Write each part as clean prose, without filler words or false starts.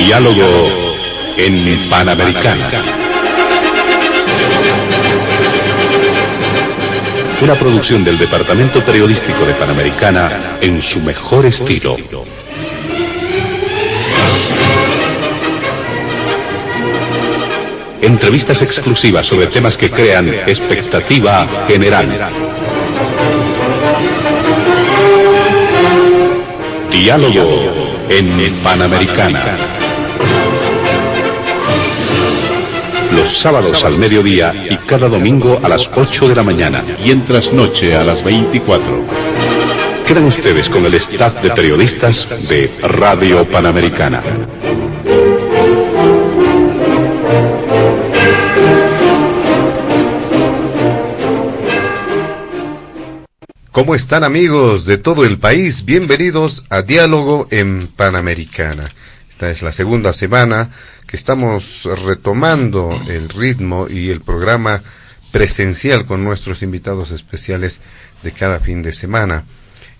Diálogo en Panamericana. Una producción del Departamento Periodístico de Panamericana en su mejor estilo. Entrevistas exclusivas sobre temas que crean expectativa general. Diálogo en Panamericana. Los sábados al mediodía y cada domingo a las 8 de la mañana. Y en trasnoche a las 24. Quedan ustedes con el staff de periodistas de Radio Panamericana. ¿Cómo están, amigos de todo el país? Bienvenidos a Diálogo en Panamericana. Esta es la segunda semana que estamos retomando el ritmo y el programa presencial con nuestros invitados especiales de cada fin de semana.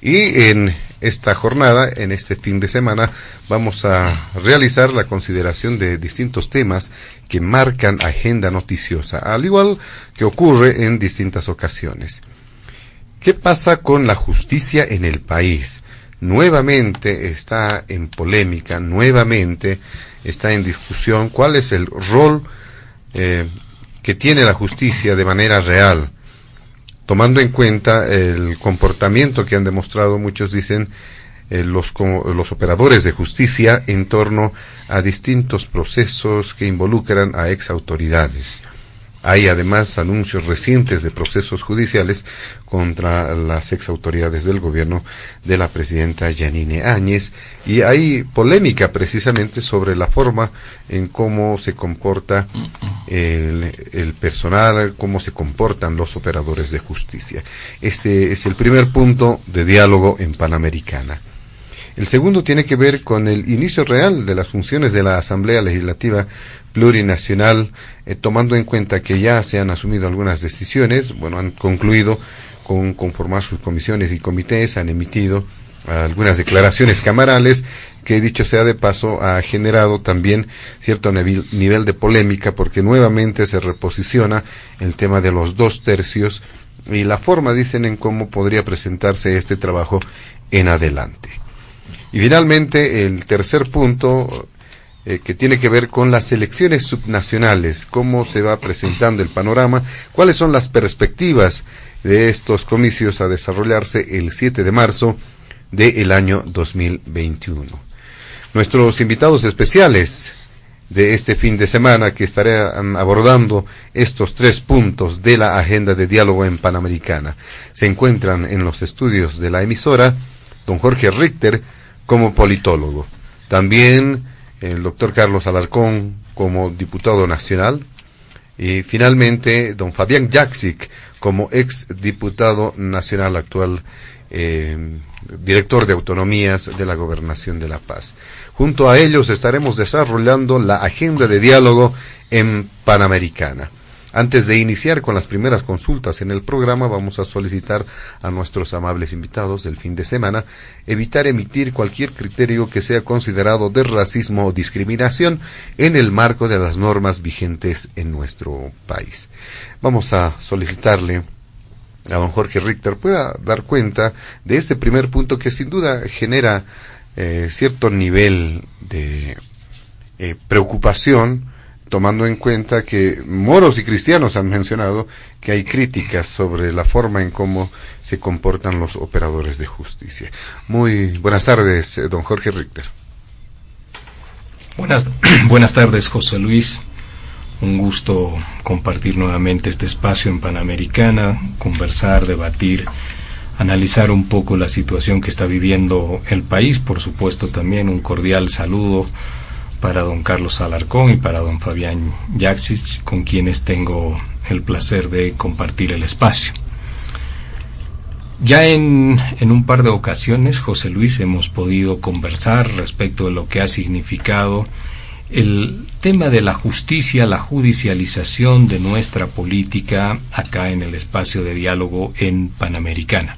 Y en esta jornada, en este fin de semana, vamos a realizar la consideración de distintos temas que marcan agenda noticiosa, al igual que ocurre en distintas ocasiones. ¿Qué pasa con la justicia en el país? Nuevamente está en polémica, nuevamente está en discusión cuál es el rol que tiene la justicia de manera real, tomando en cuenta el comportamiento que han demostrado, muchos dicen, los operadores de justicia en torno a distintos procesos que involucran a exautoridades. Hay además anuncios recientes de procesos judiciales contra las exautoridades del gobierno de la presidenta Yanine Áñez, y hay polémica precisamente sobre la forma en cómo se comporta el personal, cómo se comportan los operadores de justicia. Este es el primer punto de Diálogo en Panamericana. El segundo tiene que ver con el inicio real de las funciones de la Asamblea Legislativa Plurinacional, tomando en cuenta que ya se han asumido algunas decisiones, han concluido con conformar sus comisiones y comités, han emitido algunas declaraciones camarales que, dicho sea de paso, ha generado también cierto nivel de polémica, porque nuevamente se reposiciona el tema de los 2/3 y la forma, dicen, en cómo podría presentarse este trabajo en adelante. Y finalmente, el tercer punto, que tiene que ver con las elecciones subnacionales, cómo se va presentando el panorama, cuáles son las perspectivas de estos comicios a desarrollarse el 7 de marzo del año 2021. Nuestros invitados especiales de este fin de semana, que estarán abordando estos 3 puntos de la agenda de Diálogo en Panamericana, se encuentran en los estudios de la emisora don Jorge Richter como politólogo, también el doctor Carlos Alarcón como diputado nacional, y finalmente don Fabián Jaksic como ex diputado nacional, actual director de autonomías de la Gobernación de La Paz. Junto a ellos estaremos desarrollando la agenda de Diálogo en Panamericana. Antes de iniciar con las primeras consultas en el programa, vamos a solicitar a nuestros amables invitados del fin de semana evitar emitir cualquier criterio que sea considerado de racismo o discriminación en el marco de las normas vigentes en nuestro país. Vamos a solicitarle a don Jorge Richter pueda dar cuenta de este primer punto, que sin duda genera cierto nivel de preocupación, tomando en cuenta que moros y cristianos han mencionado que hay críticas sobre la forma en cómo se comportan los operadores de justicia. Muy buenas tardes, don Jorge Richter. Buenas tardes, José Luis. Un gusto compartir nuevamente este espacio en Panamericana, conversar, debatir, analizar un poco la situación que está viviendo el país. Por supuesto, también un cordial saludo para don Carlos Alarcón y para don Fabián Jaksic, con quienes tengo el placer de compartir el espacio. Ya en un par de ocasiones, José Luis, hemos podido conversar respecto de lo que ha significado el tema de la justicia, la judicialización de nuestra política acá en el espacio de Diálogo en Panamericana.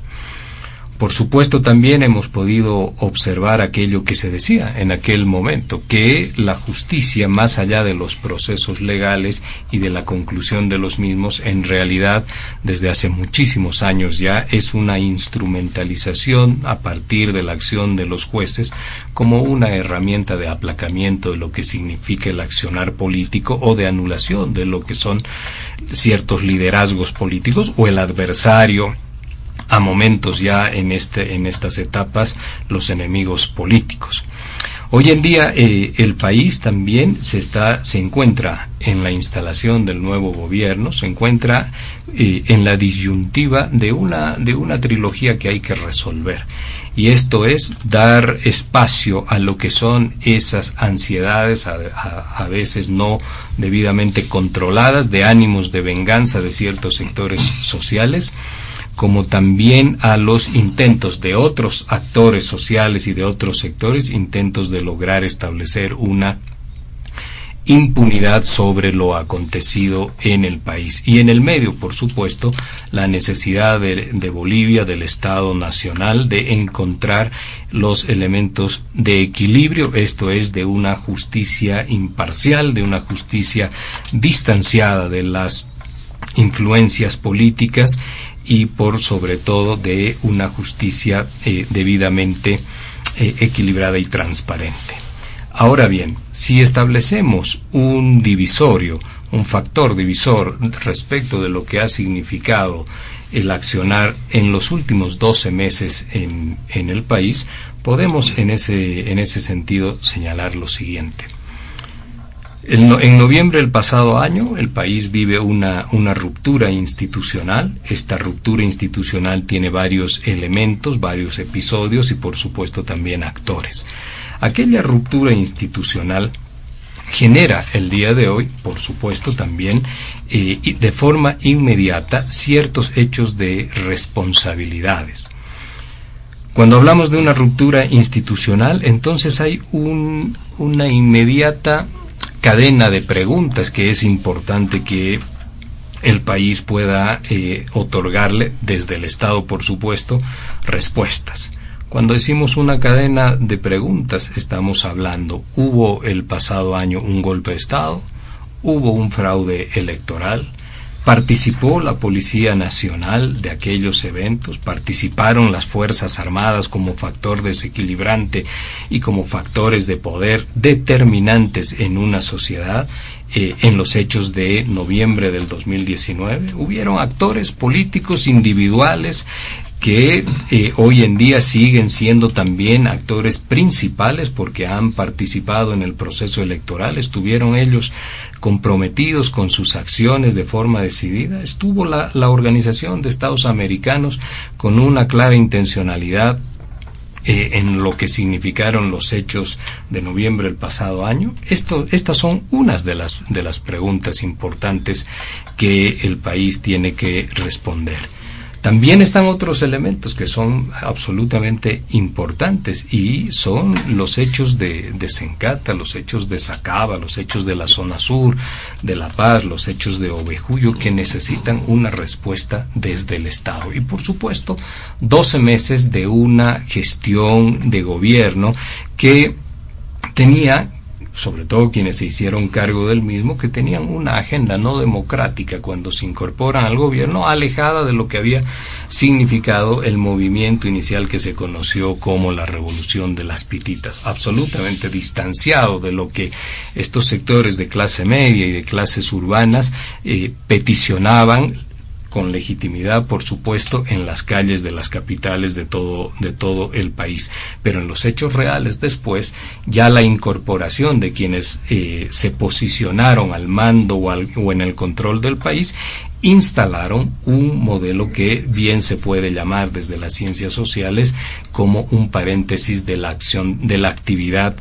Por supuesto, también hemos podido observar aquello que se decía en aquel momento, que la justicia, más allá de los procesos legales y de la conclusión de los mismos, en realidad, desde hace muchísimos años ya, es una instrumentalización a partir de la acción de los jueces como una herramienta de aplacamiento de lo que significa el accionar político o de anulación de lo que son ciertos liderazgos políticos o el adversario, a momentos ya en estas etapas, los enemigos políticos. Hoy en día el país también se encuentra en la instalación del nuevo gobierno, se encuentra en la disyuntiva de una trilogía que hay que resolver. Y esto es dar espacio a lo que son esas ansiedades, a veces no debidamente controladas, de ánimos de venganza de ciertos sectores sociales, como también a los intentos de otros actores sociales y de otros sectores, intentos de lograr establecer una impunidad sobre lo acontecido en el país. Y en el medio, por supuesto, la necesidad de Bolivia, del Estado Nacional, de encontrar los elementos de equilibrio, esto es, de una justicia imparcial, de una justicia distanciada de las influencias políticas y por sobre todo de una justicia debidamente equilibrada y transparente. Ahora bien, si establecemos un divisorio, un factor divisor respecto de lo que ha significado el accionar en los últimos 12 meses en el país, podemos en ese sentido señalar lo siguiente. En noviembre del pasado año, el país vive una ruptura institucional. Esta ruptura institucional tiene varios elementos, varios episodios y, por supuesto, también actores. Aquella ruptura institucional genera el día de hoy, por supuesto, también de forma inmediata ciertos hechos de responsabilidades. Cuando hablamos de una ruptura institucional, entonces hay una inmediata cadena de preguntas que es importante que el país pueda otorgarle, desde el Estado, por supuesto, respuestas. Cuando decimos una cadena de preguntas, estamos hablando, ¿hubo el pasado año un golpe de Estado? ¿Hubo un fraude electoral? ¿Participó la Policía Nacional de aquellos eventos? ¿Participaron las Fuerzas Armadas como factor desequilibrante y como factores de poder determinantes en una sociedad en los hechos de noviembre del 2019? ¿Hubieron actores políticos individuales que hoy en día siguen siendo también actores principales porque han participado en el proceso electoral? ¿Estuvieron ellos comprometidos con sus acciones de forma decidida? ¿Estuvo la Organización de Estados Americanos con una clara intencionalidad en lo que significaron los hechos de noviembre del pasado año? Estas son unas de las preguntas importantes que el país tiene que responder. También están otros elementos que son absolutamente importantes y son los hechos de Sencata, los hechos de Sacaba, los hechos de la zona sur, de La Paz, los hechos de Ovejuyo, que necesitan una respuesta desde el Estado. Y por supuesto, 12 meses de una gestión de gobierno que tenía, sobre todo quienes se hicieron cargo del mismo, que tenían una agenda no democrática cuando se incorporan al gobierno, alejada de lo que había significado el movimiento inicial que se conoció como la Revolución de las Pititas, absolutamente distanciado de lo que estos sectores de clase media y de clases urbanas peticionaban con legitimidad, por supuesto, en las calles de las capitales de todo el país. Pero en los hechos reales después, ya la incorporación de quienes se posicionaron al mando o en el control del país, instalaron un modelo que bien se puede llamar desde las ciencias sociales como un paréntesis de la acción, de la actividad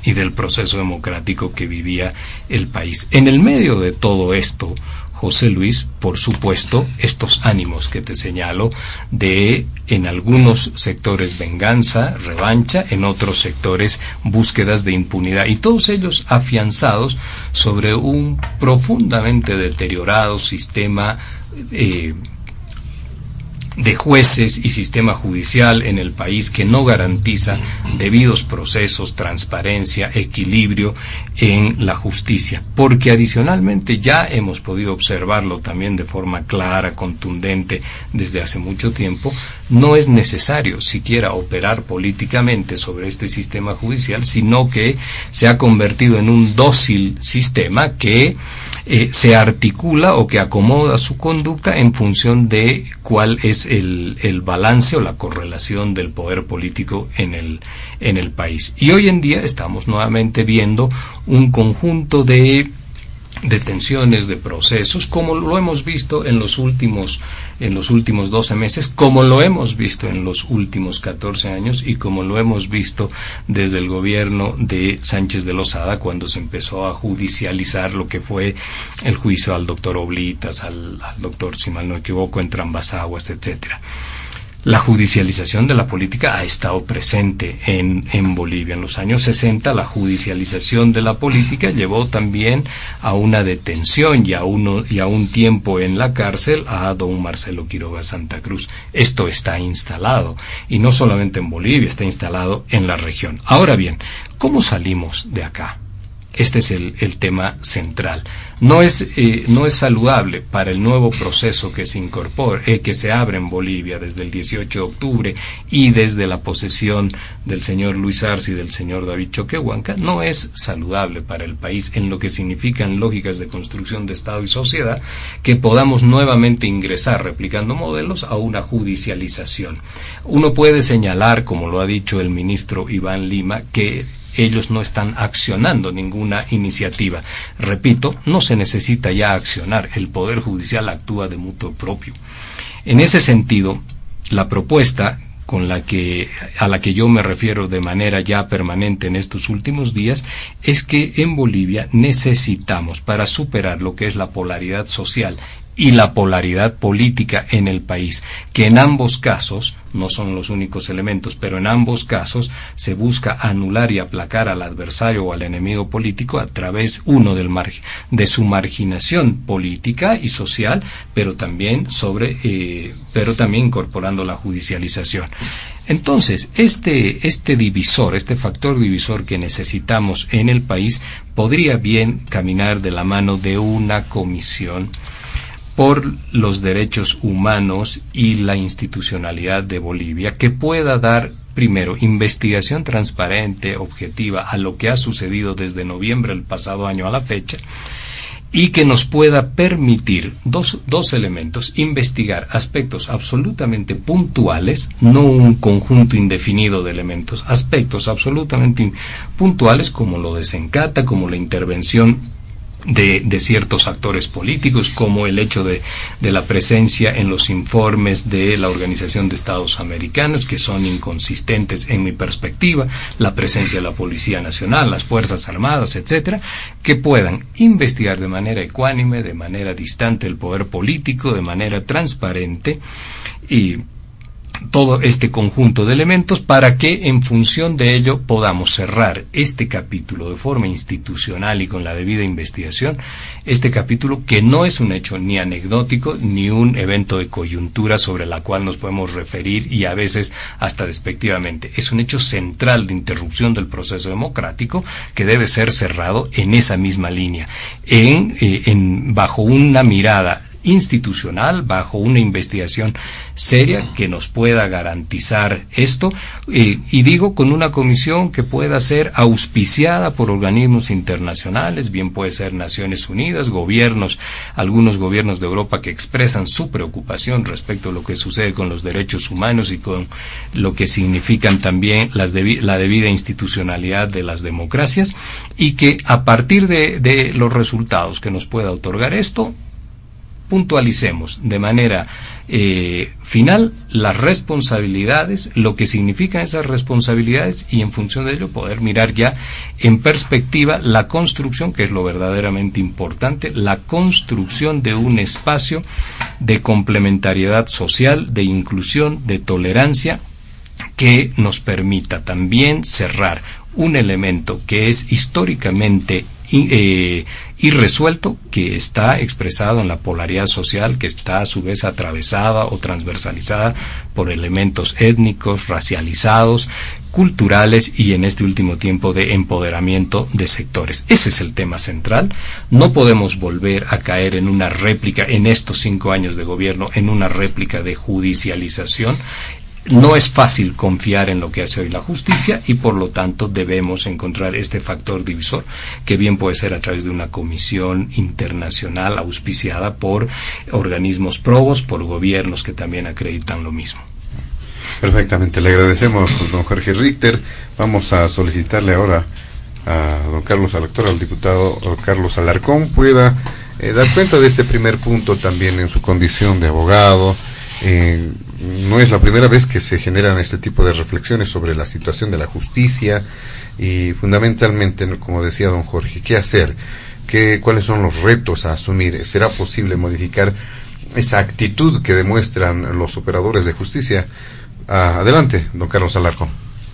y del proceso democrático que vivía el país. En el medio de todo esto, José Luis, por supuesto, estos ánimos que te señalo de, en algunos sectores, venganza, revancha, en otros sectores, búsquedas de impunidad, y todos ellos afianzados sobre un profundamente deteriorado sistema de jueces y sistema judicial en el país que no garantiza debidos procesos, transparencia, equilibrio en la justicia, porque adicionalmente ya hemos podido observarlo también de forma clara, contundente desde hace mucho tiempo. No es necesario siquiera operar políticamente sobre este sistema judicial, sino que se ha convertido en un dócil sistema que se articula o que acomoda su conducta en función de cuál es el balance o la correlación del poder político en el país. Y hoy en día estamos nuevamente viendo un conjunto de tensiones, de procesos, como lo hemos visto en los últimos 12 meses, como lo hemos visto en los últimos 14 años y como lo hemos visto desde el gobierno de Sánchez de Lozada, cuando se empezó a judicializar lo que fue el juicio al doctor Oblitas, al doctor, si mal no me equivoco, en Trambasaguas, etcétera. La judicialización de la política ha estado presente en Bolivia. En los años 60 la judicialización de la política llevó también a una detención y a un tiempo en la cárcel a don Marcelo Quiroga Santa Cruz. Esto está instalado, y no solamente en Bolivia, está instalado en la región. Ahora bien, ¿cómo salimos de acá? Este es el tema central. No es saludable para el nuevo proceso que se abre en Bolivia desde el 18 de octubre y desde la posesión del señor Luis Arce y del señor David Choquehuanca. No es saludable para el país en lo que significan lógicas de construcción de Estado y sociedad que podamos nuevamente ingresar, replicando modelos, a una judicialización. Uno puede señalar, como lo ha dicho el ministro Iván Lima, que ellos no están accionando ninguna iniciativa. Repito, no se necesita ya accionar, el Poder Judicial actúa de mutuo propio. En ese sentido, la propuesta a la que yo me refiero de manera ya permanente en estos últimos días es que en Bolivia necesitamos, para superar lo que es la polaridad social y la polaridad política en el país, que en ambos casos, no son los únicos elementos, pero en ambos casos se busca anular y aplacar al adversario o al enemigo político a través, de su marginación política y social, pero también incorporando la judicialización. Entonces, este factor divisor que necesitamos en el país podría bien caminar de la mano de una comisión por los derechos humanos y la institucionalidad de Bolivia, que pueda dar, primero, investigación transparente, objetiva, a lo que ha sucedido desde noviembre del pasado año a la fecha, y que nos pueda permitir dos elementos: investigar aspectos absolutamente puntuales, no un conjunto indefinido de elementos, aspectos absolutamente puntuales como lo de Sencata, como la intervención de ciertos actores políticos, como el hecho de la presencia en los informes de la Organización de Estados Americanos, que son inconsistentes en mi perspectiva, la presencia de la Policía Nacional, las Fuerzas Armadas, etcétera, que puedan investigar de manera ecuánime, de manera distante del poder político, de manera transparente, y todo este conjunto de elementos para que en función de ello podamos cerrar este capítulo de forma institucional y con la debida investigación, este capítulo que no es un hecho ni anecdótico ni un evento de coyuntura sobre la cual nos podemos referir y a veces hasta despectivamente. Es un hecho central de interrupción del proceso democrático que debe ser cerrado en esa misma línea, bajo una mirada institucional, bajo una investigación seria que nos pueda garantizar esto, y digo con una comisión que pueda ser auspiciada por organismos internacionales, bien puede ser Naciones Unidas, algunos gobiernos de Europa que expresan su preocupación respecto a lo que sucede con los derechos humanos y con lo que significan también la debida institucionalidad de las democracias, y que a partir de los resultados que nos pueda otorgar esto, puntualicemos de manera final las responsabilidades, lo que significan esas responsabilidades, y en función de ello poder mirar ya en perspectiva la construcción, que es lo verdaderamente importante, la construcción de un espacio de complementariedad social, de inclusión, de tolerancia, que nos permita también cerrar un elemento que es históricamente irresuelto, que está expresado en la polaridad social, que está a su vez atravesada o transversalizada por elementos étnicos, racializados, culturales y en este último tiempo de empoderamiento de sectores. Ese es el tema central. No podemos volver a caer en una réplica, en estos 5 años de gobierno, en una réplica de judicialización. No es fácil confiar en lo que hace hoy la justicia y por lo tanto debemos encontrar este factor divisor, que bien puede ser a través de una comisión internacional auspiciada por organismos probos, por gobiernos que también acreditan lo mismo. Perfectamente, le agradecemos, don Jorge Richter. Vamos a solicitarle ahora a don Carlos, al doctor, al diputado Carlos Alarcón, pueda dar cuenta de este primer punto también en su condición de abogado. No es la primera vez que se generan este tipo de reflexiones sobre la situación de la justicia y fundamentalmente, como decía don Jorge, ¿qué hacer? ¿Cuáles son los retos a asumir? ¿Será posible modificar esa actitud que demuestran los operadores de justicia? Adelante, don Carlos Alarcón.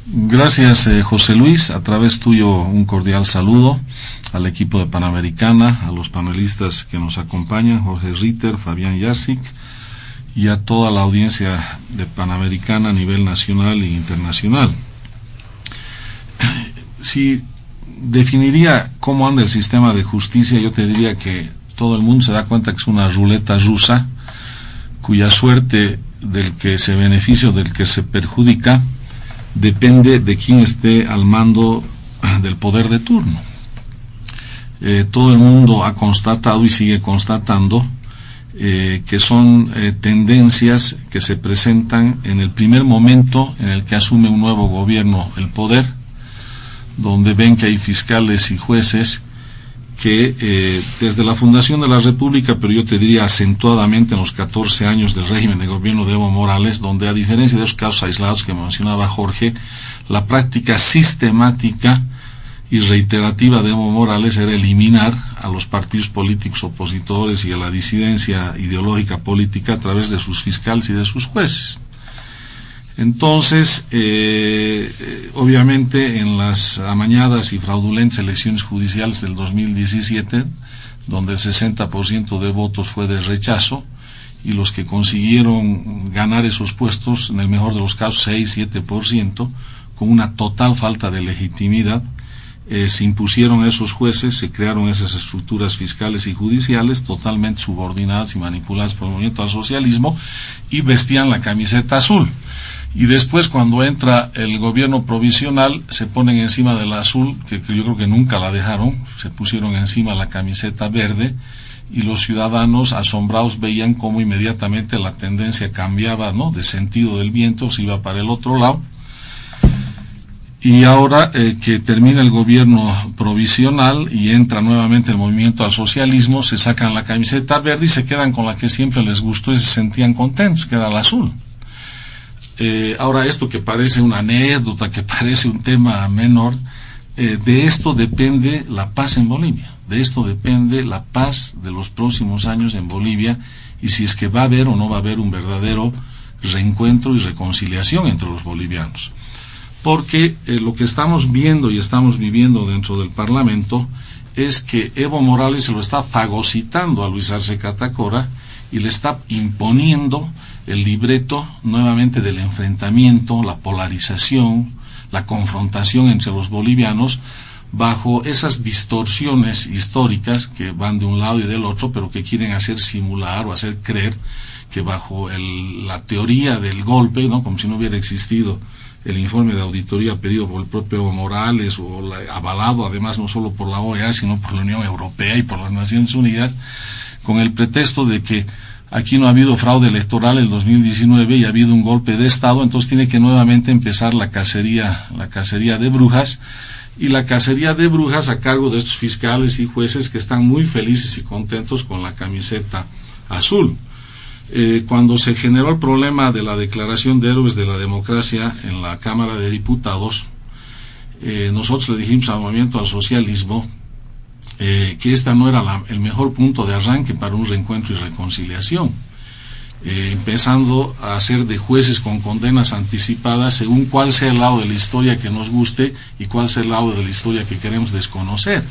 Gracias, José Luis. A través tuyo, un cordial saludo al equipo de Panamericana, a los panelistas que nos acompañan, Jorge Ritter, Fabián Yarzik, y a toda la audiencia de Panamericana a nivel nacional e internacional. Si definiría cómo anda el sistema de justicia, yo te diría que todo el mundo se da cuenta que es una ruleta rusa, cuya suerte del que se beneficia o del que se perjudica depende de quién esté al mando del poder de turno. Todo el mundo ha constatado y sigue constatando que son tendencias que se presentan en el primer momento en el que asume un nuevo gobierno el poder, donde ven que hay fiscales y jueces que desde la fundación de la República, pero yo te diría acentuadamente en los 14 años del régimen de gobierno de Evo Morales, donde a diferencia de esos casos aislados que mencionaba Jorge, la práctica sistemática y reiterativa de Evo Morales era eliminar a los partidos políticos opositores y a la disidencia ideológica política a través de sus fiscales y de sus jueces. Entonces, obviamente en las amañadas y fraudulentas elecciones judiciales del 2017, donde el 60% de votos fue de rechazo, y los que consiguieron ganar esos puestos, en el mejor de los casos 6-7%, con una total falta de legitimidad, se impusieron a esos jueces, se crearon esas estructuras fiscales y judiciales totalmente subordinadas y manipuladas por el movimiento al socialismo, y vestían la camiseta azul. Y después, cuando entra el gobierno provisional, se ponen encima de la azul, que yo creo que nunca la dejaron, se pusieron encima la camiseta verde, y los ciudadanos asombrados veían cómo inmediatamente la tendencia cambiaba, ¿no?, de sentido del viento, se iba para el otro lado. Y ahora que termina el gobierno provisional y entra nuevamente el movimiento al socialismo, se sacan la camiseta verde y se quedan con la que siempre les gustó y se sentían contentos, que era la azul. Ahora, esto que parece una anécdota, que parece un tema menor, de esto depende la paz en Bolivia, de esto depende la paz de los próximos años en Bolivia, y si es que va a haber o no va a haber un verdadero reencuentro y reconciliación entre los bolivianos. Porque lo que estamos viendo y estamos viviendo dentro del Parlamento es que Evo Morales se lo está fagocitando a Luis Arce Catacora y le está imponiendo el libreto nuevamente del enfrentamiento, la polarización, la confrontación entre los bolivianos, bajo esas distorsiones históricas que van de un lado y del otro, pero que quieren hacer simular o hacer creer que bajo la teoría del golpe, ¿no?, como si no hubiera existido el informe de auditoría pedido por el propio Evo Morales, o avalado además no solo por la OEA, sino por la Unión Europea y por las Naciones Unidas, con el pretexto de que aquí no ha habido fraude electoral en el 2019 y ha habido un golpe de Estado, entonces tiene que nuevamente empezar la cacería de brujas, y la cacería de brujas a cargo de estos fiscales y jueces que están muy felices y contentos con la camiseta azul. Cuando se generó el problema de la declaración de héroes de la democracia en la Cámara de Diputados, nosotros le dijimos al movimiento al socialismo que esta no era el mejor punto de arranque para un reencuentro y reconciliación, empezando a hacer de jueces con condenas anticipadas según cuál sea el lado de la historia que nos guste y cuál sea el lado de la historia que queremos desconocer.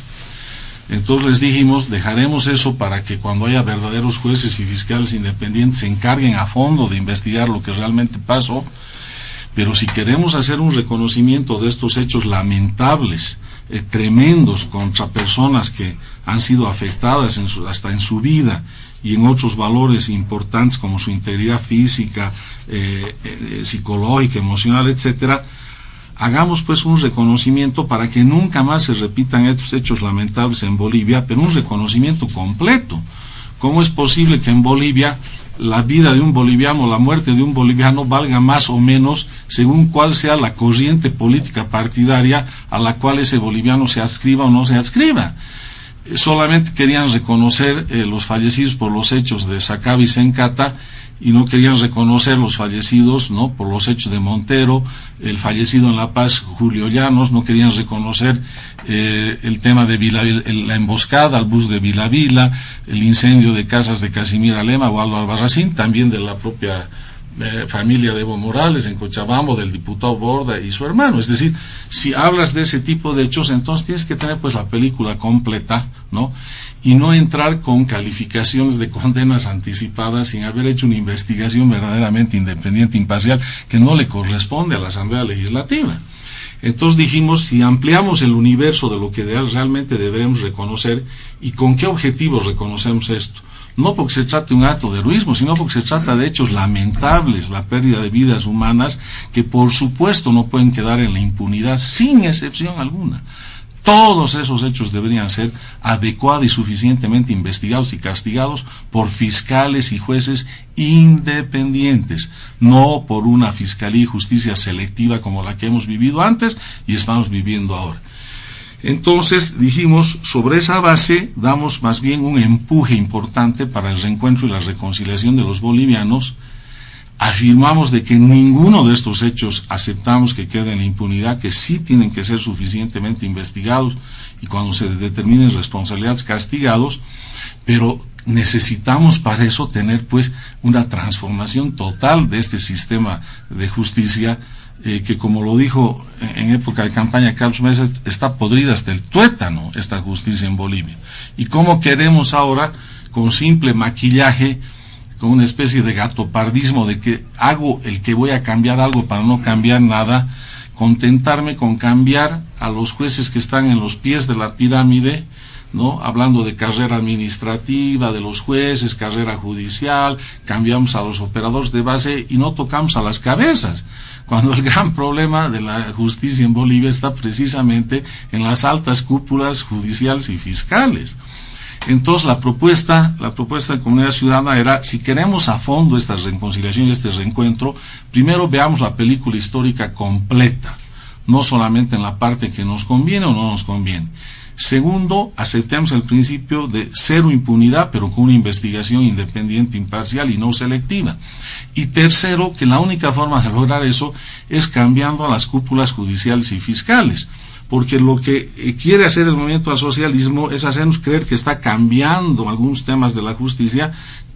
Entonces les dijimos, dejaremos eso para que cuando haya verdaderos jueces y fiscales independientes se encarguen a fondo de investigar lo que realmente pasó, pero si queremos hacer un reconocimiento de estos hechos lamentables, tremendos contra personas que han sido afectadas hasta en su vida y en otros valores importantes como su integridad física, psicológica, emocional, etcétera, hagamos pues un reconocimiento para que nunca más se repitan estos hechos lamentables en Bolivia, pero un reconocimiento completo. ¿Cómo es posible que en Bolivia la vida de un boliviano, la muerte de un boliviano valga más o menos según cuál sea la corriente política partidaria a la cual ese boliviano se adscriba o no se adscriba? Solamente querían reconocer los fallecidos por los hechos de Sacaba y Sencata, y no querían reconocer los fallecidos, ¿no?, por los hechos de Montero, el fallecido en La Paz, Julio Llanos, no querían reconocer el tema de la emboscada al bus de Vila, el incendio de casas de Casimir Alema o Aldo Albarracín, también de la propia familia de Evo Morales en Cochabamba, del diputado Borda y su hermano. Es decir, si hablas de ese tipo de hechos, entonces tienes que tener pues la película completa, ¿no?, y no entrar con calificaciones de condenas anticipadas sin haber hecho una investigación verdaderamente independiente, imparcial, que no le corresponde a la Asamblea Legislativa. Entonces dijimos, si ampliamos el universo de lo que realmente deberemos reconocer, ¿y con qué objetivos reconocemos esto? No porque se trate de un acto de heroísmo, sino porque se trata de hechos lamentables, la pérdida de vidas humanas, que por supuesto no pueden quedar en la impunidad, sin excepción alguna. Todos esos hechos deberían ser adecuados y suficientemente investigados y castigados por fiscales y jueces independientes, no por una fiscalía y justicia selectiva como la que hemos vivido antes y estamos viviendo ahora. Entonces dijimos, sobre esa base damos más bien un empuje importante para el reencuentro y la reconciliación de los bolivianos. Afirmamos de que ninguno de estos hechos aceptamos que quede en la impunidad, que sí tienen que ser suficientemente investigados y cuando se determinen responsabilidades castigados, pero necesitamos para eso tener pues una transformación total de este sistema de justicia que, como lo dijo en época de campaña Carlos Mesa, está podrida hasta el tuétano esta justicia en Bolivia. ¿Y cómo queremos ahora, con simple maquillaje, con una especie de gatopardismo de que hago el que voy a cambiar algo para no cambiar nada, contentarme con cambiar a los jueces que están en los pies de la pirámide, ¿no?, hablando de carrera administrativa de los jueces, carrera judicial, cambiamos a los operadores de base y no tocamos a las cabezas, cuando el gran problema de la justicia en Bolivia está precisamente en las altas cúpulas judiciales y fiscales. Entonces la propuesta de Comunidad Ciudadana era, si queremos a fondo esta reconciliación y este reencuentro, primero veamos la película histórica completa, no solamente en la parte que nos conviene o no nos conviene. Segundo, aceptemos el principio de cero impunidad, pero con una investigación independiente, imparcial y no selectiva. Y tercero, que la única forma de lograr eso es cambiando a las cúpulas judiciales y fiscales. Porque lo que quiere hacer el movimiento al socialismo es hacernos creer que está cambiando algunos temas de la justicia,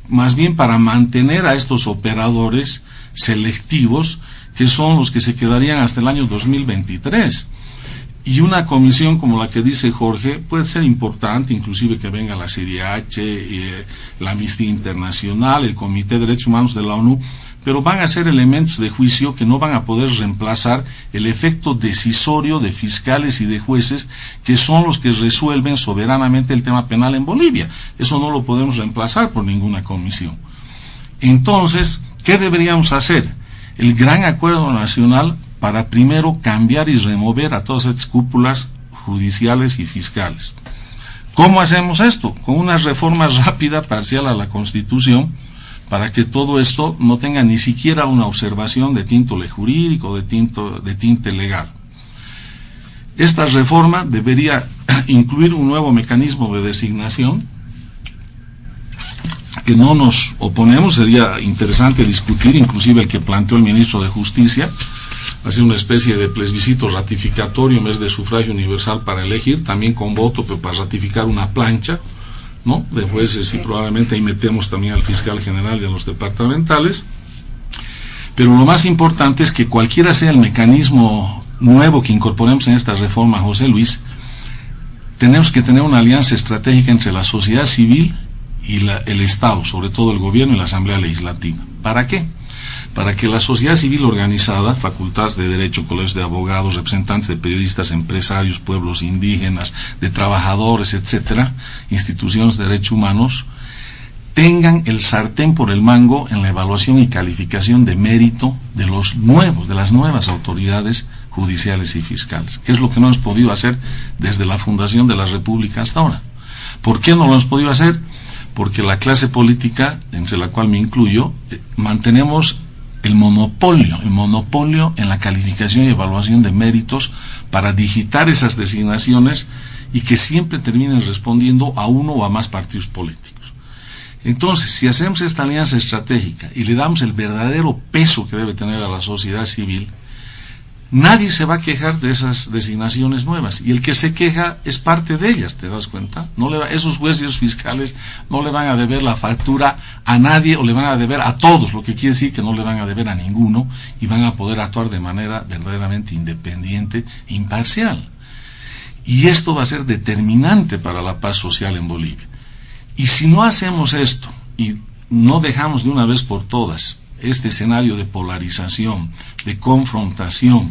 más bien para mantener a estos operadores selectivos, que son los que se quedarían hasta el año 2023. Y una comisión como la que dice Jorge puede ser importante, inclusive que venga la CIDH, la Amnistía Internacional, el Comité de Derechos Humanos de la ONU, pero van a ser elementos de juicio que no van a poder reemplazar el efecto decisorio de fiscales y de jueces, que son los que resuelven soberanamente el tema penal en Bolivia. Eso no lo podemos reemplazar por ninguna comisión. Entonces, ¿qué deberíamos hacer? El gran acuerdo nacional para primero cambiar y remover a todas estas cúpulas judiciales y fiscales. ¿Cómo hacemos esto? Con una reforma rápida, parcial a la Constitución, para que todo esto no tenga ni siquiera una observación de tinte jurídico, de tinte legal. Esta reforma debería incluir un nuevo mecanismo de designación, que no nos oponemos, sería interesante discutir, inclusive el que planteó el ministro de Justicia, hacer una especie de plebiscito ratificatorio en vez de sufragio universal para elegir, también con voto, pero para ratificar una plancha, ¿no?, de jueces, y probablemente ahí metemos también al fiscal general y a los departamentales. Pero lo más importante es que cualquiera sea el mecanismo nuevo que incorporemos en esta reforma, José Luis, tenemos que tener una alianza estratégica entre la sociedad civil y el Estado, sobre todo el gobierno y la Asamblea Legislativa. ¿Para qué? Para que la sociedad civil organizada, facultades de derecho, colegios de abogados, representantes de periodistas, empresarios, pueblos indígenas, de trabajadores, etcétera, instituciones de derechos humanos, tengan el sartén por el mango en la evaluación y calificación de mérito de las nuevas autoridades judiciales y fiscales, que es lo que no hemos podido hacer desde la fundación de la República hasta ahora. ¿Por qué no lo hemos podido hacer? Porque la clase política, entre la cual me incluyo, mantenemos el monopolio en la calificación y evaluación de méritos para digitar esas designaciones y que siempre terminen respondiendo a uno o a más partidos políticos. Entonces, si hacemos esta alianza estratégica y le damos el verdadero peso que debe tener a la sociedad civil, nadie se va a quejar de esas designaciones nuevas, y el que se queja es parte de ellas, ¿te das cuenta? Esos jueces y esos fiscales no le van a deber la factura a nadie, o le van a deber a todos, lo que quiere decir que no le van a deber a ninguno, y van a poder actuar de manera verdaderamente independiente e imparcial. Y esto va a ser determinante para la paz social en Bolivia. Y si no hacemos esto, y no dejamos de una vez por todas este escenario de polarización, de confrontación,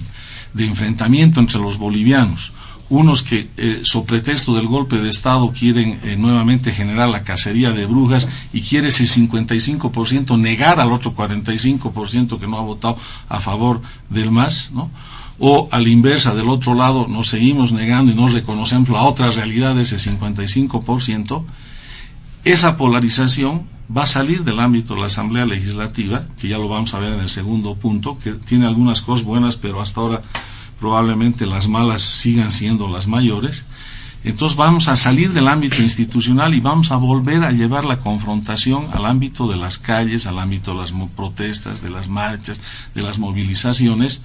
de enfrentamiento entre los bolivianos, unos que sobre pretexto del golpe de Estado quieren nuevamente generar la cacería de brujas y quiere ese 55% negar al otro 45% que no ha votado a favor del MAS, ¿no? O a la inversa, del otro lado, nos seguimos negando y no reconocemos la otra realidad de ese 55%, esa polarización va a salir del ámbito de la Asamblea Legislativa, que ya lo vamos a ver en el segundo punto, que tiene algunas cosas buenas, pero hasta ahora probablemente las malas sigan siendo las mayores. Entonces vamos a salir del ámbito institucional y vamos a volver a llevar la confrontación al ámbito de las calles, al ámbito de las protestas, de las marchas, de las movilizaciones,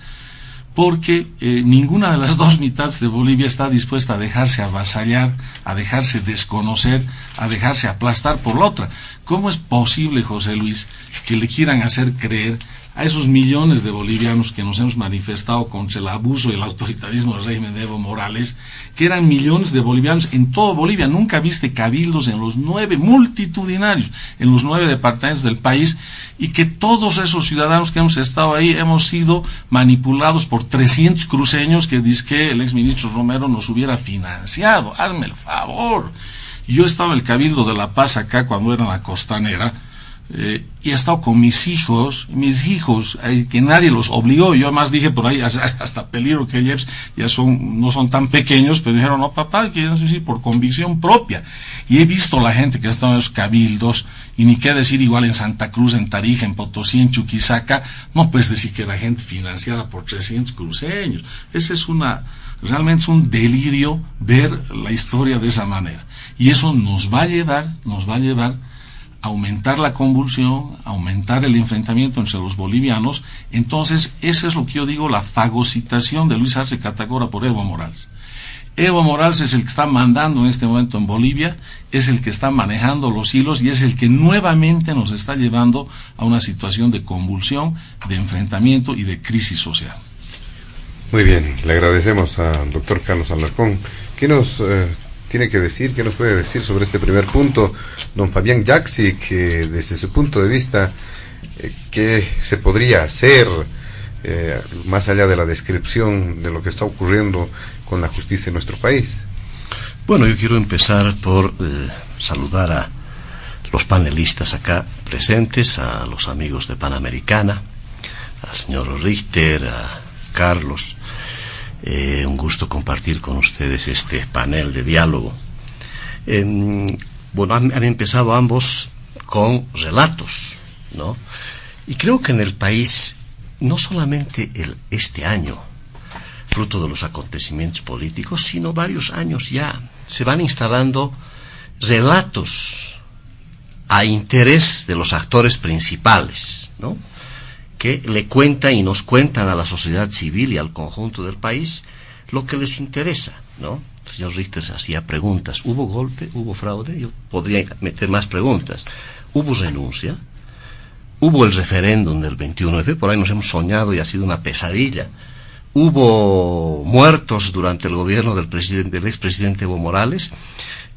porque ninguna de las dos mitades de Bolivia está dispuesta a dejarse avasallar, a dejarse desconocer, a dejarse aplastar por la otra. ¿Cómo es posible, José Luis, que le quieran hacer creer a esos millones de bolivianos que nos hemos manifestado contra el abuso y el autoritarismo del régimen de Evo Morales, que eran millones de bolivianos en toda Bolivia? Nunca viste cabildos en los 9 multitudinarios, en los 9 departamentos del país, y que todos esos ciudadanos que hemos estado ahí hemos sido manipulados por 300 cruceños que dizque el exministro Romero nos hubiera financiado. Hazme el favor. Yo estaba en el Cabildo de La Paz acá cuando era en la Costanera, y he estado con mis hijos, que nadie los obligó. Yo más dije por ahí, hasta peligro que ellos ya no son tan pequeños, pero dijeron, no papá, quiero decir, por convicción propia. Y he visto la gente que ha estado en los cabildos, y ni qué decir igual en Santa Cruz, en Tarija, en Potosí, en Chuquisaca, no puedes decir que era gente financiada por 300 cruceños. Realmente es un delirio ver la historia de esa manera. Y eso nos va a llevar a aumentar la convulsión, aumentar el enfrentamiento entre los bolivianos. Entonces, ese es lo que yo digo, la fagocitación de Luis Arce Catacora por Evo Morales. Evo Morales es el que está mandando en este momento en Bolivia, es el que está manejando los hilos y es el que nuevamente nos está llevando a una situación de convulsión, de enfrentamiento y de crisis social. Muy bien, le agradecemos al doctor Carlos Alarcón. ¿Qué nos tiene que decir, qué nos puede decir sobre este primer punto, don Fabián Yaxi, que desde su punto de vista, qué se podría hacer más allá de la descripción de lo que está ocurriendo con la justicia en nuestro país? Bueno, yo quiero empezar por saludar a los panelistas acá presentes, a los amigos de Panamericana, al señor Richter, a Carlos. Un gusto compartir con ustedes este panel de diálogo. Bueno, han empezado ambos con relatos, ¿no? Y creo que en el país, no solamente este año, fruto de los acontecimientos políticos, sino varios años ya, se van instalando relatos a interés de los actores principales, ¿no?, que le cuentan y nos cuentan a la sociedad civil y al conjunto del país lo que les interesa, ¿no? El señor Richter hacía preguntas. ¿Hubo golpe? ¿Hubo fraude? Yo podría meter más preguntas. ¿Hubo renuncia? ¿Hubo el referéndum del 21F? Por ahí nos hemos soñado y ha sido una pesadilla hubo muertos durante el gobierno del expresidente Evo Morales,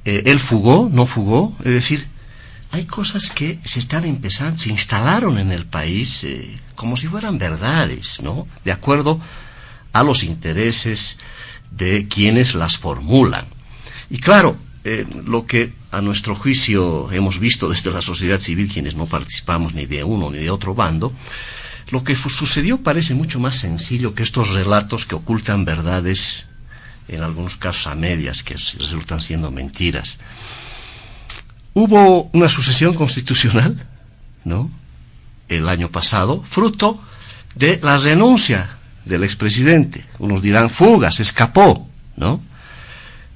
él fugó, no fugó, es decir, hay cosas que se están empezando, se instalaron en el país como si fueran verdades, ¿no? De acuerdo a los intereses de quienes las formulan. Y claro, lo que a nuestro juicio hemos visto desde la sociedad civil, quienes no participamos ni de uno ni de otro bando, lo que sucedió parece mucho más sencillo que estos relatos que ocultan verdades, en algunos casos a medias, que resultan siendo mentiras. Hubo una sucesión constitucional, ¿no?, el año pasado, fruto de la renuncia del expresidente. Unos dirán fuga, se escapó, ¿no?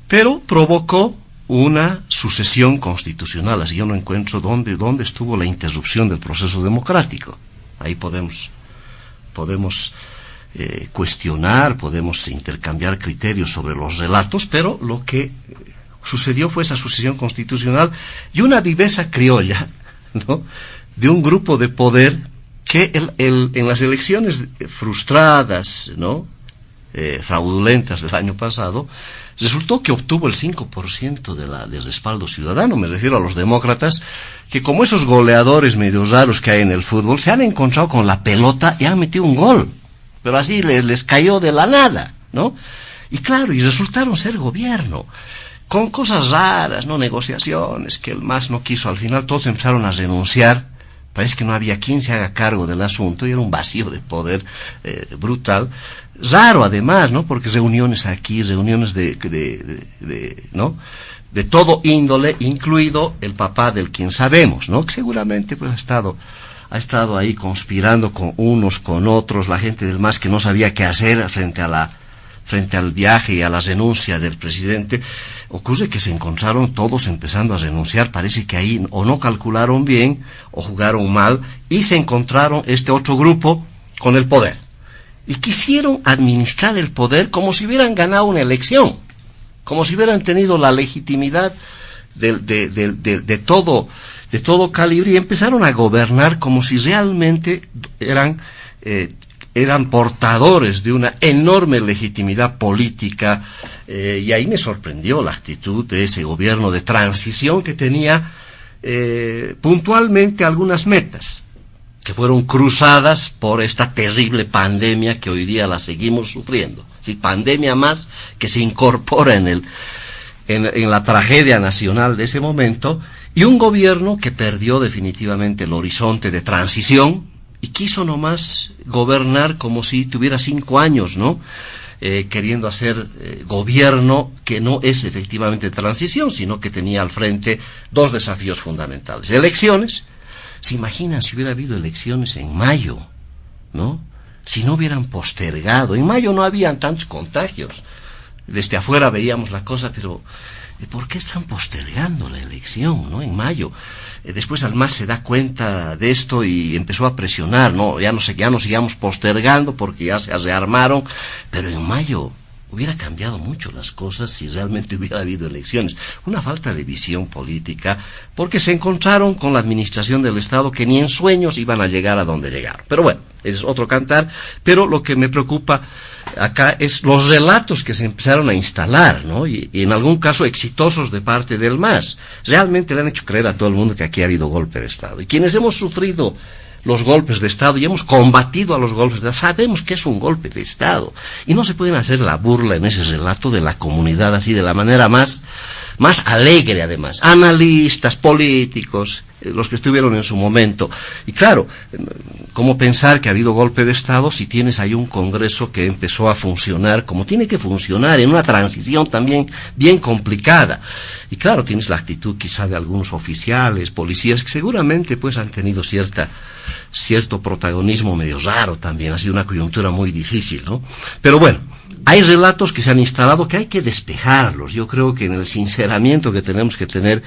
Pero provocó una sucesión constitucional, así yo no encuentro dónde estuvo la interrupción del proceso democrático. Ahí podemos cuestionar, podemos intercambiar criterios sobre los relatos, pero lo que sucedió fue esa sucesión constitucional y una viveza criolla, ¿no?, de un grupo de poder que en las elecciones frustradas, ¿no?, fraudulentas del año pasado, resultó que obtuvo el 5% de respaldo ciudadano. Me refiero a los demócratas, que como esos goleadores medio raros que hay en el fútbol, se han encontrado con la pelota y han metido un gol, pero así les cayó de la nada, ¿no? Y claro, y resultaron ser gobierno, con cosas raras, ¿no?, negociaciones, que el MAS no quiso. Al final todos empezaron a renunciar, parece que no había quien se haga cargo del asunto, y era un vacío de poder brutal. Raro además, ¿no?, porque reuniones aquí, reuniones ¿no?, de todo índole, incluido el papá del quien sabemos, ¿no?, que seguramente pues ha estado ahí conspirando con unos, con otros, la gente del MAS que no sabía qué hacer frente al viaje y a la renuncia del presidente. Ocurre que se encontraron todos empezando a renunciar, parece que ahí o no calcularon bien o jugaron mal, y se encontraron este otro grupo con el poder. Y quisieron administrar el poder como si hubieran ganado una elección, como si hubieran tenido la legitimidad de todo calibre, y empezaron a gobernar como si realmente eran portadores de una enorme legitimidad política, y ahí me sorprendió la actitud de ese gobierno de transición que tenía puntualmente algunas metas que fueron cruzadas por esta terrible pandemia que hoy día la seguimos sufriendo. Sí, pandemia más que se incorpora en la tragedia nacional de ese momento, y un gobierno que perdió definitivamente el horizonte de transición y quiso nomás gobernar como si tuviera 5 años, ¿no?, queriendo hacer gobierno que no es efectivamente transición, sino que tenía al frente 2 desafíos fundamentales. Elecciones. ¿Se imaginan si hubiera habido elecciones en mayo, ¿no?, si no hubieran postergado? En mayo no habían tantos contagios, desde afuera veíamos la cosa, pero ¿por qué están postergando la elección, ¿no?, en mayo? Después al MAS se da cuenta de esto y empezó a presionar, ¿no?, ya no sigamos postergando porque ya se rearmaron, pero en mayo hubiera cambiado mucho las cosas si realmente hubiera habido elecciones. Una falta de visión política, porque se encontraron con la administración del Estado que ni en sueños iban a llegar a donde llegaron. Pero bueno, es otro cantar. Pero lo que me preocupa acá es los relatos que se empezaron a instalar, ¿no?, y en algún caso exitosos de parte del MAS. Realmente le han hecho creer a todo el mundo que aquí ha habido golpe de Estado. Y quienes hemos sufrido los golpes de Estado y hemos combatido a los golpes de Estado, sabemos que es un golpe de Estado, y no se pueden hacer la burla en ese relato de la comunidad así de la manera más alegre. Además, analistas, políticos, los que estuvieron en su momento. Y claro, ¿cómo pensar que ha habido golpe de Estado si tienes ahí un Congreso que empezó a funcionar como tiene que funcionar, en una transición también bien complicada? Y claro, tienes la actitud quizá de algunos oficiales, policías, que seguramente pues han tenido cierto protagonismo medio raro también. Ha sido una coyuntura muy difícil, ¿no? Pero bueno, hay relatos que se han instalado que hay que despejarlos. Yo creo que en el sinceramiento que tenemos que tener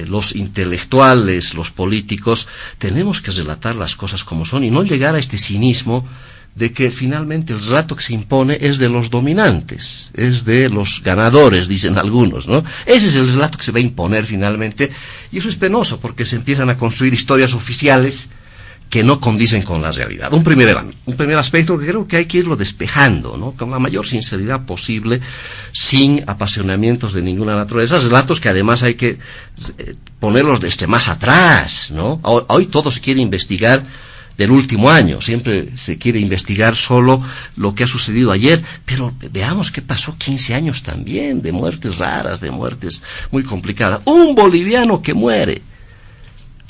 los intelectuales, los políticos, tenemos que relatar las cosas como son y no llegar a este cinismo de que finalmente el relato que se impone es de los dominantes, es de los ganadores, dicen algunos, ¿no? Ese es el relato que se va a imponer finalmente, y eso es penoso porque se empiezan a construir historias oficiales que no condicen con la realidad. Un primer aspecto que creo que hay que irlo despejando, ¿no? Con la mayor sinceridad posible, sin apasionamientos de ninguna naturaleza, relatos que además hay que ponerlos desde más atrás, ¿no? Hoy todo se quiere investigar del último año, siempre se quiere investigar solo lo que ha sucedido ayer, pero veamos qué pasó 15 años también, de muertes raras, de muertes muy complicadas. Un boliviano que muere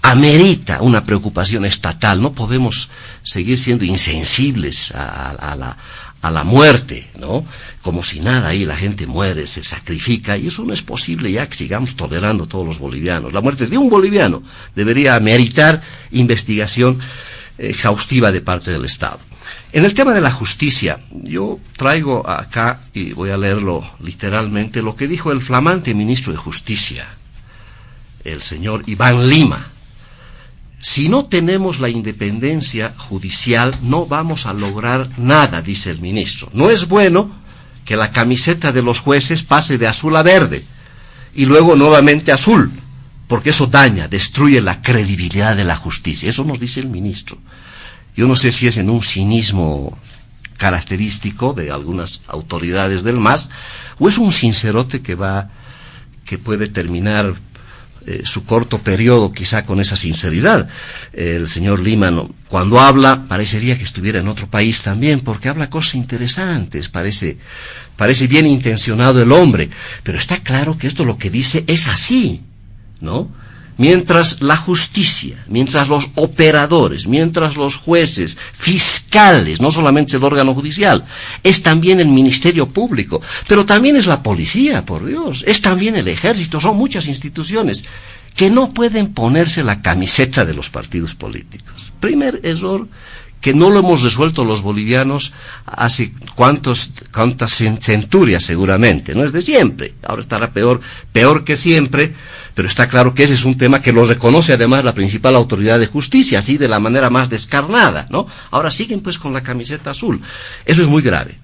amerita una preocupación estatal. No podemos seguir siendo insensibles a la muerte, ¿no? Como si nada, ahí la gente muere, se sacrifica, y eso no es posible ya que sigamos tolerando todos los bolivianos. La muerte de un boliviano debería ameritar investigación exhaustiva de parte del Estado. En el tema de la justicia, yo traigo acá, y voy a leerlo literalmente, lo que dijo el flamante ministro de Justicia, el señor Iván Lima. Si no tenemos la independencia judicial, no vamos a lograr nada, dice el ministro. No es bueno que la camiseta de los jueces pase de azul a verde y luego nuevamente azul, porque eso daña, destruye la credibilidad de la justicia. Eso nos dice el ministro. Yo no sé si es en un cinismo característico de algunas autoridades del MAS, o es un sincerote que puede terminar su corto periodo quizá con esa sinceridad. El señor Lima, cuando habla, parecería que estuviera en otro país también, porque habla cosas interesantes, parece bien intencionado el hombre, pero está claro que esto lo que dice es así, ¿no? Mientras la justicia, mientras los operadores, mientras los jueces, fiscales, no solamente el órgano judicial, es también el Ministerio Público, pero también es la policía, por Dios, es también el ejército, son muchas instituciones que no pueden ponerse la camiseta de los partidos políticos. Primer error, que no lo hemos resuelto los bolivianos hace cuántas centurias seguramente, no es de siempre, ahora estará peor que siempre, pero está claro que ese es un tema que lo reconoce además la principal autoridad de justicia, así de la manera más descarnada, ¿no? Ahora siguen pues con la camiseta azul, eso es muy grave.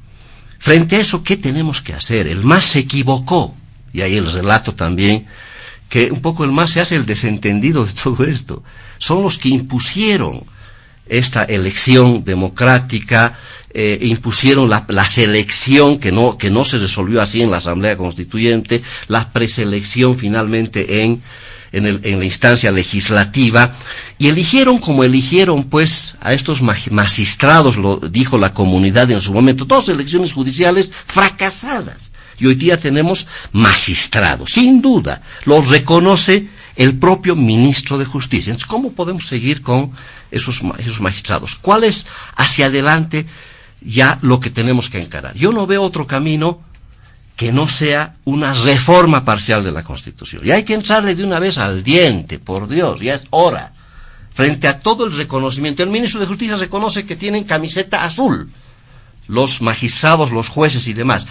Frente a eso, ¿qué tenemos que hacer? El MAS se equivocó, y ahí el relato también, que un poco el MAS se hace el desentendido de todo esto, son los que impusieron esta elección democrática, impusieron la selección que no se resolvió así en la Asamblea Constituyente, la preselección finalmente en la instancia legislativa, y eligieron como eligieron pues a estos magistrados, lo dijo la comunidad en su momento, 2 elecciones judiciales fracasadas, y hoy día tenemos magistrados, sin duda, los reconoce el propio ministro de Justicia. Entonces, ¿cómo podemos seguir con esos magistrados? ¿Cuál es hacia adelante ya lo que tenemos que encarar? Yo no veo otro camino que no sea una reforma parcial de la Constitución. Y hay que entrarle de una vez al diente, por Dios, ya es hora. Frente a todo el reconocimiento, el ministro de Justicia reconoce que tienen camiseta azul, los magistrados, los jueces y demás.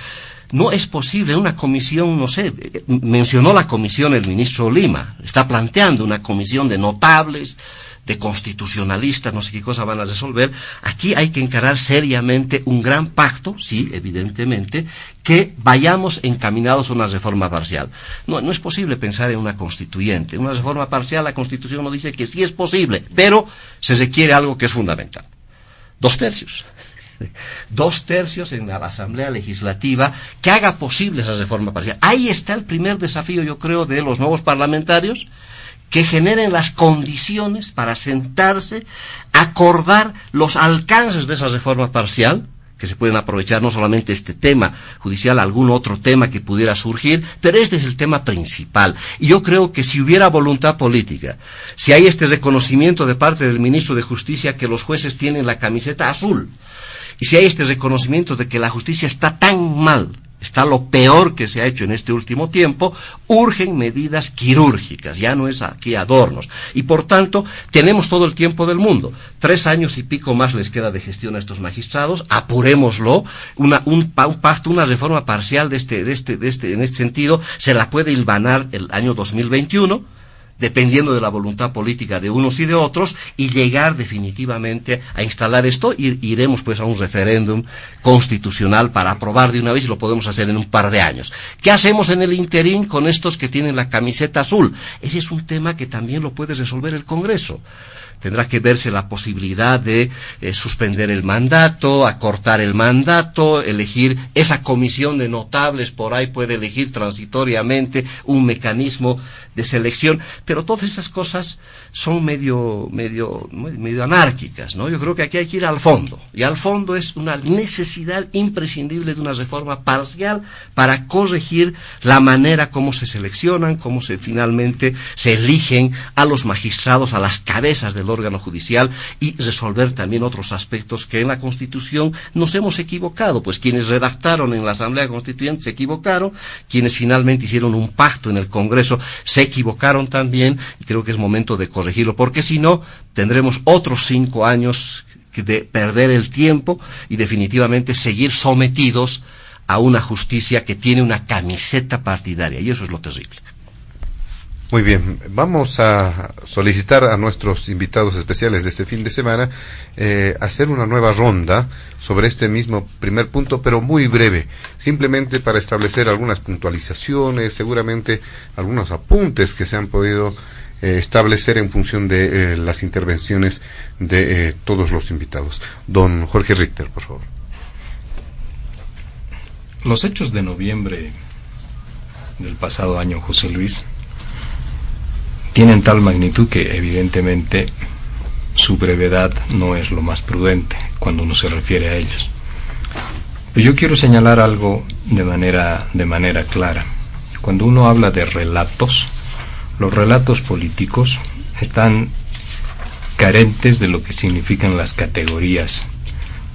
No es posible una comisión, no sé, mencionó la comisión el ministro Lima, está planteando una comisión de notables, de constitucionalistas, no sé qué cosa van a resolver. Aquí hay que encarar seriamente un gran pacto, sí, evidentemente, que vayamos encaminados a una reforma parcial. No es posible pensar en una constituyente. Una reforma parcial, la Constitución nos dice que sí es posible, pero se requiere algo que es fundamental. 2/3. 2/3 en la Asamblea Legislativa que haga posible esa reforma parcial. Ahí está el primer desafío, yo creo, de los nuevos parlamentarios, que generen las condiciones para sentarse, acordar los alcances de esa reforma parcial, que se pueden aprovechar no solamente este tema judicial, algún otro tema que pudiera surgir, pero este es el tema principal. Y yo creo que si hubiera voluntad política, si hay este reconocimiento de parte del ministro de Justicia que los jueces tienen la camiseta azul, y si hay este reconocimiento de que la justicia está tan mal, está lo peor que se ha hecho en este último tiempo, urgen medidas quirúrgicas, ya no es aquí adornos. Y por tanto, tenemos todo el tiempo del mundo. 3 años y pico más les queda de gestión a estos magistrados, apurémoslo, un pacto, una reforma parcial en este sentido, se la puede hilvanar el año 2021, dependiendo de la voluntad política de unos y de otros, y llegar definitivamente a instalar esto, y iremos pues a un referéndum constitucional para aprobar de una vez, y lo podemos hacer en un par de años. ¿Qué hacemos en el interín con estos que tienen la camiseta azul? Ese es un tema que también lo puede resolver el Congreso. Tendrá que verse la posibilidad de suspender el mandato, acortar el mandato, elegir esa comisión de notables, por ahí puede elegir transitoriamente un mecanismo de selección, pero todas esas cosas son medio anárquicas, ¿no? Yo creo que aquí hay que ir al fondo, y al fondo es una necesidad imprescindible de una reforma parcial para corregir la manera como se seleccionan, cómo finalmente se eligen a los magistrados, a las cabezas del órgano judicial, y resolver también otros aspectos que en la Constitución nos hemos equivocado, pues quienes redactaron en la Asamblea Constituyente se equivocaron, quienes finalmente hicieron un pacto en el Congreso se equivocaron también, y creo que es momento de corregirlo, porque si no tendremos otros 5 años de perder el tiempo y definitivamente seguir sometidos a una justicia que tiene una camiseta partidaria, y eso es lo terrible. Muy bien, vamos a solicitar a nuestros invitados especiales de este fin de semana hacer una nueva ronda sobre este mismo primer punto, pero muy breve, simplemente para establecer algunas puntualizaciones, seguramente algunos apuntes que se han podido establecer en función de las intervenciones de todos los invitados. Don Jorge Richter, por favor. Los hechos de noviembre del pasado año, José Luis, tienen tal magnitud que evidentemente su brevedad no es lo más prudente cuando uno se refiere a ellos. Pero yo quiero señalar algo de manera clara. Cuando uno habla de relatos, los relatos políticos están carentes de lo que significan las categorías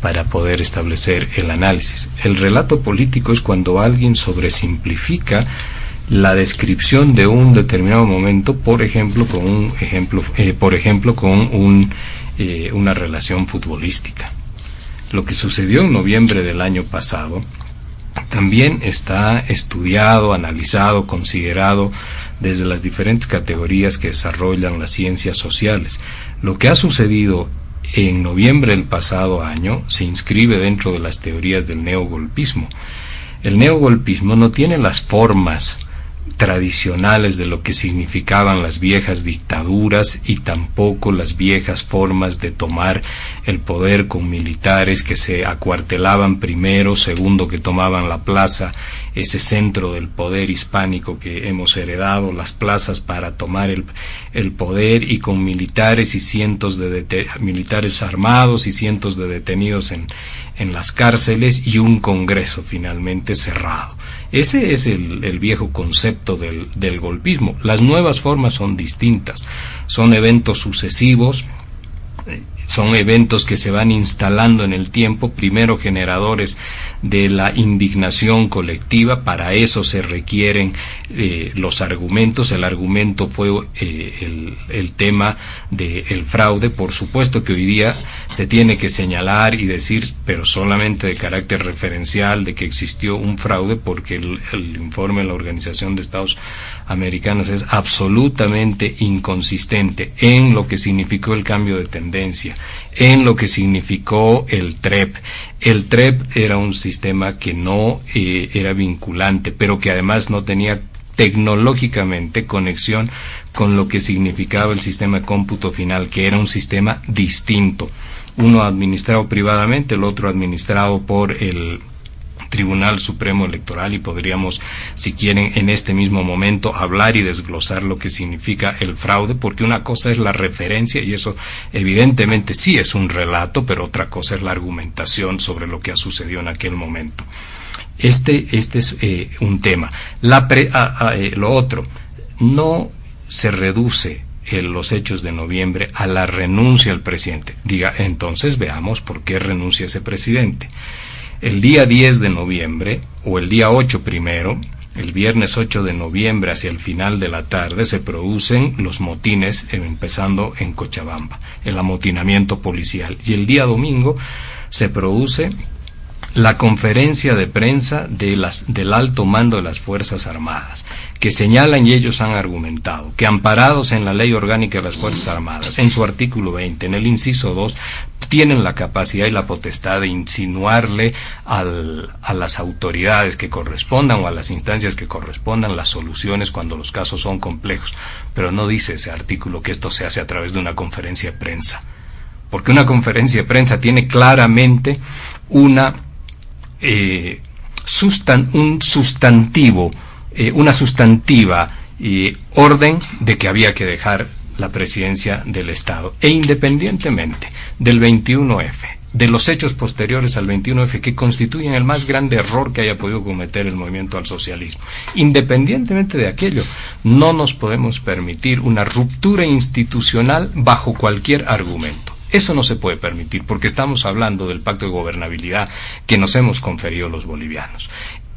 para poder establecer el análisis. El relato político es cuando alguien sobresimplifica la descripción de un determinado momento, por ejemplo, con una relación futbolística. Lo que sucedió en noviembre del año pasado también está estudiado, analizado, considerado desde las diferentes categorías que desarrollan las ciencias sociales. Lo que ha sucedido en noviembre del pasado año se inscribe dentro de las teorías del neogolpismo. El neogolpismo no tiene las formas tradicionales de lo que significaban las viejas dictaduras y tampoco las viejas formas de tomar el poder con militares que se acuartelaban primero, segundo que tomaban la plaza, ese centro del poder hispánico que hemos heredado, las plazas para tomar el poder, y con militares y cientos de militares armados y cientos de detenidos en las cárceles, y un Congreso finalmente cerrado. Ese es el viejo concepto del golpismo. Las nuevas formas son distintas, son eventos sucesivos, son eventos que se van instalando en el tiempo, primero generadores de la indignación colectiva. Para eso se requieren los argumentos. El argumento fue el tema del fraude. Por supuesto que hoy día se tiene que señalar y decir, pero solamente de carácter referencial, de que existió un fraude, porque el informe de la Organización de Estados Americanos es absolutamente inconsistente en lo que significó el cambio de tendencia, en lo que significó el TREP. El TREP era un sistema que no era vinculante, pero que además no tenía tecnológicamente conexión con lo que significaba el sistema de cómputo final, que era un sistema distinto, uno administrado privadamente, el otro administrado por el Tribunal Supremo Electoral, y podríamos, si quieren, en este mismo momento hablar y desglosar lo que significa el fraude, porque una cosa es la referencia, y eso evidentemente sí es un relato, pero otra cosa es la argumentación sobre lo que ha sucedido en aquel momento. Este es un tema. Lo otro, no se reduce los hechos de noviembre a la renuncia al presidente. Diga, entonces veamos por qué renuncia ese presidente. El día 10 de noviembre, o el día 8 primero, el viernes 8 de noviembre, hacia el final de la tarde, se producen los motines, empezando en Cochabamba, el amotinamiento policial. Y el día domingo se produce la conferencia de prensa del alto mando de las Fuerzas Armadas, que señalan y ellos han argumentado que, amparados en la Ley Orgánica de las Fuerzas Armadas, en su artículo 20, en el inciso 2, tienen la capacidad y la potestad de insinuarle a las autoridades que correspondan o a las instancias que correspondan las soluciones cuando los casos son complejos. Pero no dice ese artículo que esto se hace a través de una conferencia de prensa, porque una conferencia de prensa tiene claramente una sustantiva orden de que había que dejar la presidencia del Estado, e independientemente del 21F, de los hechos posteriores al 21F, que constituyen el más grande error que haya podido cometer el movimiento al socialismo, independientemente de aquello, no nos podemos permitir una ruptura institucional bajo cualquier argumento. Eso no se puede permitir, porque estamos hablando del pacto de gobernabilidad que nos hemos conferido los bolivianos.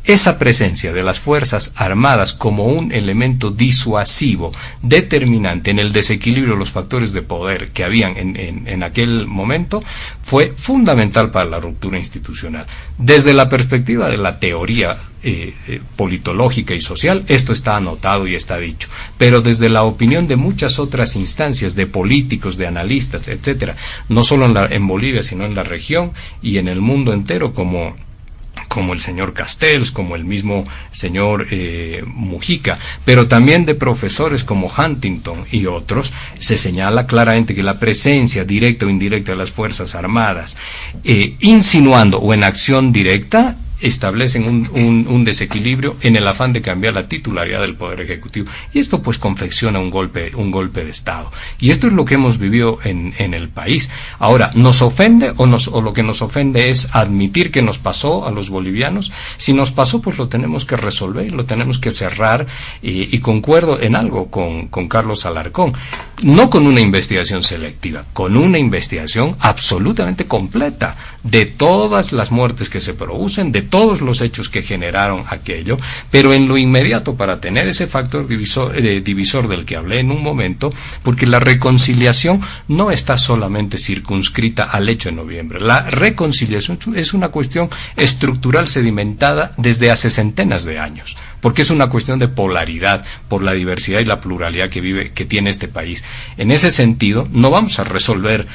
Esa presencia de las Fuerzas Armadas como un elemento disuasivo, determinante en el desequilibrio de los factores de poder que habían en aquel momento, fue fundamental para la ruptura institucional. Desde la perspectiva de la teoría politológica y social, esto está anotado y está dicho, pero desde la opinión de muchas otras instancias, de políticos, de analistas, etcétera, no solo en Bolivia, sino en la región y en el mundo entero, como el señor Castells, como el mismo señor Mujica, pero también de profesores como Huntington y otros, se señala claramente que la presencia directa o indirecta de las Fuerzas Armadas, insinuando o en acción directa, establecen un desequilibrio en el afán de cambiar la titularidad del Poder Ejecutivo. Y esto pues confecciona un golpe de Estado. Y esto es lo que hemos vivido en el país. Ahora, ¿nos ofende o lo que nos ofende es admitir que nos pasó a los bolivianos? Si nos pasó, pues lo tenemos que resolver, lo tenemos que cerrar, y concuerdo en algo con Carlos Alarcón. No con una investigación selectiva, con una investigación absolutamente completa de todas las muertes que se producen, de todos los hechos que generaron aquello, pero en lo inmediato, para tener ese factor divisor del que hablé en un momento, porque la reconciliación no está solamente circunscrita al hecho de noviembre. La reconciliación es una cuestión estructural sedimentada desde hace centenas de años, porque es una cuestión de polaridad por la diversidad y la pluralidad que tiene este país. En ese sentido, no vamos a resolver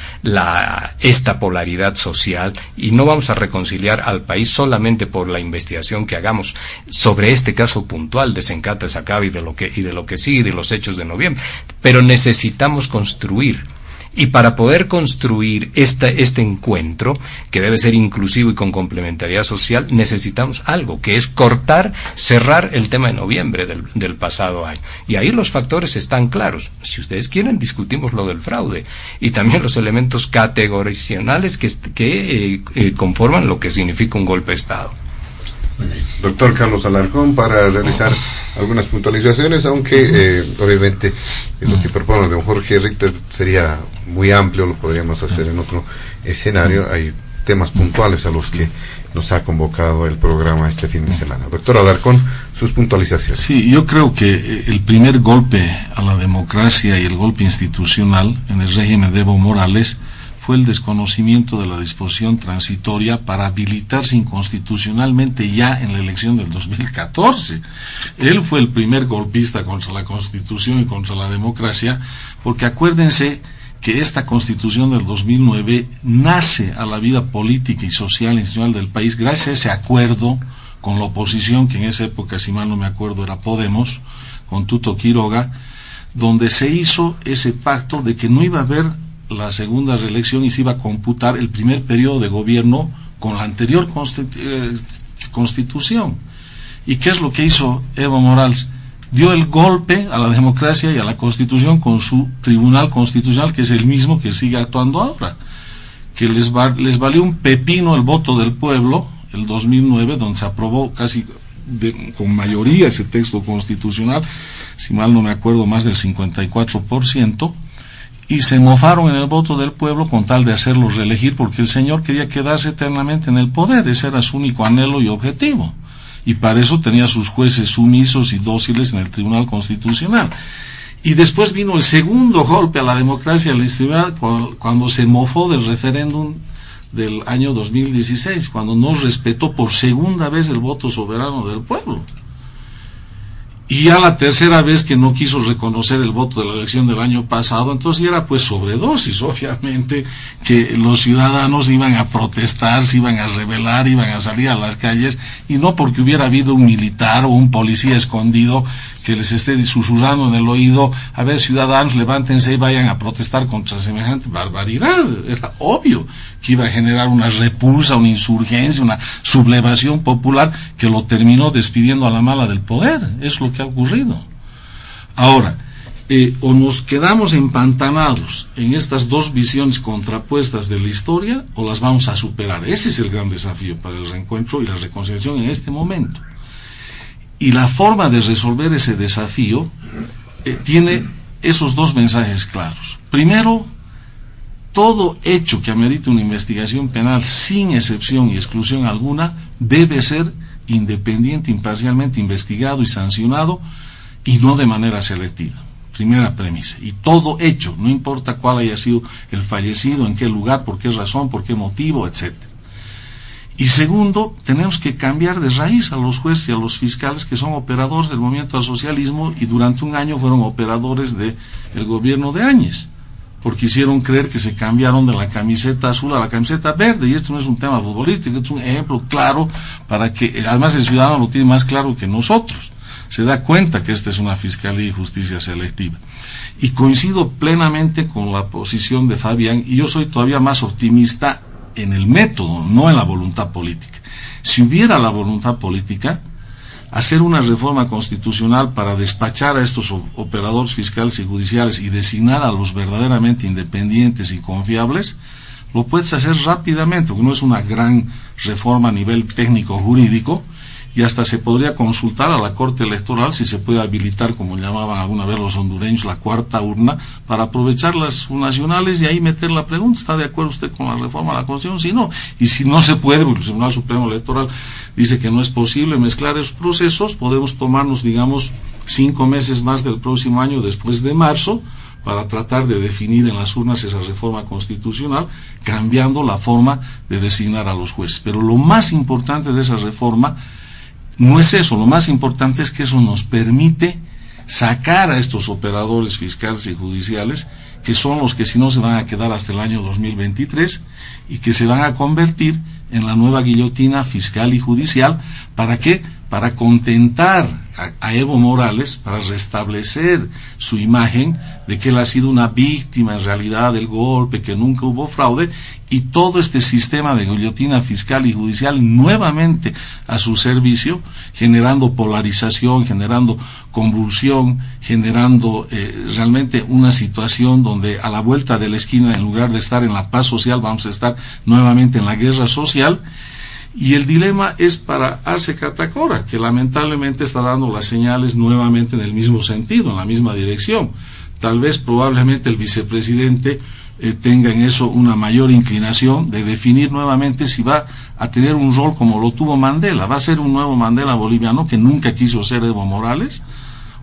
esta polaridad social y no vamos a reconciliar al país solamente por la investigación que hagamos sobre este caso puntual de Sencata Sacaba y de lo que sigue, de los hechos de noviembre, pero necesitamos construir. Y para poder construir este encuentro, que debe ser inclusivo y con complementariedad social, necesitamos algo, que es cerrar el tema de noviembre del pasado año. Y ahí los factores están claros. Si ustedes quieren, discutimos lo del fraude y también los elementos categorizacionales que conforman lo que significa un golpe de Estado. Doctor Carlos Alarcón, para realizar algunas puntualizaciones, aunque obviamente lo que propone don Jorge Richter sería muy amplio, lo podríamos hacer en otro escenario. Hay temas puntuales a los que nos ha convocado el programa este fin de semana. Doctor Alarcón, sus puntualizaciones. Sí, yo creo que el primer golpe a la democracia y el golpe institucional en el régimen de Evo Morales fue el desconocimiento de la disposición transitoria para habilitarse inconstitucionalmente ya en la elección del 2014. Él fue el primer golpista contra la Constitución y contra la democracia, porque acuérdense que esta Constitución del 2009 nace a la vida política y social e institucional del país gracias a ese acuerdo con la oposición, que en esa época, si mal no me acuerdo, era Podemos, con Tuto Quiroga, donde se hizo ese pacto de que no iba a haber la segunda reelección y se iba a computar el primer periodo de gobierno con la anterior constitución. ¿Y qué es lo que hizo Evo Morales? Dio el golpe a la democracia y a la constitución con su tribunal constitucional, que es el mismo que sigue actuando ahora, que les valió un pepino el voto del pueblo el 2009, donde se aprobó casi con mayoría ese texto constitucional, si mal no me acuerdo, más del 54%, y se mofaron en el voto del pueblo con tal de hacerlo reelegir, porque el señor quería quedarse eternamente en el poder. Ese era su único anhelo y objetivo, y para eso tenía sus jueces sumisos y dóciles en el Tribunal Constitucional. Y después vino el segundo golpe a la democracia y a la institucionalidad cuando se mofó del referéndum del año 2016, cuando no respetó por segunda vez el voto soberano del pueblo. Y ya la tercera vez que no quiso reconocer el voto de la elección del año pasado, entonces ya era pues sobredosis, obviamente, que los ciudadanos iban a protestar, se iban a rebelar, iban a salir a las calles, y no porque hubiera habido un militar o un policía escondido que les esté susurrando en el oído: a ver, ciudadanos, levántense y vayan a protestar contra semejante barbaridad. Era obvio que iba a generar una repulsa, una insurgencia, una sublevación popular que lo terminó despidiendo a la mala del poder. Es lo que ha ocurrido. Ahora, o nos quedamos empantanados en estas dos visiones contrapuestas de la historia, o las vamos a superar. Ese es el gran desafío para el reencuentro y la reconciliación en este momento. Y la forma de resolver ese desafío tiene esos dos mensajes claros. Primero, todo hecho que amerite una investigación penal, sin excepción y exclusión alguna, debe ser independiente, imparcialmente investigado y sancionado, y no de manera selectiva. Primera premisa. Y todo hecho, no importa cuál haya sido el fallecido, en qué lugar, por qué razón, por qué motivo, etc. Y segundo, tenemos que cambiar de raíz a los jueces y a los fiscales que son operadores del movimiento al socialismo, y durante un año fueron operadores del gobierno de Áñez, porque hicieron creer que se cambiaron de la camiseta azul a la camiseta verde. Y esto no es un tema futbolístico, es un ejemplo claro para que, además, el ciudadano lo tiene más claro que nosotros. Se da cuenta que esta es una fiscalía y justicia selectiva. Y coincido plenamente con la posición de Fabián, y yo soy todavía más optimista en el método, no en la voluntad política. Si hubiera la voluntad política, hacer una reforma constitucional para despachar a estos operadores fiscales y judiciales y designar a los verdaderamente independientes y confiables, lo puedes hacer rápidamente, porque no es una gran reforma a nivel técnico jurídico, y hasta se podría consultar a la Corte Electoral si se puede habilitar, como llamaban alguna vez los hondureños, la cuarta urna, para aprovechar las subnacionales y ahí meter la pregunta: ¿está de acuerdo usted con la reforma a la Constitución? Si no, y si no se puede, porque el Tribunal Supremo Electoral dice que no es posible mezclar esos procesos, podemos tomarnos, digamos, 5 meses más del próximo año, después de marzo, para tratar de definir en las urnas esa reforma constitucional, cambiando la forma de designar a los jueces. Pero lo más importante de esa reforma no es eso, lo más importante es que eso nos permite sacar a estos operadores fiscales y judiciales, que son los que si no se van a quedar hasta el año 2023, y que se van a convertir en la nueva guillotina fiscal y judicial. ¿Para qué? Para contentar a Evo Morales, para restablecer su imagen de que él ha sido una víctima en realidad del golpe, que nunca hubo fraude, y todo este sistema de guillotina fiscal y judicial nuevamente a su servicio, generando polarización, generando convulsión, generando realmente una situación donde a la vuelta de la esquina, en lugar de estar en la paz social, vamos a estar nuevamente en la guerra social. Y el dilema es para Arce Catacora, que lamentablemente está dando las señales nuevamente en el mismo sentido, en la misma dirección. Tal vez, probablemente, el vicepresidente tenga en eso una mayor inclinación de definir nuevamente si va a tener un rol como lo tuvo Mandela. ¿Va a ser un nuevo Mandela boliviano que nunca quiso ser Evo Morales?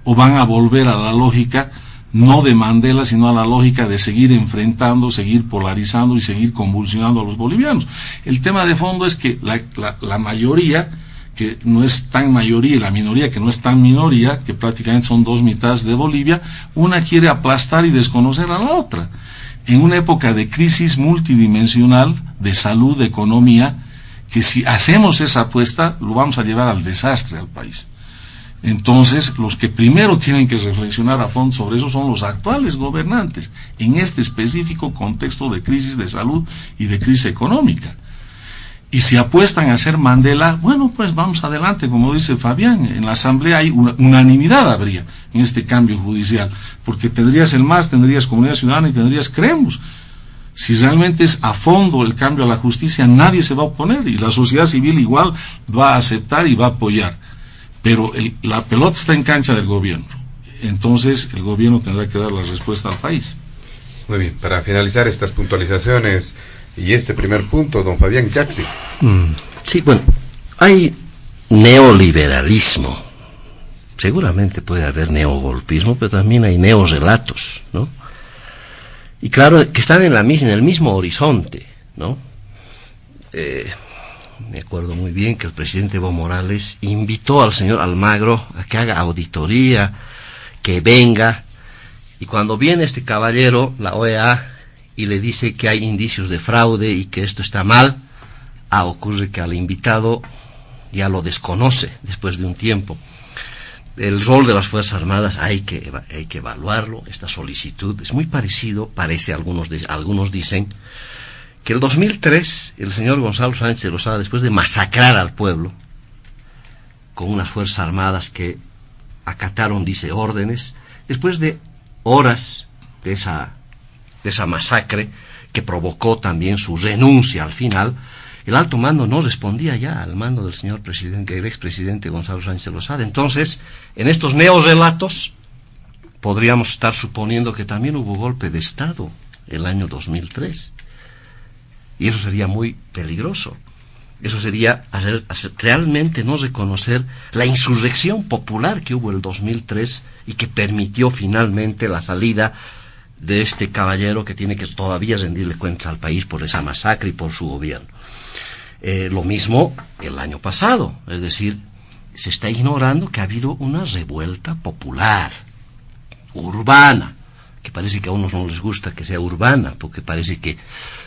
¿O van a volver a la lógica no de Mandela, sino a la lógica de seguir enfrentando, seguir polarizando y seguir convulsionando a los bolivianos? El tema de fondo es que la mayoría, que no es tan mayoría, y la minoría, que no es tan minoría, que prácticamente son dos mitades de Bolivia, una quiere aplastar y desconocer a la otra. En una época de crisis multidimensional, de salud, de economía, que si hacemos esa apuesta, lo vamos a llevar al desastre al país. Entonces, los que primero tienen que reflexionar a fondo sobre eso son los actuales gobernantes, en este específico contexto de crisis de salud y de crisis económica. Y si apuestan a ser Mandela, bueno, pues vamos adelante, como dice Fabián. En la Asamblea hay unanimidad, habría, en este cambio judicial, porque tendrías el MAS, tendrías Comunidad Ciudadana y tendrías Creemos. Si realmente es a fondo el cambio a la justicia, nadie se va a oponer, y la sociedad civil igual va a aceptar y va a apoyar. Pero la pelota está en cancha del gobierno. Entonces el gobierno tendrá que dar la respuesta al país. Muy bien, para finalizar estas puntualizaciones y este primer punto, don Fabián Jaxi. Sí, bueno, hay neoliberalismo. Seguramente puede haber neogolpismo, pero también hay neorelatos, ¿no? Y claro, que están en el mismo horizonte, ¿no? me acuerdo muy bien que el presidente Evo Morales invitó al señor Almagro a que haga auditoría, que venga, y cuando viene este caballero, la OEA, y le dice que hay indicios de fraude y que esto está mal, ocurre que al invitado ya lo desconoce después de un tiempo. El rol de las Fuerzas Armadas hay que evaluarlo. Esta solicitud es muy parecido, algunos dicen, que el 2003 el señor Gonzalo Sánchez de Lozada, después de masacrar al pueblo con unas Fuerzas Armadas que acataron, dice, órdenes, después de horas de esa masacre que provocó también su renuncia al final, el alto mando no respondía ya al mando del señor presidente, el expresidente Gonzalo Sánchez de Lozada. Entonces, en estos neorrelatos podríamos estar suponiendo que también hubo golpe de Estado el año 2003. Y eso sería muy peligroso. Eso sería realmente no reconocer la insurrección popular que hubo el 2003 y que permitió finalmente la salida de este caballero que tiene que todavía rendirle cuentas al país por esa masacre y por su gobierno. Lo mismo el año pasado, es decir, se está ignorando que ha habido una revuelta popular, urbana, que parece que a unos no les gusta que sea urbana, porque parece que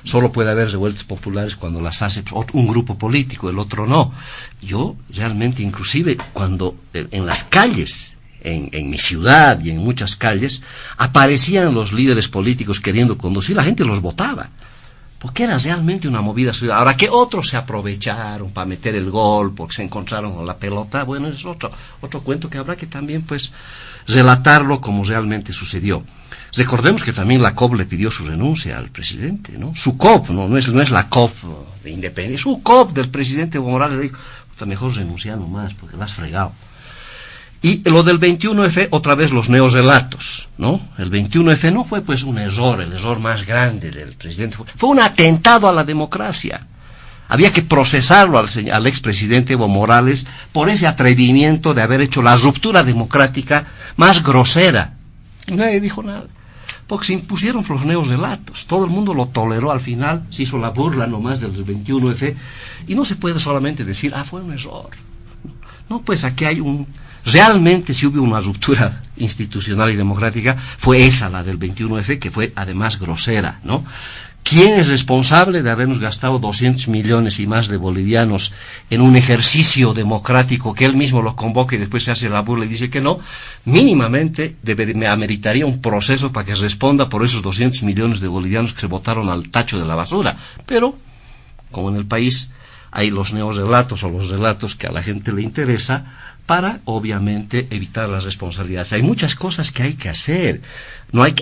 solo puede haber revueltas populares cuando las hace un grupo político, el otro no. Yo realmente, inclusive, cuando en las calles, en mi ciudad y en muchas calles, aparecían los líderes políticos queriendo conducir, la gente los votaba, porque era realmente una movida ciudadana. Ahora, que otros se aprovecharon para meter el gol, porque se encontraron con la pelota, bueno, es otro cuento que habrá que también, pues, relatarlo como realmente sucedió. Recordemos que también la COP le pidió su renuncia al presidente, ¿no? Su COP, no es la COP de independencia, su COP del presidente Evo Morales le dijo, mejor renuncia nomás, porque la has fregado. Y lo del 21F, otra vez los neorrelatos, ¿no? El 21F no fue pues un error, el error más grande del presidente, fue un atentado a la democracia. Había que procesarlo al expresidente Evo Morales por ese atrevimiento de haber hecho la ruptura democrática más grosera. Y nadie dijo nada, porque se impusieron los neorrelatos. Todo el mundo lo toleró al final, se hizo la burla nomás del 21F, y no se puede solamente decir, fue un error. No, pues aquí hay realmente si hubo una ruptura institucional y democrática, fue esa, la del 21F, que fue además grosera, ¿no? ¿Quién es responsable de habernos gastado 200 millones y más de bolivianos en un ejercicio democrático que él mismo lo convoca y después se hace la burla y dice que no? Mínimamente me ameritaría un proceso para que responda por esos 200 millones de bolivianos que se botaron al tacho de la basura. Pero, como en el país hay los neorrelatos o los relatos que a la gente le interesa, para obviamente evitar las responsabilidades. Hay muchas cosas que hay que hacer,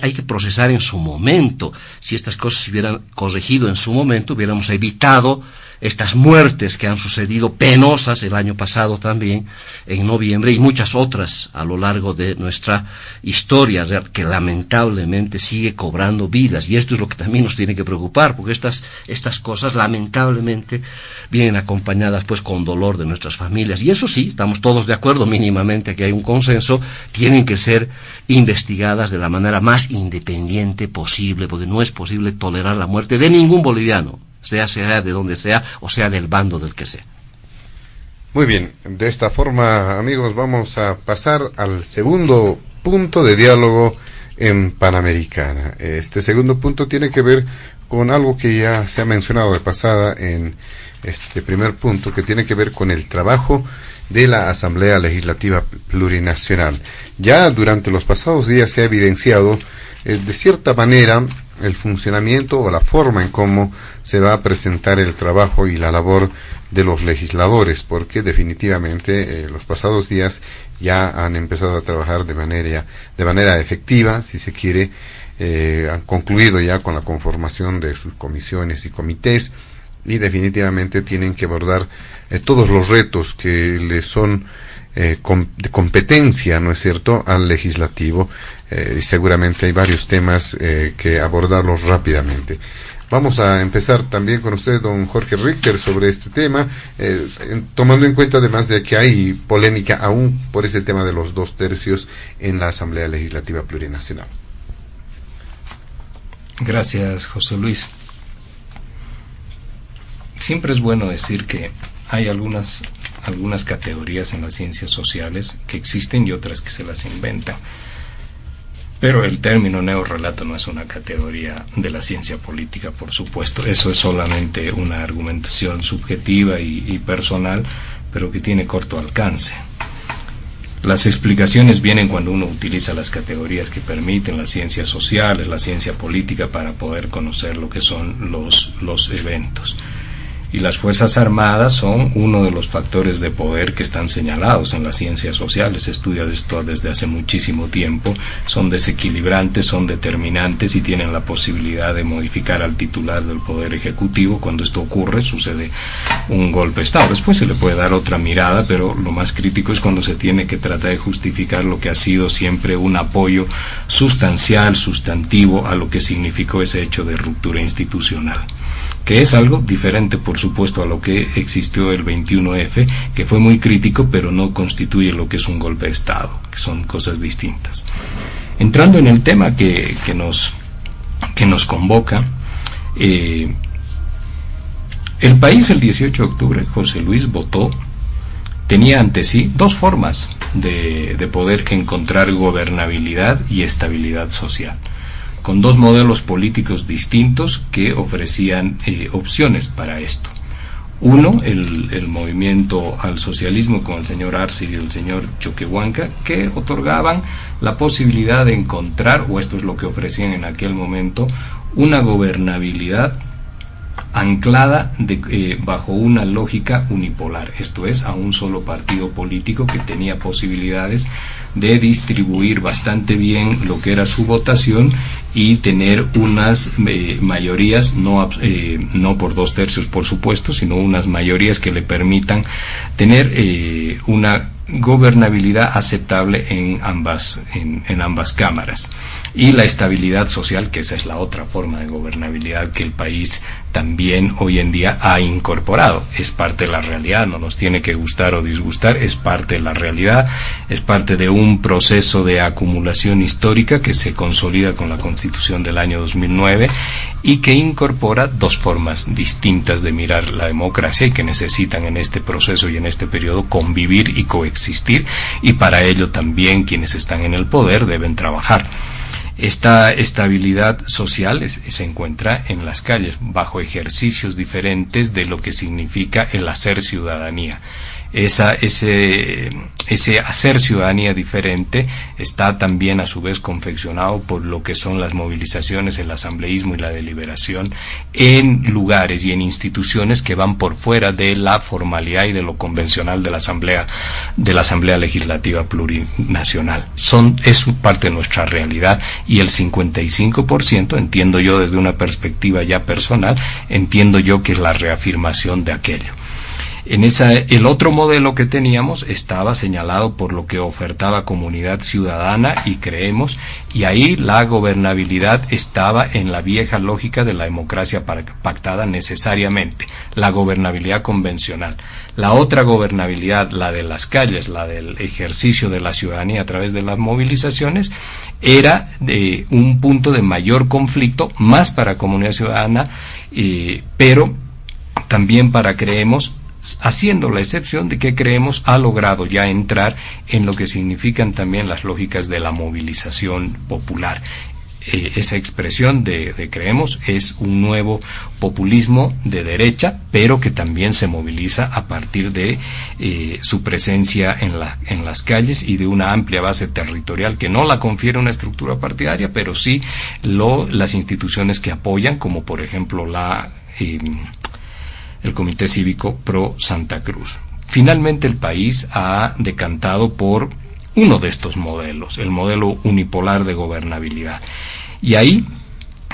hay que procesar en su momento. Si estas cosas se hubieran corregido en su momento, hubiéramos evitado estas muertes que han sucedido penosas el año pasado también, en noviembre, y muchas otras a lo largo de nuestra historia, que lamentablemente sigue cobrando vidas. Y esto es lo que también nos tiene que preocupar, porque estas cosas lamentablemente vienen acompañadas pues con dolor de nuestras familias. Y eso sí, estamos todos de acuerdo mínimamente que hay un consenso, tienen que ser investigadas de la manera más independiente posible, porque no es posible tolerar la muerte de ningún boliviano, sea de donde sea, o sea del bando del que sea. Muy bien, de esta forma, amigos, vamos a pasar al segundo punto de diálogo en Panamericana. Este segundo punto tiene que ver con algo que ya se ha mencionado de pasada en este primer punto, que tiene que ver con el trabajo de la Asamblea Legislativa Plurinacional. Ya durante los pasados días se ha evidenciado de cierta manera el funcionamiento o la forma en cómo se va a presentar el trabajo y la labor de los legisladores, porque definitivamente los pasados días ya han empezado a trabajar de manera efectiva, si se quiere, han concluido ya con la conformación de sus comisiones y comités, y definitivamente tienen que abordar todos los retos que le son de competencia, ¿no es cierto?, al legislativo. Y seguramente hay varios temas que abordarlos rápidamente. Vamos a empezar también con usted, don Jorge Richter, sobre este tema, tomando en cuenta además de que hay polémica aún por ese tema de los 2/3 en la Asamblea Legislativa Plurinacional. Gracias, José Luis. siempre es bueno decir que hay algunas categorías en las ciencias sociales que existen y otras que se las inventan. Pero el término neorrelato no es una categoría de la ciencia política, por supuesto. Eso es solamente una argumentación subjetiva y personal, pero que tiene corto alcance. Las explicaciones vienen cuando uno utiliza las categorías que permiten las ciencias sociales, la ciencia política, para poder conocer lo que son los eventos. Y las Fuerzas Armadas son uno de los factores de poder que están señalados en las ciencias sociales. Se estudia esto desde hace muchísimo tiempo. Son desequilibrantes, son determinantes y tienen la posibilidad de modificar al titular del Poder Ejecutivo. Cuando esto ocurre, sucede un golpe de Estado. Después se le puede dar otra mirada, pero lo más crítico es cuando se tiene que tratar de justificar lo que ha sido siempre un apoyo sustancial, sustantivo, a lo que significó ese hecho de ruptura institucional, que es algo diferente, por supuesto, a lo que existió el 21F, que fue muy crítico, pero no constituye lo que es un golpe de Estado, que son cosas distintas. Entrando en el tema que nos convoca, el país el 18 de octubre, José Luis votó, tenía ante sí dos formas de poder encontrar gobernabilidad y estabilidad social, con dos modelos políticos distintos que ofrecían opciones para esto. Uno, el movimiento al socialismo con el señor Arce y el señor Choquehuanca, que otorgaban la posibilidad de encontrar, o esto es lo que ofrecían en aquel momento, una gobernabilidad anclada bajo una lógica unipolar, esto es, a un solo partido político que tenía posibilidades de distribuir bastante bien lo que era su votación y tener unas mayorías, no por 2/3 por supuesto, sino unas mayorías que le permitan tener una gobernabilidad aceptable en ambas cámaras, y la estabilidad social, que esa es la otra forma de gobernabilidad que el país también hoy en día ha incorporado. Es parte de la realidad, no nos tiene que gustar o disgustar, es parte de la realidad, es parte de un proceso de acumulación histórica que se consolida con la Constitución del año 2009 y que incorpora dos formas distintas de mirar la democracia y que necesitan en este proceso y en este periodo convivir y coexistir, y para ello también quienes están en el poder deben trabajar. Esta estabilidad social se encuentra en las calles, bajo ejercicios diferentes de lo que significa el hacer ciudadanía. Ese hacer ciudadanía diferente está también a su vez confeccionado por lo que son las movilizaciones, el asambleísmo y la deliberación en lugares y en instituciones que van por fuera de la formalidad y de lo convencional de la Asamblea Legislativa Plurinacional. Es parte de nuestra realidad, y el 55%, entiendo yo desde una perspectiva ya personal, entiendo yo que es la reafirmación de aquello. El otro modelo que teníamos estaba señalado por lo que ofertaba Comunidad Ciudadana y Creemos, y ahí la gobernabilidad estaba en la vieja lógica de la democracia pactada necesariamente, la gobernabilidad convencional. La otra gobernabilidad, la de las calles, la del ejercicio de la ciudadanía a través de las movilizaciones, era un punto de mayor conflicto, más para Comunidad Ciudadana, pero también para Creemos, haciendo la excepción de que Creemos ha logrado ya entrar en lo que significan también las lógicas de la movilización popular. Esa expresión de Creemos es un nuevo populismo de derecha, pero que también se moviliza a partir de su presencia en las calles y de una amplia base territorial que no la confiere una estructura partidaria, pero sí las instituciones que apoyan, como por ejemplo el Comité Cívico Pro Santa Cruz. Finalmente el país ha decantado por uno de estos modelos, el modelo unipolar de gobernabilidad. Y ahí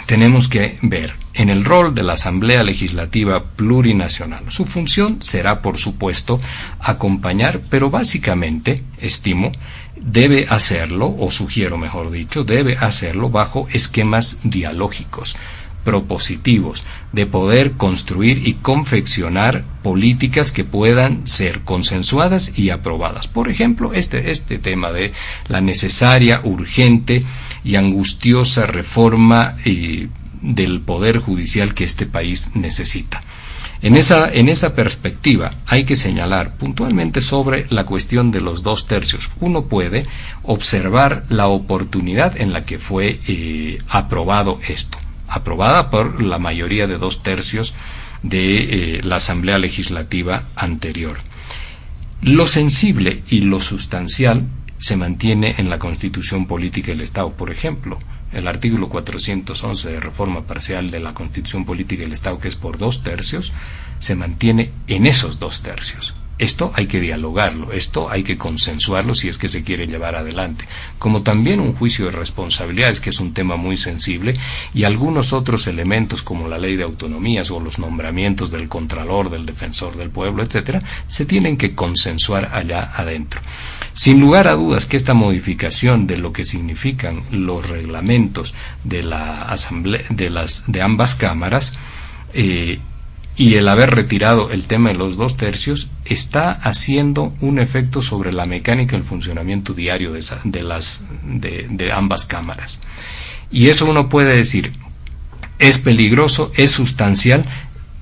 tenemos que ver en el rol de la Asamblea Legislativa Plurinacional. Su función será, por supuesto, acompañar, pero básicamente, estimo, debe hacerlo, o sugiero mejor dicho, debe hacerlo bajo esquemas dialógicos, propositivos, de poder construir y confeccionar políticas que puedan ser consensuadas y aprobadas. Por ejemplo, este tema de la necesaria, urgente y angustiosa reforma del Poder Judicial que este país necesita. En esa perspectiva hay que señalar puntualmente sobre la cuestión de los 2/3. Uno puede observar la oportunidad en la que fue aprobado esto, aprobada por la mayoría de 2/3 de la Asamblea Legislativa anterior. Lo sensible y lo sustancial se mantiene en la Constitución Política del Estado. Por ejemplo, el artículo 411 de reforma parcial de la Constitución Política del Estado, que es por 2/3, se mantiene en esos 2/3. Esto hay que dialogarlo, esto hay que consensuarlo si es que se quiere llevar adelante, como también un juicio de responsabilidades, que es un tema muy sensible, y algunos otros elementos como la ley de autonomías o los nombramientos del Contralor, del Defensor del Pueblo, etcétera, se tienen que consensuar allá adentro. Sin lugar a dudas que esta modificación de lo que significan los reglamentos de la asamblea, de ambas cámaras, y el haber retirado el tema de los 2/3 está haciendo un efecto sobre la mecánica y el funcionamiento diario de ambas cámaras. Y eso uno puede decir, es peligroso, es sustancial,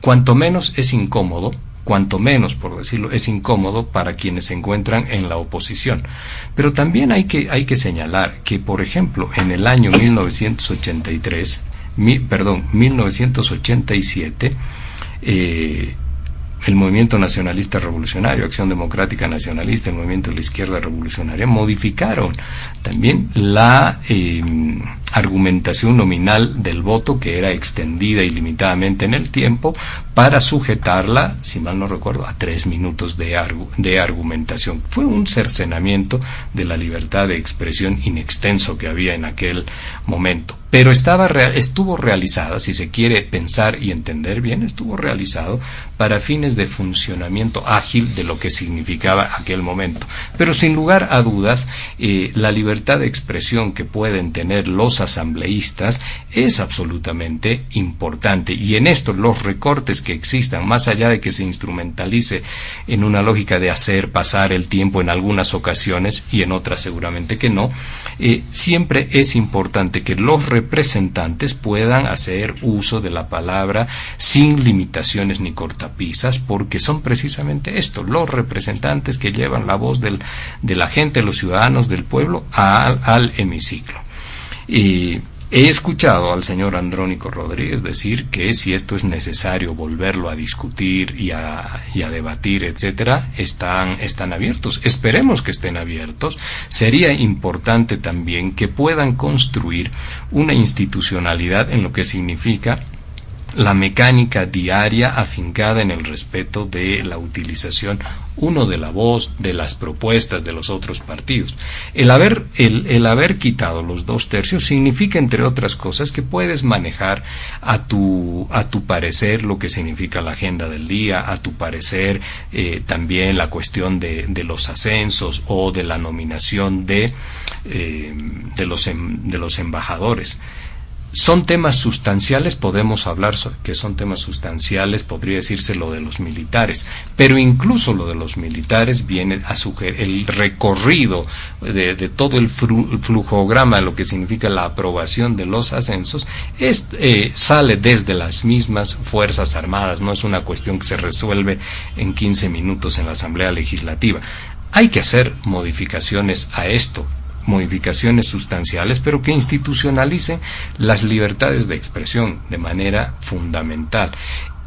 cuanto menos es incómodo, cuanto menos, por decirlo, es incómodo para quienes se encuentran en la oposición. Pero también hay que señalar que, por ejemplo, en el año 1987, el Movimiento Nacionalista Revolucionario, Acción Democrática Nacionalista, el Movimiento de la Izquierda Revolucionaria, modificaron también la argumentación nominal del voto, que era extendida ilimitadamente en el tiempo, para sujetarla, si mal no recuerdo, a 3 minutos de argumentación. Fue un cercenamiento de la libertad de expresión inextenso que había en aquel momento. Pero estuvo realizada, si se quiere pensar y entender bien, estuvo realizado para fines de funcionamiento ágil de lo que significaba aquel momento. Pero sin lugar a dudas, la libertad de expresión que pueden tener los asambleístas es absolutamente importante. Y en esto los recortes que existan, más allá de que se instrumentalice en una lógica de hacer pasar el tiempo en algunas ocasiones y en otras seguramente que no, siempre es importante que los representantes puedan hacer uso de la palabra sin limitaciones ni cortapisas, porque son precisamente esto, los representantes que llevan la voz de la gente, los ciudadanos del pueblo al hemiciclo. Y he escuchado al señor Andrónico Rodríguez decir que si esto es necesario volverlo a discutir y a debatir, etcétera, están abiertos. Esperemos que estén abiertos. Sería importante también que puedan construir una institucionalidad en lo que significa la mecánica diaria afincada en el respeto de la utilización, uno, de la voz, de las propuestas de los otros partidos. El haber quitado los 2/3 significa, entre otras cosas, que puedes manejar a tu parecer lo que significa la agenda del día, a tu parecer también la cuestión de los ascensos o de la nominación de los embajadores. Son temas sustanciales, podemos hablar que son temas sustanciales, podría decirse lo de los militares, pero incluso lo de los militares viene a sugerir el recorrido de todo el flujograma de lo que significa la aprobación de los ascensos, sale desde las mismas Fuerzas Armadas, no es una cuestión que se resuelve en 15 minutos en la Asamblea Legislativa. Hay que hacer modificaciones a esto, modificaciones sustanciales, pero que institucionalicen las libertades de expresión de manera fundamental.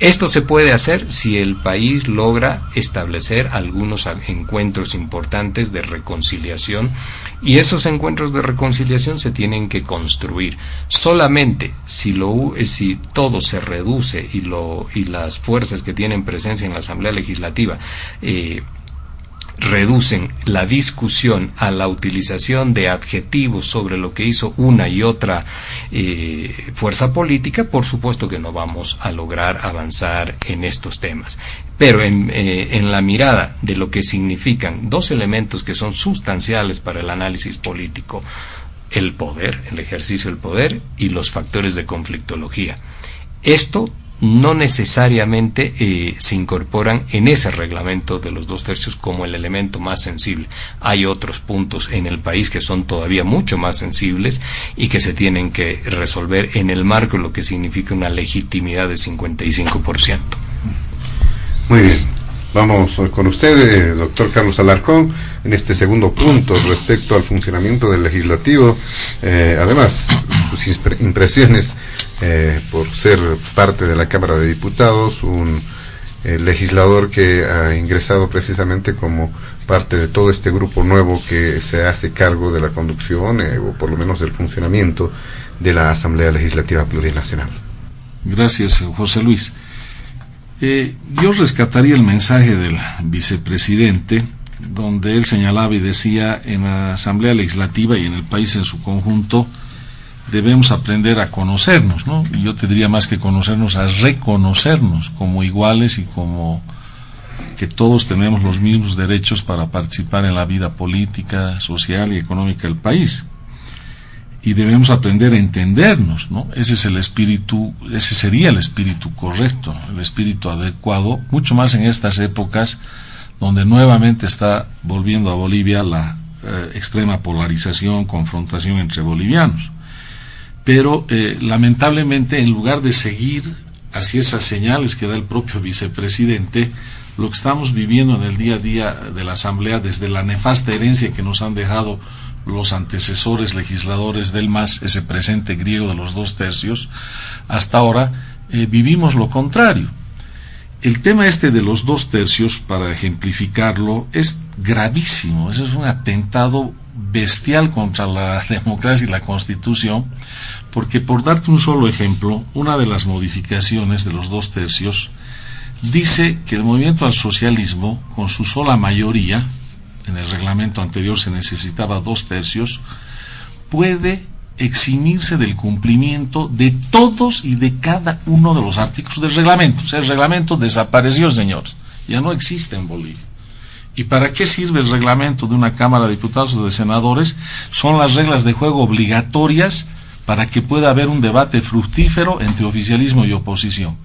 Esto se puede hacer si el país logra establecer algunos encuentros importantes de reconciliación, y esos encuentros de reconciliación se tienen que construir. Solamente si todo se reduce y las fuerzas que tienen presencia en la Asamblea Legislativa reducen la discusión a la utilización de adjetivos sobre lo que hizo una y otra fuerza política, por supuesto que no vamos a lograr avanzar en estos temas. Pero en la mirada de lo que significan dos elementos que son sustanciales para el análisis político, el poder, el ejercicio del poder y los factores de conflictología. Esto no necesariamente se incorporan en ese reglamento de los 2/3 como el elemento más sensible. Hay otros puntos en el país que son todavía mucho más sensibles y que se tienen que resolver en el marco de lo que significa una legitimidad de 55%. Muy bien. Vamos con usted, doctor Carlos Alarcón, en este segundo punto respecto al funcionamiento del legislativo. Además, sus impresiones por ser parte de la Cámara de Diputados, un legislador que ha ingresado precisamente como parte de todo este grupo nuevo que se hace cargo de la conducción, o por lo menos del funcionamiento de la Asamblea Legislativa Plurinacional. Gracias, José Luis. Yo rescataría el mensaje del vicepresidente, donde él señalaba y decía: en la Asamblea Legislativa y en el país en su conjunto debemos aprender a conocernos, ¿no? Y yo te diría, más que conocernos, a reconocernos como iguales y como que todos tenemos los mismos derechos para participar en la vida política, social y económica del país. Y debemos aprender a entendernos, ¿no? Ese es el espíritu, ese sería el espíritu correcto, el espíritu adecuado, mucho más en estas épocas donde nuevamente está volviendo a Bolivia la extrema polarización, confrontación entre bolivianos. Pero lamentablemente, en lugar de seguir hacia esas señales que da el propio vicepresidente, lo que estamos viviendo en el día a día de la Asamblea, desde la nefasta herencia que nos han dejado los antecesores legisladores del MAS, ese presente griego de los 2/3, hasta ahora vivimos lo contrario. El tema este de los 2/3, para ejemplificarlo, es gravísimo. Eso es un atentado bestial contra la democracia y la Constitución, porque, por darte un solo ejemplo, una de las modificaciones de los 2/3 dice que el movimiento al socialismo, con su sola mayoría, en el reglamento anterior se necesitaba 2/3, puede eximirse del cumplimiento de todos y de cada uno de los artículos del reglamento. O sea, el reglamento desapareció, señores, ya no existe en Bolivia. ¿Y para qué sirve el reglamento de una Cámara de Diputados o de Senadores? Son las reglas de juego obligatorias para que pueda haber un debate fructífero entre oficialismo y oposición.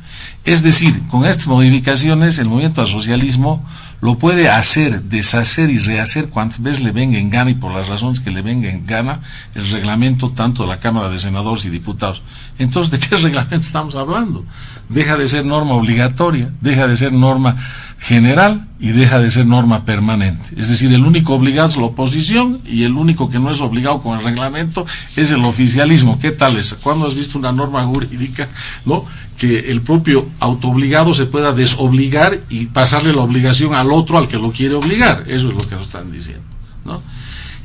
Es decir, con estas modificaciones el movimiento al socialismo lo puede hacer, deshacer y rehacer cuantas veces le venga en gana y por las razones que le venga en gana el reglamento tanto de la Cámara de Senadores y Diputados. Entonces, ¿de qué reglamento estamos hablando? Deja de ser norma obligatoria, deja de ser norma general y deja de ser norma permanente. Es decir, el único obligado es la oposición y el único que no es obligado con el reglamento es el oficialismo. ¿Qué tal es? ¿Cuándo has visto una norma jurídica, no, que el propio autoobligado se pueda desobligar y pasarle la obligación al otro al que lo quiere obligar? Eso es lo que nos están diciendo, ¿no?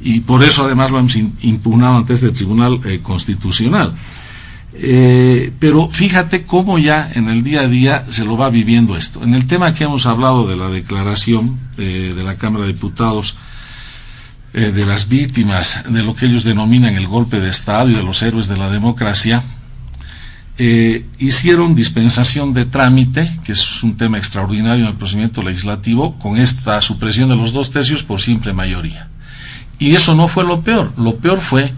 Y por eso además lo hemos impugnado ante este Tribunal Constitucional. Pero fíjate cómo ya en el día a día se lo va viviendo esto. En el tema que hemos hablado de la declaración de la Cámara de Diputados de las víctimas de lo que ellos denominan el golpe de Estado y de los héroes de la democracia, hicieron dispensación de trámite, que es un tema extraordinario en el procedimiento legislativo, con esta supresión de los 2/3 por simple mayoría. Y eso no fue lo peor fue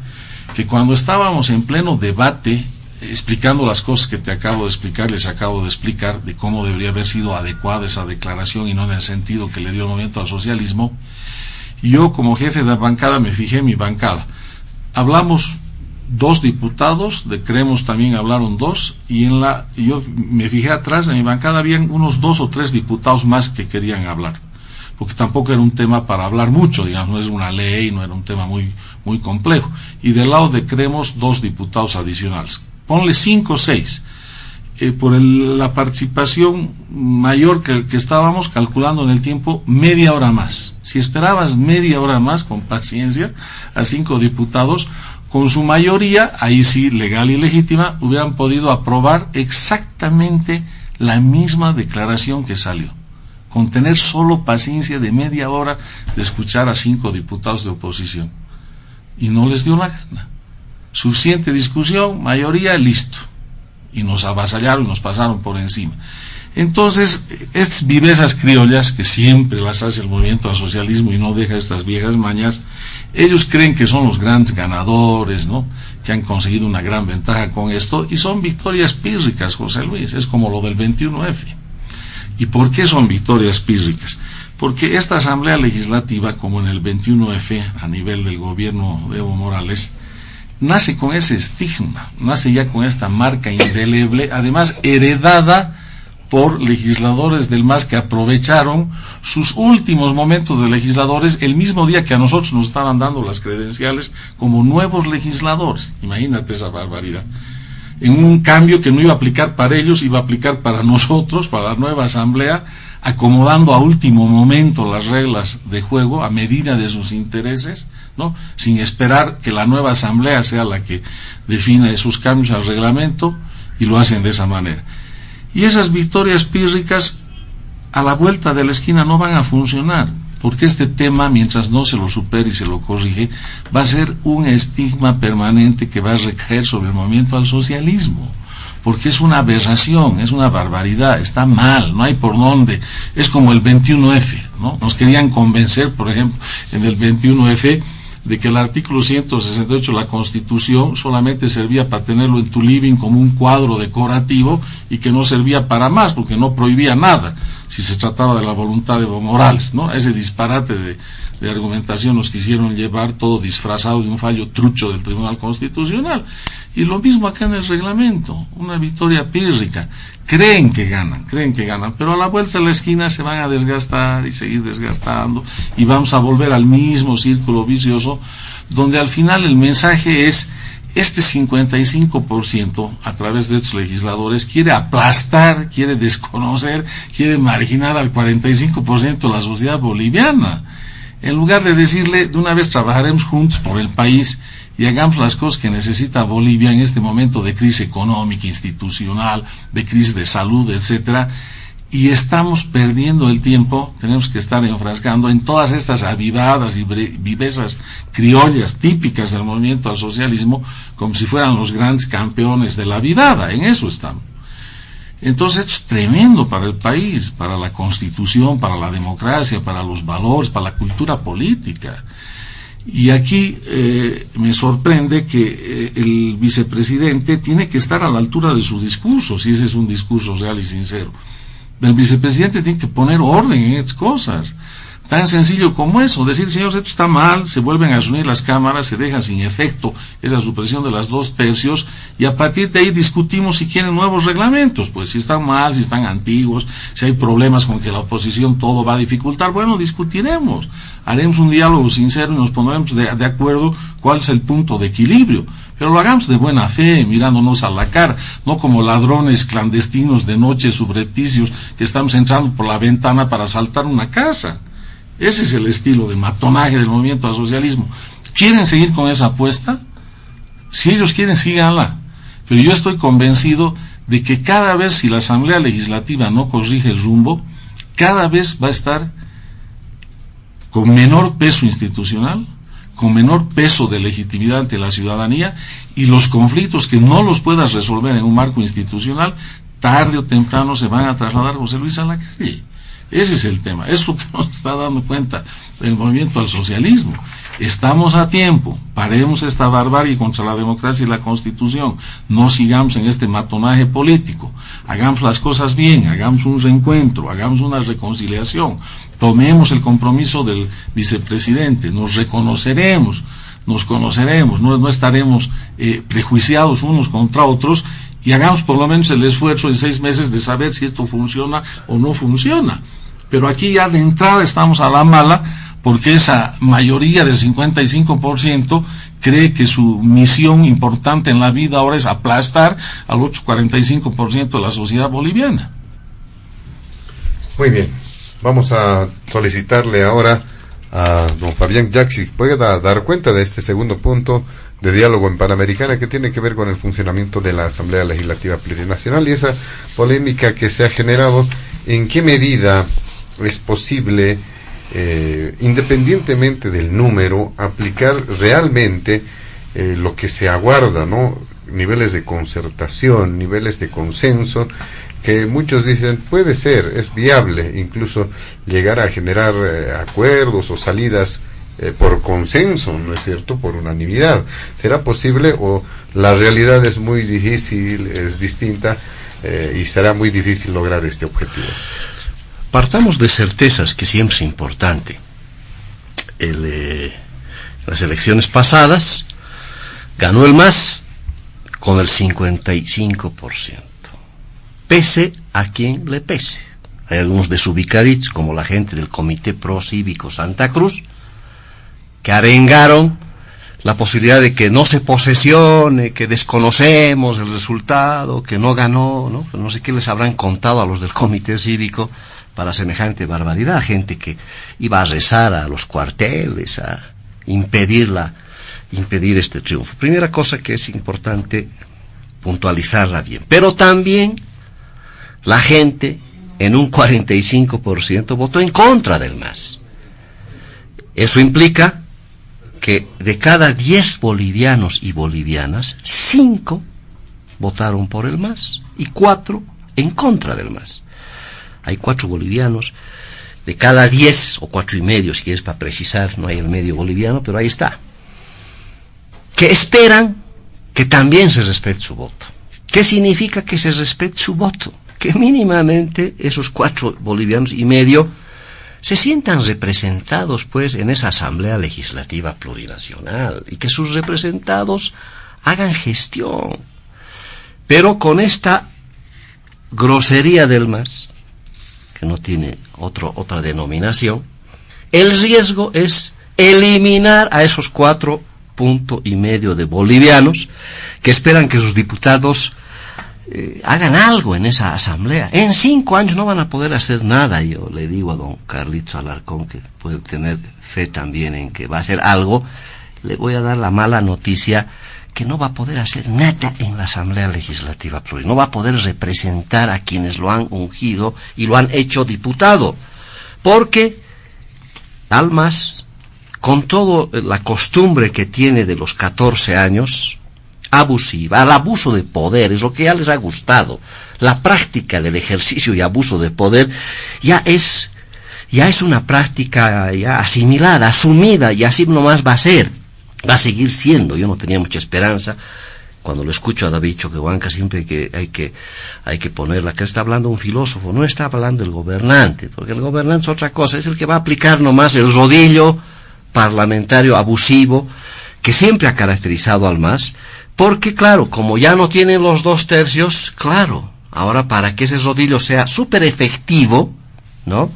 que cuando estábamos en pleno debate, explicando las cosas que te acabo de explicar, les acabo de explicar de cómo debería haber sido adecuada esa declaración y no en el sentido que le dio el movimiento al socialismo, yo como jefe de la bancada me fijé en mi bancada. Hablamos 2 diputados, de Creemos también hablaron 2, y yo me fijé atrás, en mi bancada habían unos 2 o 3 diputados más que querían hablar, porque tampoco era un tema para hablar mucho, digamos, no es una ley, no era un tema muy complejo. Y del lado de Creemos 2 diputados adicionales. Ponle 5 o 6. Por la participación mayor que estábamos calculando en el tiempo, media hora más. Si esperabas media hora más, con paciencia, a 5 diputados, con su mayoría, ahí sí, legal y legítima, hubieran podido aprobar exactamente la misma declaración que salió, con tener solo paciencia de media hora de escuchar a 5 diputados de oposición. Y no les dio la gana. Suficiente discusión, mayoría, listo. Y nos avasallaron y nos pasaron por encima. Entonces, estas vivezas criollas, que siempre las hace el movimiento al socialismo y no deja estas viejas mañas, ellos creen que son los grandes ganadores, ¿no?, que han conseguido una gran ventaja con esto, y son victorias pírricas, José Luis, es como lo del 21F. ¿Y por qué son victorias pírricas? Porque esta Asamblea Legislativa, como en el 21F, a nivel del gobierno de Evo Morales, nace con ese estigma, nace ya con esta marca indeleble, además heredada por legisladores del MAS que aprovecharon sus últimos momentos de legisladores el mismo día que a nosotros nos estaban dando las credenciales como nuevos legisladores. Imagínate esa barbaridad. En un cambio que no iba a aplicar para ellos, iba a aplicar para nosotros, para la nueva asamblea, acomodando a último momento las reglas de juego a medida de sus intereses, ¿no? Sin esperar que la nueva asamblea sea la que defina esos cambios al reglamento, y lo hacen de esa manera. Y esas victorias pírricas a la vuelta de la esquina no van a funcionar, porque este tema, mientras no se lo supere y se lo corrige, va a ser un estigma permanente que va a recaer sobre el movimiento al socialismo, porque es una aberración, es una barbaridad, está mal, no hay por dónde. Es como el 21F, ¿no? Nos querían convencer, por ejemplo, en el 21F, de que el artículo 168 de la Constitución solamente servía para tenerlo en tu living como un cuadro decorativo y que no servía para más, porque no prohibía nada, si se trataba de la voluntad de Evo Morales, ¿no? Ese disparate de argumentación nos quisieron llevar, todo disfrazado de un fallo trucho del Tribunal Constitucional. Y lo mismo acá en el reglamento, una victoria pírrica. Creen que ganan, pero a la vuelta de la esquina se van a desgastar y seguir desgastando, y vamos a volver al mismo círculo vicioso, donde al final el mensaje es: este 55% a través de estos legisladores quiere aplastar, quiere desconocer, quiere marginar al 45% de la sociedad boliviana. En lugar de decirle, de una vez trabajaremos juntos por el país y hagamos las cosas que necesita Bolivia en este momento de crisis económica, institucional, de crisis de salud, etcétera, y estamos perdiendo el tiempo, tenemos que estar enfrascando en todas estas avivadas y vivezas criollas típicas del movimiento al socialismo, como si fueran los grandes campeones de la avivada. En eso estamos. Entonces esto es tremendo para el país, para la Constitución, para la democracia, para los valores, para la cultura política. Y aquí me sorprende que el vicepresidente tiene que estar a la altura de su discurso, si ese es un discurso real y sincero. El vicepresidente tiene que poner orden en estas cosas. Tan sencillo como eso, decir: señores, esto está mal, se vuelven a reunir las cámaras, se deja sin efecto esa supresión de las 2/3, y a partir de ahí discutimos si quieren nuevos reglamentos, pues si están mal, si están antiguos, si hay problemas con que la oposición todo va a dificultar, bueno, discutiremos, haremos un diálogo sincero y nos pondremos de acuerdo cuál es el punto de equilibrio, pero lo hagamos de buena fe, mirándonos a la cara, no como ladrones clandestinos de noche subrepticios que estamos entrando por la ventana para asaltar una casa. Ese es el estilo de matonaje del movimiento al socialismo. ¿Quieren seguir con esa apuesta? Si ellos quieren, síganla. Pero yo estoy convencido de que cada vez, si la Asamblea Legislativa no corrige el rumbo, cada vez va a estar con menor peso institucional, con menor peso de legitimidad ante la ciudadanía, y los conflictos que no los puedas resolver en un marco institucional, tarde o temprano se van a trasladar, José Luis, a la calle. Ese es el tema, es lo que nos está dando cuenta el movimiento al socialismo. Estamos a tiempo, paremos esta barbarie contra la democracia y la Constitución, no sigamos en este matonaje político, hagamos las cosas bien, hagamos un reencuentro, hagamos una reconciliación, tomemos el compromiso del vicepresidente, nos reconoceremos, nos conoceremos, no estaremos prejuiciados unos contra otros, y hagamos por lo menos el esfuerzo en 6 meses de saber si esto funciona o no funciona. Pero aquí ya de entrada estamos a la mala, porque esa mayoría del 55% cree que su misión importante en la vida ahora es aplastar al otro 45% de la sociedad boliviana. Muy bien, vamos a solicitarle ahora a don Fabián Jacks si pueda dar cuenta de este segundo punto de diálogo en Panamericana, que tiene que ver con el funcionamiento de la Asamblea Legislativa Plurinacional y esa polémica que se ha generado. ¿En qué medida es posible, independientemente del número, aplicar realmente lo que se aguarda, ¿no? Niveles de concertación, niveles de consenso, que muchos dicen puede ser, es viable, incluso llegar a generar acuerdos o salidas por consenso, ¿no es cierto?, por unanimidad. ¿Será posible o la realidad es muy difícil, es distinta y será muy difícil lograr este objetivo? Partamos de certezas, que siempre es importante. Las elecciones pasadas ganó el MAS con el 55%, pese a quien le pese. Hay algunos desubicaditos, como la gente del Comité Pro Cívico Santa Cruz, que arengaron la posibilidad de que no se posesione, que desconocemos el resultado, que no ganó, ¿no? No sé qué les habrán contado a los del Comité Cívico para semejante barbaridad. Gente que iba a rezar a los cuarteles, a impedir este triunfo. Primera cosa que es importante puntualizarla bien. Pero también la gente, en un 45%, votó en contra del MAS. Eso implica que de cada 10 bolivianos y bolivianas, 5 votaron por el MAS y 4 en contra del MAS. Hay 4 bolivianos de cada 10, o 4,5 si quieres para precisar, no hay el medio boliviano, pero ahí está, que esperan que también se respete su voto. ¿Qué significa que se respete su voto? Que mínimamente esos 4,5 bolivianos se sientan representados pues en esa Asamblea Legislativa Plurinacional y que sus representados hagan gestión. Pero con esta grosería del MAS, que no tiene otra denominación, el riesgo es eliminar a esos 4,5 de bolivianos que esperan que sus diputados hagan algo en esa asamblea. En 5 años no van a poder hacer nada. Yo le digo a don Carlitos Alarcón, que puede tener fe también en que va a hacer algo, le voy a dar la mala noticia que no va a poder hacer nada en la Asamblea Legislativa Plurinacional. No va a poder representar a quienes lo han ungido y lo han hecho diputado, porque al MAS, con toda la costumbre que tiene de los 14 años, abusiva, al abuso de poder, es lo que ya les ha gustado. La práctica del ejercicio y abuso de poder ya es una práctica ya asimilada, asumida, y así nomás va a seguir siendo. Yo no tenía mucha esperanza. Cuando lo escucho a David Choquehuanca, siempre que hay que ponerla, que está hablando un filósofo, no está hablando el gobernante, porque el gobernante es otra cosa, es el que va a aplicar nomás el rodillo parlamentario abusivo que siempre ha caracterizado al MAS. Porque claro, como ya no tienen los 2/3, claro, ahora para que ese rodillo sea súper efectivo, ¿no?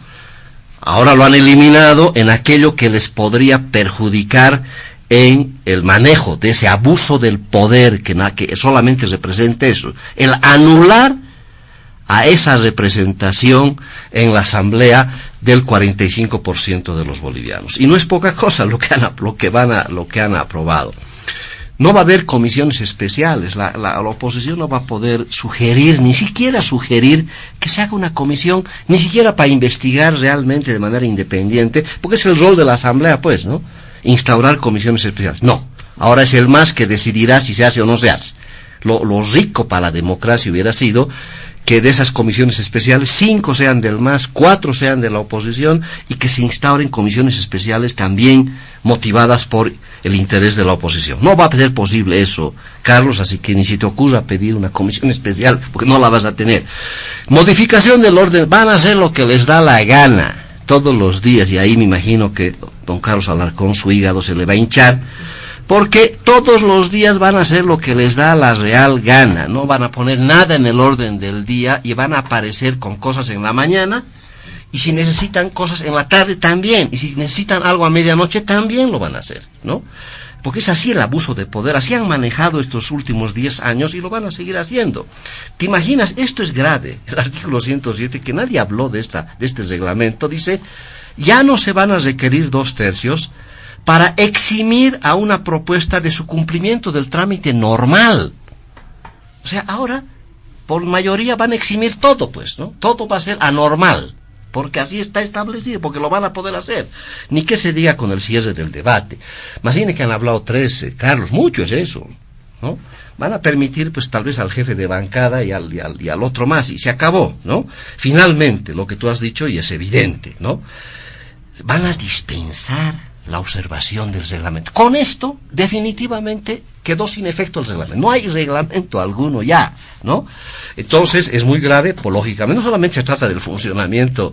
Ahora lo han eliminado en aquello que les podría perjudicar en el manejo de ese abuso del poder que solamente representa eso, el anular a esa representación en la asamblea del 45% de los bolivianos. Y no es poca cosa lo que han aprobado. No va a haber comisiones especiales, la oposición no va a poder ni siquiera sugerir que se haga una comisión, ni siquiera para investigar realmente de manera independiente, porque es el rol de la asamblea, pues, ¿no? Instaurar comisiones especiales. No, ahora es el MAS que decidirá si se hace o no se hace. Lo rico para la democracia hubiera sido que de esas comisiones especiales 5 sean del MAS, 4 sean de la oposición, y que se instauren comisiones especiales también motivadas por el interés de la oposición. No va a ser posible eso, Carlos, así que ni se te ocurra pedir una comisión especial, porque no la vas a tener. Modificación del orden, van a hacer lo que les da la gana todos los días, y ahí me imagino que don Carlos Alarcón, su hígado se le va a hinchar, porque todos los días van a hacer lo que les da la real gana, no van a poner nada en el orden del día y van a aparecer con cosas en la mañana, y si necesitan cosas en la tarde también, y si necesitan algo a medianoche también lo van a hacer, ¿no? Porque es así el abuso de poder, así han manejado estos últimos 10 años y lo van a seguir haciendo. ¿Te imaginas? Esto es grave. El artículo 107, que nadie habló de este reglamento, dice, ya no se van a requerir 2/3 para eximir a una propuesta de su cumplimiento del trámite normal. O sea, ahora, por mayoría van a eximir todo, pues, ¿no? Todo va a ser anormal, porque así está establecido, porque lo van a poder hacer. Ni que se diga con el cierre del debate. Imagine que han hablado 13, Carlos, mucho es eso, ¿no? Van a permitir, pues, tal vez al jefe de bancada y al otro más, y se acabó, ¿no? Finalmente, lo que tú has dicho, y es evidente, ¿no? Van a dispensar la observación del reglamento. Con esto, definitivamente, quedó sin efecto el reglamento. No hay reglamento alguno ya, ¿no? Entonces, es muy grave, pues, lógicamente, no solamente se trata del funcionamiento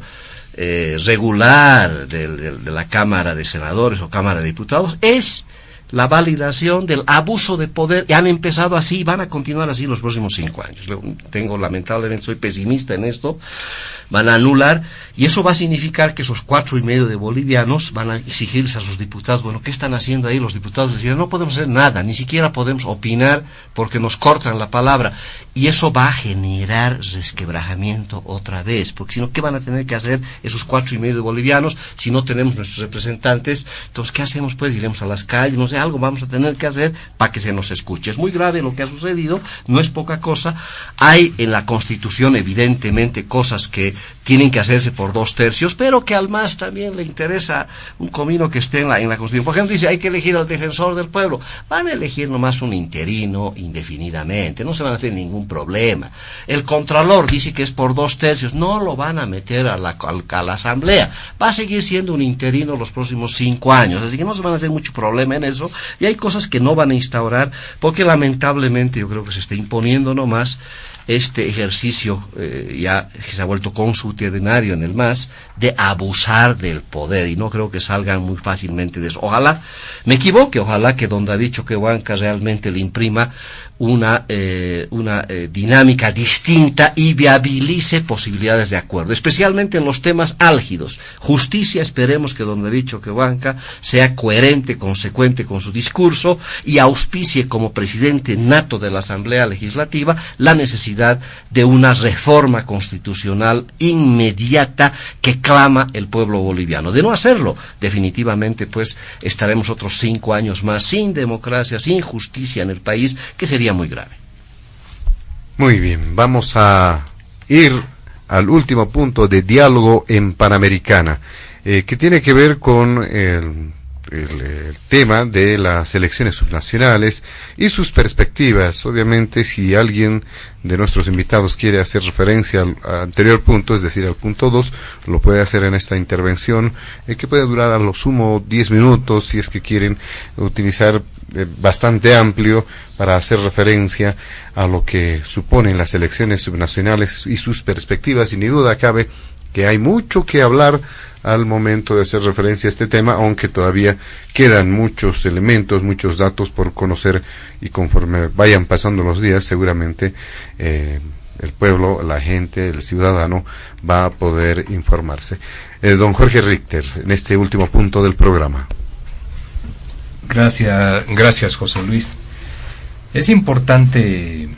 regular de la Cámara de Senadores o Cámara de Diputados, es la validación del abuso de poder, y han empezado así y van a continuar así los próximos 5 años. Lamentablemente, soy pesimista en esto, van a anular, y eso va a significar que esos 4,5 de bolivianos van a exigirles a sus diputados, bueno, ¿qué están haciendo ahí? Los diputados les dirán, no podemos hacer nada, ni siquiera podemos opinar porque nos cortan la palabra, y eso va a generar resquebrajamiento otra vez, porque si no, ¿qué van a tener que hacer esos 4,5 de bolivianos si no tenemos nuestros representantes? Entonces, ¿qué hacemos? Pues iremos a las calles, no sé, algo vamos a tener que hacer para que se nos escuche. Es muy grave lo que ha sucedido, no es poca cosa. Hay en la Constitución evidentemente cosas que tienen que hacerse por 2/3, pero que al MAS también le interesa un comino que esté en la Constitución. Por ejemplo, dice, hay que elegir al defensor del pueblo. Van a elegir nomás un interino indefinidamente, no se van a hacer ningún problema. El Contralor dice que es por 2/3, no lo van a meter a la Asamblea. Va a seguir siendo un interino los próximos 5 años, así que no se van a hacer mucho problema en eso, y hay cosas que no van a instaurar, porque lamentablemente yo creo que se está imponiendo nomás este ejercicio, ya que se ha vuelto consuetudinario en el MAS, de abusar del poder, y no creo que salgan muy fácilmente de eso. Ojalá me equivoque, ojalá que don David Choquehuanca realmente le imprima una dinámica distinta y viabilice posibilidades de acuerdo, especialmente en los temas álgidos. Justicia, esperemos que don David Choquehuanca sea coherente, consecuente con su discurso y auspicie como presidente nato de la Asamblea Legislativa la necesidad de una reforma constitucional inmediata que clama el pueblo boliviano. De no hacerlo, definitivamente pues estaremos otros 5 años más sin democracia, sin justicia en el país, que sería muy grave. Muy bien, vamos a ir al último punto de diálogo en Panamericana, que tiene que ver con el tema de las elecciones subnacionales y sus perspectivas. Obviamente, si alguien de nuestros invitados quiere hacer referencia al anterior punto, es decir, al punto 2, lo puede hacer en esta intervención, que puede durar a lo sumo 10 minutos, si es que quieren utilizar bastante amplio para hacer referencia a lo que suponen las elecciones subnacionales y sus perspectivas. Y ni duda cabe que hay mucho que hablar al momento de hacer referencia a este tema, aunque todavía quedan muchos elementos, muchos datos por conocer, y conforme vayan pasando los días, seguramente el pueblo, la gente, el ciudadano va a poder informarse. Don Jorge Richter, en este último punto del programa. Gracias, José Luis. Es importante,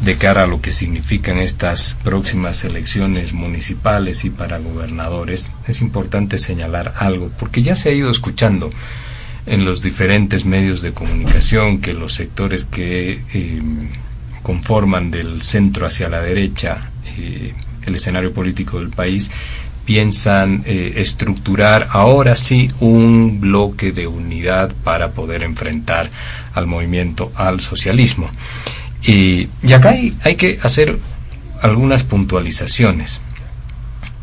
de cara a lo que significan estas próximas elecciones municipales y para gobernadores, es importante señalar algo, porque ya se ha ido escuchando en los diferentes medios de comunicación que los sectores que conforman del centro hacia la derecha el escenario político del país piensan estructurar ahora sí un bloque de unidad para poder enfrentar al movimiento al socialismo. Y acá hay que hacer algunas puntualizaciones.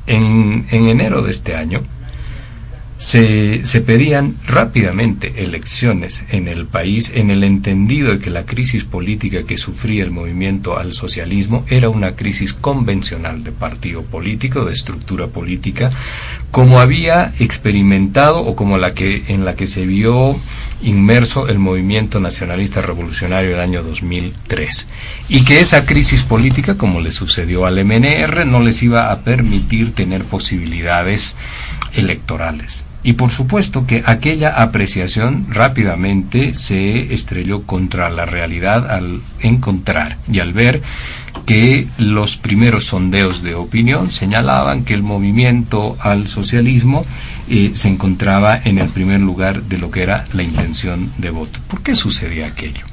En enero de este año se pedían rápidamente elecciones en el país, en el entendido de que la crisis política que sufría el movimiento al socialismo era una crisis convencional de partido político, de estructura política, como había experimentado o como en la que se vio inmerso el movimiento nacionalista revolucionario del año 2003, y que esa crisis política, como le sucedió al MNR, no les iba a permitir tener posibilidades electorales. Y por supuesto que aquella apreciación rápidamente se estrelló contra la realidad al encontrar y al ver que los primeros sondeos de opinión señalaban que el movimiento al socialismo se encontraba en el primer lugar de lo que era la intención de voto. ¿Por qué sucedía aquello?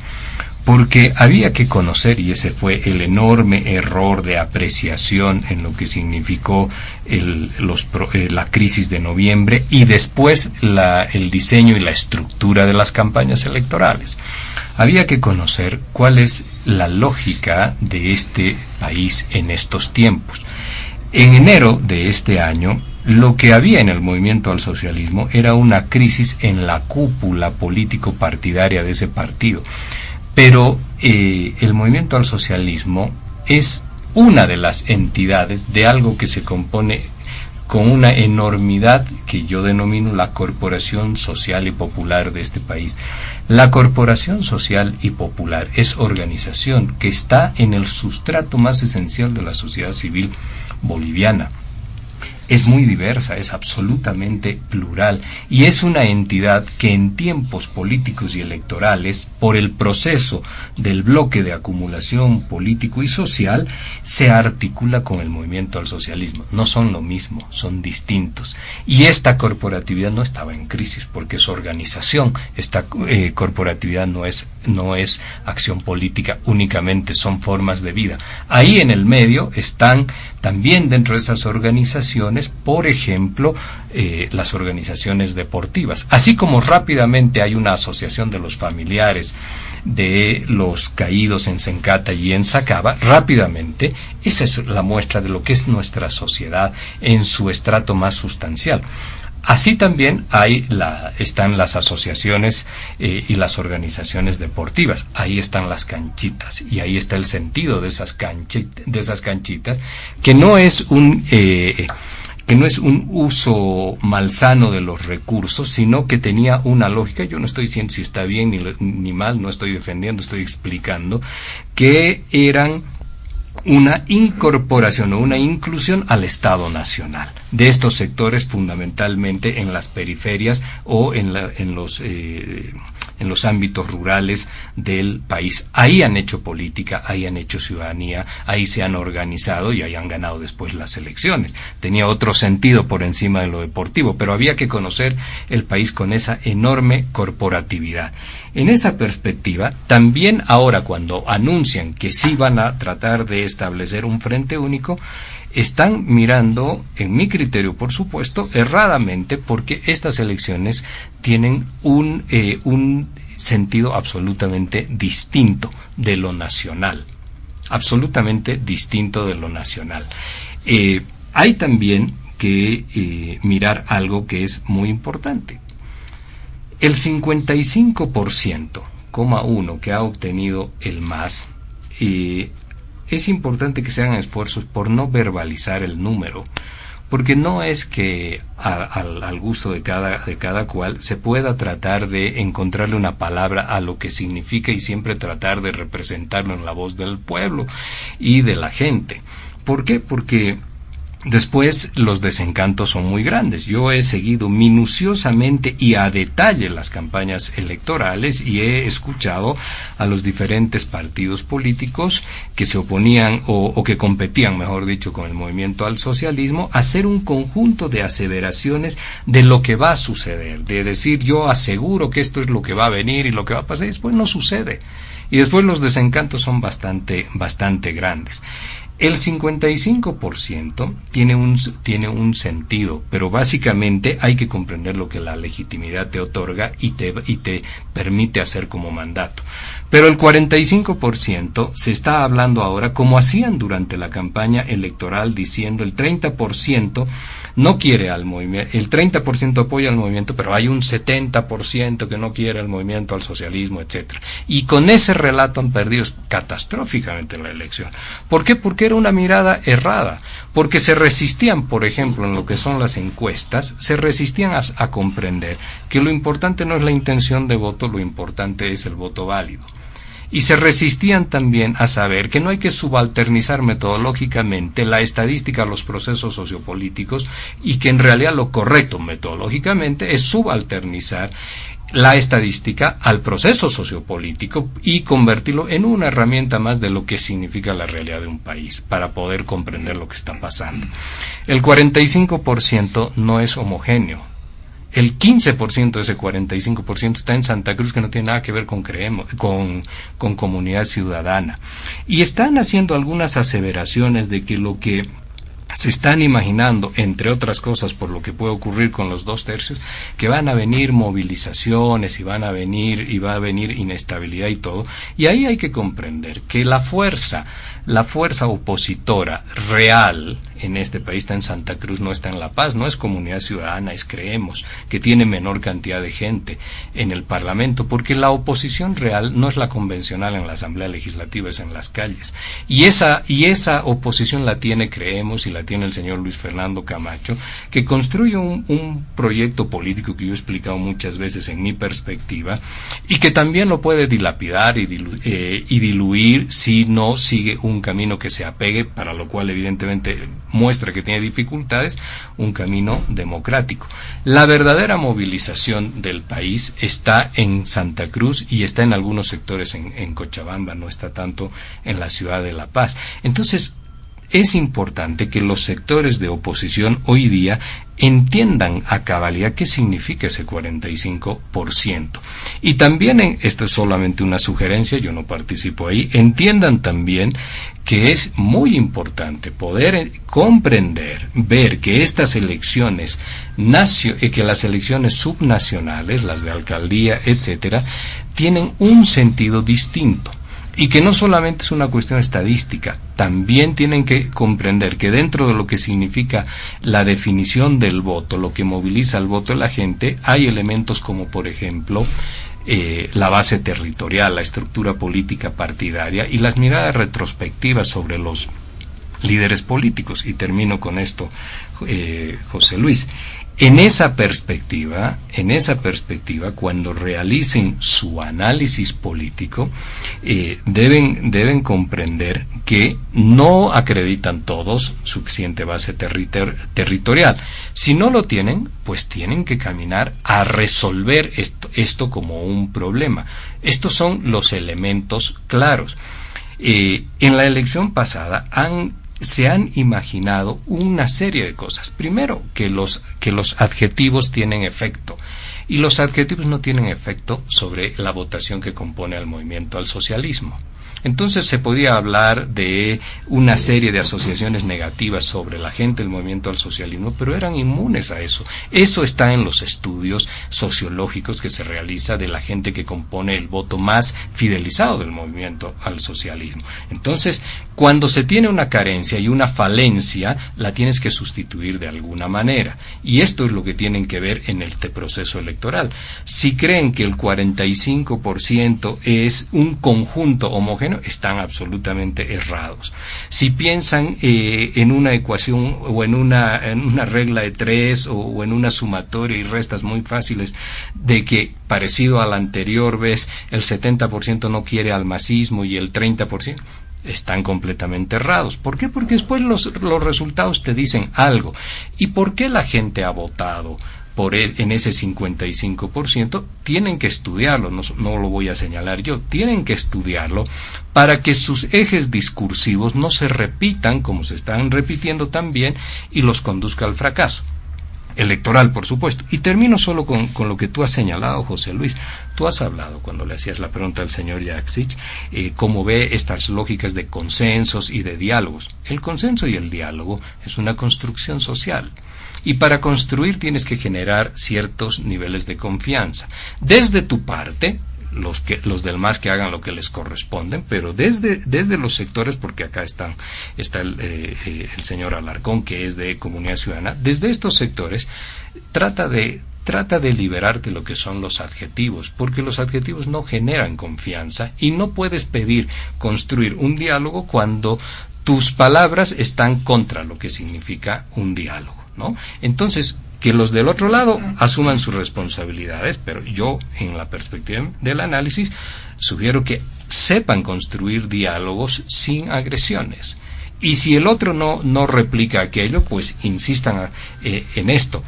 Porque había que conocer, y ese fue el enorme error de apreciación en lo que significó la crisis de noviembre y después el diseño y la estructura de las campañas electorales. Había que conocer cuál es la lógica de este país en estos tiempos. En enero de este año, lo que había en el movimiento al socialismo era una crisis en la cúpula político-partidaria de ese partido. Pero el movimiento al socialismo es una de las entidades de algo que se compone con una enormidad que yo denomino la corporación social y popular de este país. La corporación social y popular es organización que está en el sustrato más esencial de la sociedad civil boliviana. Es muy diversa, es absolutamente plural y es una entidad que en tiempos políticos y electorales, por el proceso del bloque de acumulación político y social, se articula con el movimiento al socialismo. No son lo mismo, son distintos. Y esta corporatividad no estaba en crisis porque es organización. Esta corporatividad no es acción política únicamente, son formas de vida. Ahí en el medio están también dentro de esas organizaciones, por ejemplo, las organizaciones deportivas. Así como rápidamente hay una asociación de los familiares de los caídos en Sencata y en Sacaba, rápidamente, esa es la muestra de lo que es nuestra sociedad en su estrato más sustancial. Así también están las asociaciones y las organizaciones deportivas. Ahí están las canchitas y ahí está el sentido de esas canchitas, que no es un uso malsano de los recursos, sino que tenía una lógica. Yo no estoy diciendo si está bien ni mal, no estoy defendiendo, estoy explicando que eran una incorporación o una inclusión al Estado Nacional de estos sectores, fundamentalmente en las periferias o en los ámbitos rurales del país. Ahí han hecho política, ahí han hecho ciudadanía, ahí se han organizado y ahí han ganado después las elecciones. Tenía otro sentido por encima de lo deportivo, pero había que conocer el país con esa enorme corporatividad. En esa perspectiva, también ahora cuando anuncian que sí van a tratar de establecer un frente único, están mirando, en mi criterio por supuesto, erradamente, porque estas elecciones tienen un sentido absolutamente distinto de lo nacional, absolutamente distinto de lo nacional. Hay también que mirar algo que es muy importante. El 55,1% que ha obtenido el MAS, es importante que se hagan esfuerzos por no verbalizar el número, porque no es que al gusto de cada cual se pueda tratar de encontrarle una palabra a lo que significa y siempre tratar de representarlo en la voz del pueblo y de la gente. ¿Por qué? Porque después los desencantos son muy grandes. Yo he seguido minuciosamente y a detalle las campañas electorales y he escuchado a los diferentes partidos políticos que se oponían o que competían, mejor dicho, con el movimiento al socialismo, hacer un conjunto de aseveraciones de lo que va a suceder, de decir yo aseguro que esto es lo que va a venir y lo que va a pasar, y después no sucede. Y después los desencantos son bastante grandes. El 55% tiene un sentido, pero básicamente hay que comprender lo que la legitimidad te otorga y te permite hacer como mandato. Pero el 45% se está hablando ahora como hacían durante la campaña electoral, diciendo el 30% no quiere al movimiento, el 30% apoya al movimiento, pero hay un 70% que no quiere al movimiento, al socialismo, etcétera. Y con ese relato han perdido catastróficamente la elección. ¿Por qué? Porque era una mirada errada, porque se resistían, por ejemplo, en lo que son las encuestas, se resistían a comprender que lo importante no es la intención de voto, lo importante es el voto válido. Y se resistían también a saber que no hay que subalternizar metodológicamente la estadística a los procesos sociopolíticos y que en realidad lo correcto metodológicamente es subalternizar la estadística al proceso sociopolítico y convertirlo en una herramienta más de lo que significa la realidad de un país para poder comprender lo que está pasando. El 45% no es homogéneo. El 15% de ese 45% está en Santa Cruz, que no tiene nada que ver con comunidad ciudadana. Y están haciendo algunas aseveraciones de que lo que se están imaginando, entre otras cosas, por lo que puede ocurrir con los 2/3, que van a venir movilizaciones y va a venir inestabilidad y todo. Y ahí hay que comprender que la fuerza opositora real en este país está en Santa Cruz, no está en La Paz. No es Comunidad Ciudadana, es Creemos, que tiene menor cantidad de gente en el Parlamento, porque la oposición real no es la convencional en la Asamblea Legislativa, es en las calles. Y esa oposición la tiene Creemos y la tiene el señor Luis Fernando Camacho, que construye un proyecto político que yo he explicado muchas veces en mi perspectiva, y que también lo puede dilapidar y diluir si no sigue un camino que se apegue, para lo cual evidentemente muestra que tiene dificultades, un camino democrático. La verdadera movilización del país está en Santa Cruz y está en algunos sectores en Cochabamba, no está tanto en la ciudad de La Paz. Entonces, es importante que los sectores de oposición hoy día entiendan a cabalidad qué significa ese 45%. Y también, esto es solamente una sugerencia, yo no participo ahí, entiendan también que es muy importante poder comprender, ver que estas elecciones, que las elecciones subnacionales, las de alcaldía, etcétera, tienen un sentido distinto. Y que no solamente es una cuestión estadística, también tienen que comprender que dentro de lo que significa la definición del voto, lo que moviliza el voto de la gente, hay elementos como, por ejemplo, la base territorial, la estructura política partidaria y las miradas retrospectivas sobre los líderes políticos. Y termino con esto, José Luis. En esa perspectiva, cuando realicen su análisis político, deben comprender que no acreditan todos suficiente base territorial. Si no lo tienen, pues tienen que caminar a resolver esto como un problema. Estos son los elementos claros. En la elección pasada se han imaginado una serie de cosas. Primero, que los adjetivos tienen efecto, y los adjetivos no tienen efecto sobre la votación que compone al movimiento al socialismo. Entonces se podía hablar de una serie de asociaciones negativas sobre la gente del movimiento al socialismo, pero eran inmunes a eso. Eso está en los estudios sociológicos que se realiza de la gente que compone el voto más fidelizado del movimiento al socialismo. Entonces, cuando se tiene una carencia y una falencia, la tienes que sustituir de alguna manera. Y esto es lo que tienen que ver en este proceso electoral. Si creen que el 45% es un conjunto homogéneo, están absolutamente errados. Si piensan en una ecuación o en una regla de 3 o en una sumatoria y restas muy fáciles, de que parecido a la anterior vez el 70% no quiere al masismo y el 30%, están completamente errados. ¿Por qué? Porque después los resultados te dicen algo. ¿Y por qué la gente ha votado en ese 55%? Tienen que estudiarlo, no lo voy a señalar yo, tienen que estudiarlo para que sus ejes discursivos no se repitan como se están repitiendo también y los conduzca al fracaso electoral, por supuesto. Y termino solo con lo que tú has señalado, José Luis. Tú has hablado, cuando le hacías la pregunta al señor Jaksic, cómo ve estas lógicas de consensos y de diálogos. El consenso y el diálogo es una construcción social. Y para construir tienes que generar ciertos niveles de confianza. Desde tu parte, los del MAS que hagan lo que les corresponden, pero desde los sectores, porque acá está el señor Alarcón, que es de Comunidad Ciudadana, desde estos sectores trata de liberarte lo que son los adjetivos, porque los adjetivos no generan confianza y no puedes pedir construir un diálogo cuando tus palabras están contra lo que significa un diálogo, ¿no? Entonces, que los del otro lado asuman sus responsabilidades, pero yo, en la perspectiva del análisis, sugiero que sepan construir diálogos sin agresiones. Y si el otro no replica aquello, pues insistan en esto,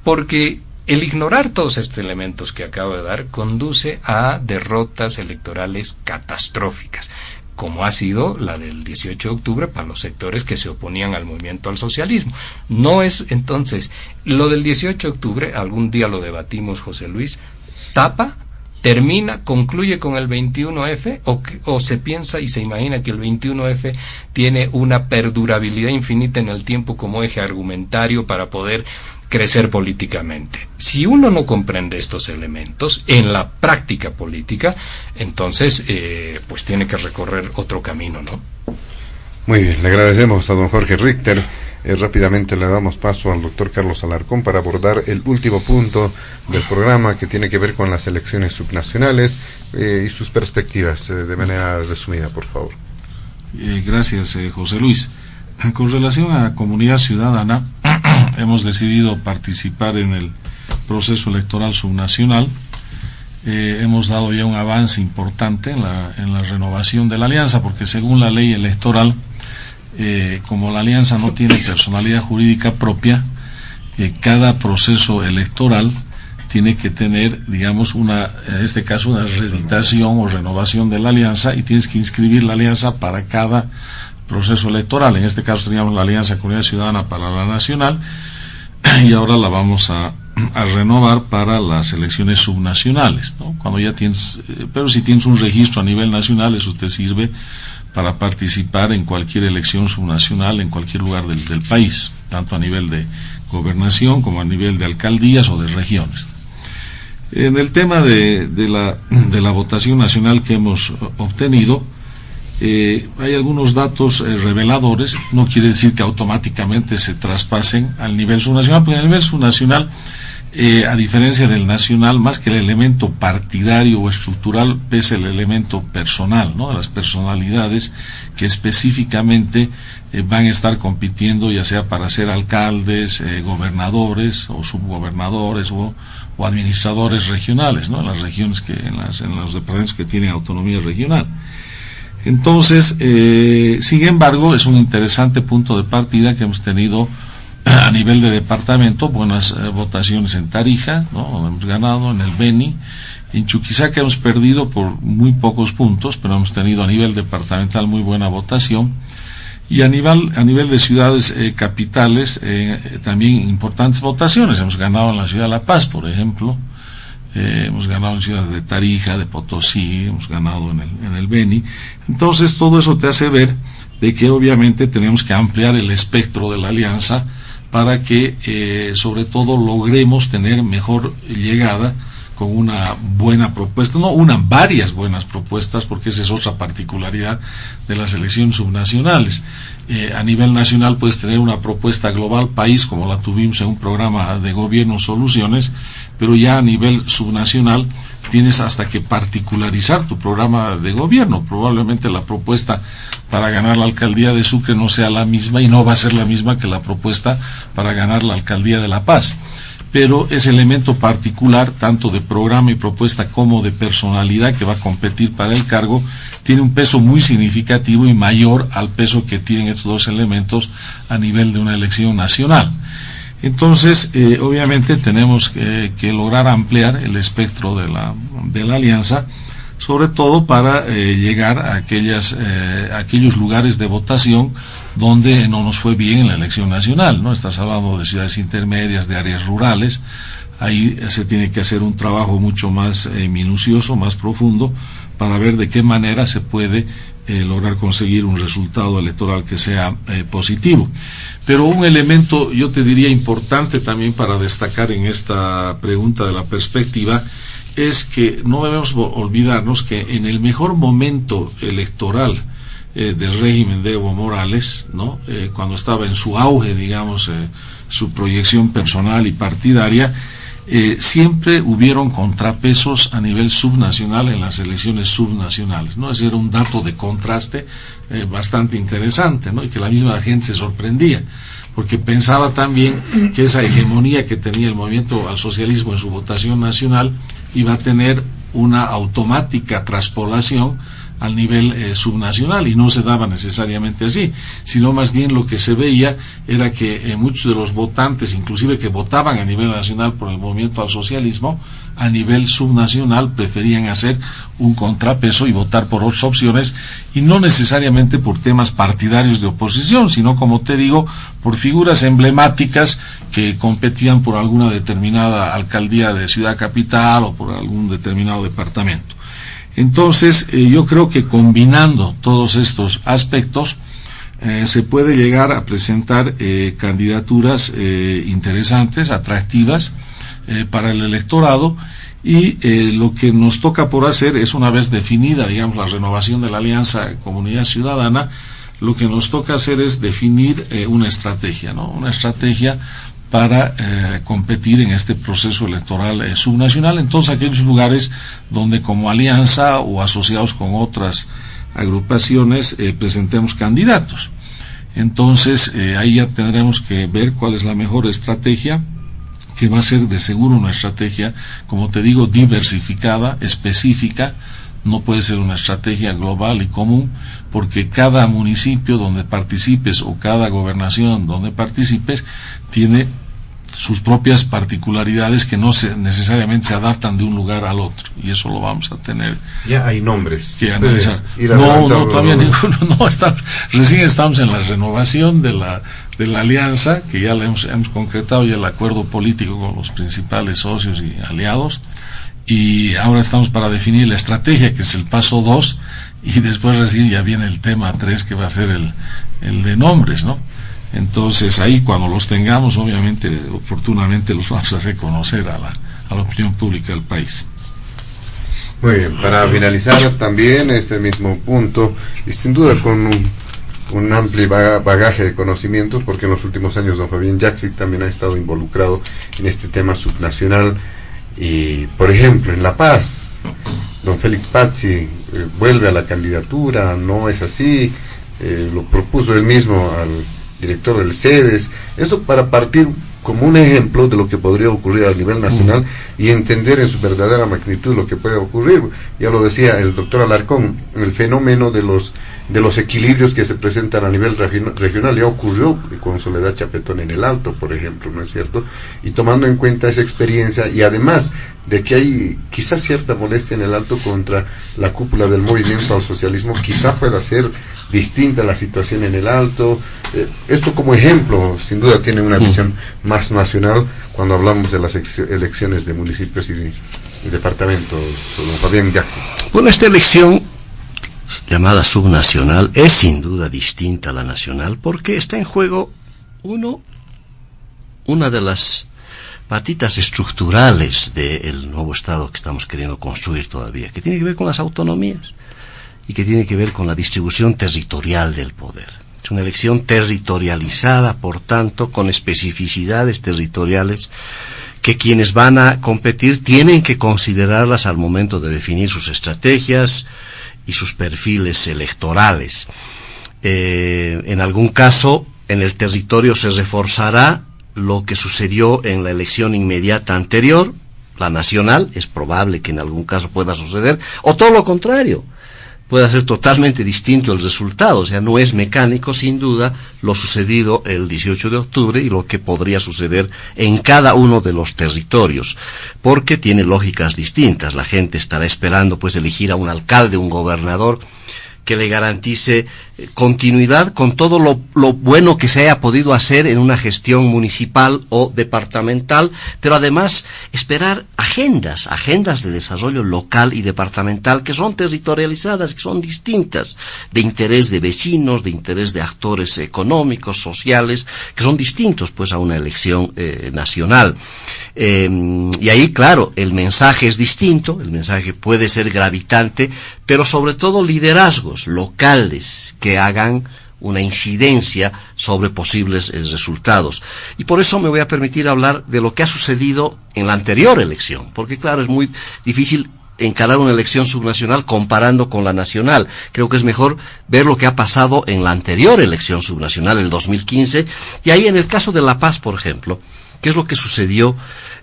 porque el ignorar todos estos elementos que acabo de dar conduce a derrotas electorales catastróficas, como ha sido la del 18 de octubre para los sectores que se oponían al movimiento al socialismo. No es, entonces, lo del 18 de octubre, algún día lo debatimos, José Luis, tapa, termina, concluye con el 21F, o se piensa y se imagina que el 21F tiene una perdurabilidad infinita en el tiempo como eje argumentario para poder crecer políticamente. Si uno no comprende estos elementos en la práctica política, entonces pues tiene que recorrer otro camino, ¿no? Muy bien, le agradecemos a don Jorge Richter Rápidamente le damos paso al doctor Carlos Alarcón para abordar el último punto del programa, que tiene que ver con las elecciones subnacionales y sus perspectivas, de manera resumida, por favor. Gracias, José Luis. Con relación a la comunidad ciudadana, hemos decidido participar en el proceso electoral subnacional. Hemos dado ya un avance importante en la renovación de la alianza, porque según la ley electoral, como la alianza no tiene personalidad jurídica propia, cada proceso electoral tiene que tener, digamos, en este caso, una reeditación o renovación de la alianza, y tienes que inscribir la alianza para cada proceso electoral. En este caso teníamos la Alianza Comunidad Ciudadana para la Nacional, y ahora la vamos a renovar para las elecciones subnacionales, ¿no? Cuando ya tienes, pero si tienes un registro a nivel nacional, eso te sirve para participar en cualquier elección subnacional en cualquier lugar del país, tanto a nivel de gobernación como a nivel de alcaldías o de regiones. En el tema de la votación nacional que hemos obtenido, hay algunos datos reveladores. No quiere decir que automáticamente se traspasen al nivel subnacional, porque a nivel subnacional, a diferencia del nacional, más que el elemento partidario o estructural, pesa el elemento personal, ¿no? Las personalidades que específicamente van a estar compitiendo, ya sea para ser alcaldes, gobernadores o subgobernadores o administradores regionales, ¿no? En las regiones en los departamentos que tienen autonomía regional. Entonces, sin embargo, es un interesante punto de partida que hemos tenido a nivel de departamento, buenas votaciones en Tarija, ¿no? Hemos ganado en el Beni. En Chuquisaca hemos perdido por muy pocos puntos, pero hemos tenido a nivel departamental muy buena votación. Y a nivel de ciudades capitales, también importantes votaciones. Hemos ganado en la ciudad de La Paz, por ejemplo. Hemos ganado en ciudades de Tarija, de Potosí, hemos ganado en el Beni. Entonces todo eso te hace ver de que obviamente tenemos que ampliar el espectro de la alianza para que sobre todo logremos tener mejor llegada con una buena propuesta, varias buenas propuestas, porque esa es otra particularidad de las elecciones subnacionales. A nivel nacional puedes tener una propuesta global país, como la tuvimos en un programa de gobierno Soluciones, pero ya a nivel subnacional tienes hasta que particularizar tu programa de gobierno. Probablemente la propuesta para ganar la alcaldía de Sucre no sea la misma, y no va a ser la misma que la propuesta para ganar la alcaldía de La Paz. Pero ese elemento particular, tanto de programa y propuesta como de personalidad que va a competir para el cargo, tiene un peso muy significativo y mayor al peso que tienen estos dos elementos a nivel de una elección nacional. Entonces, obviamente tenemos que lograr ampliar el espectro de la alianza, sobre todo para llegar a aquellos lugares de votación donde no nos fue bien en la elección nacional, ¿no? Estás hablando de ciudades intermedias, de áreas rurales. Ahí se tiene que hacer un trabajo mucho más minucioso, más profundo, para ver de qué manera se puede lograr conseguir un resultado electoral que sea positivo. Pero un elemento, yo te diría, importante también para destacar en esta pregunta de la perspectiva, es que no debemos olvidarnos que en el mejor momento electoral del régimen de Evo Morales, ¿no? Cuando estaba en su auge, digamos, su proyección personal y partidaria, siempre hubieron contrapesos a nivel subnacional en las elecciones subnacionales, ¿no? Ese era un dato de contraste bastante interesante, ¿no? Y que la misma gente se sorprendía, porque pensaba también que esa hegemonía que tenía el movimiento al socialismo en su votación nacional iba a tener una automática traspolación al nivel subnacional, y no se daba necesariamente así, sino más bien lo que se veía era que muchos de los votantes, inclusive que votaban a nivel nacional por el movimiento al socialismo, a nivel subnacional preferían hacer un contrapeso y votar por otras opciones, y no necesariamente por temas partidarios de oposición, sino, como te digo, por figuras emblemáticas que competían por alguna determinada alcaldía de ciudad capital o por algún determinado departamento. Entonces, yo creo que combinando todos estos aspectos, se puede llegar a presentar candidaturas interesantes, atractivas para el electorado, y lo que nos toca por hacer es, una vez definida, digamos, la renovación de la Alianza Comunidad Ciudadana, lo que nos toca hacer es definir una estrategia, ¿no? Una estrategia para competir en este proceso electoral subnacional en todos aquellos lugares donde como alianza o asociados con otras agrupaciones presentemos candidatos. Entonces ahí ya tendremos que ver cuál es la mejor estrategia, que va a ser de seguro una estrategia, como te digo, diversificada, específica. No puede ser una estrategia global y común, porque cada municipio donde participes o cada gobernación donde participes tiene sus propias particularidades que no necesariamente se adaptan de un lugar al otro, y eso lo vamos a tener ya hay nombres que analizar. No, todavía ninguno, recién estamos en la renovación de la alianza, que ya la hemos concretado ya el acuerdo político con los principales socios y aliados, y ahora estamos para definir la estrategia, que es el paso 2, y después recién ya viene el tema 3, que va a ser el de nombres, ¿no? Entonces ahí, cuando los tengamos, obviamente, oportunamente los vamos a hacer conocer a la opinión pública del país. Muy bien, para finalizar también este mismo punto, y sin duda con un amplio bagaje de conocimientos, porque en los últimos años don Fabián Jaksic también ha estado involucrado en este tema subnacional, y por ejemplo en La Paz, don Félix Pazzi vuelve a la candidatura, no es así, lo propuso él mismo al director del CEDES, eso para partir como un ejemplo de lo que podría ocurrir a nivel nacional y entender en su verdadera magnitud lo que puede ocurrir. Ya lo decía el doctor Alarcón, el fenómeno de los equilibrios que se presentan a nivel regional ya ocurrió con Soledad Chapetón en el Alto, por ejemplo, ¿no es cierto? Y tomando en cuenta esa experiencia, y además de que hay quizás cierta molestia en el Alto contra la cúpula del movimiento al socialismo, quizá pueda ser distinta la situación en el Alto. Esto como ejemplo, sin duda tiene una visión más nacional cuando hablamos de las elecciones de municipios y departamentos. Don Fabián Jaksic. Bueno, esta elección llamada subnacional es sin duda distinta a la nacional, porque está en juego una de las patitas estructurales del nuevo Estado que estamos queriendo construir todavía, que tiene que ver con las autonomías y que tiene que ver con la distribución territorial del poder. Es una elección territorializada, por tanto, con especificidades territoriales que quienes van a competir tienen que considerarlas al momento de definir sus estrategias y sus perfiles electorales. En algún caso, en el territorio se reforzará lo que sucedió en la elección inmediata anterior, la nacional. Es probable que en algún caso pueda suceder, o todo lo contrario, pueda ser totalmente distinto el resultado. O sea, no es mecánico, sin duda, lo sucedido el 18 de octubre y lo que podría suceder en cada uno de los territorios, porque tiene lógicas distintas. La gente estará esperando pues elegir a un alcalde, un gobernador que le garantice continuidad con todo lo bueno que se haya podido hacer en una gestión municipal o departamental, pero además esperar agendas de desarrollo local y departamental que son territorializadas, que son distintas, de interés de vecinos, de interés de actores económicos, sociales, que son distintos pues a una elección nacional. Y ahí, claro, el mensaje es distinto, el mensaje puede ser gravitante, pero sobre todo liderazgos locales que hagan una incidencia sobre posibles resultados. Y por eso me voy a permitir hablar de lo que ha sucedido en la anterior elección, porque claro, es muy difícil encarar una elección subnacional comparando con la nacional. Creo que es mejor ver lo que ha pasado en la anterior elección subnacional, el 2015, y ahí en el caso de La Paz, por ejemplo, ¿qué es lo que sucedió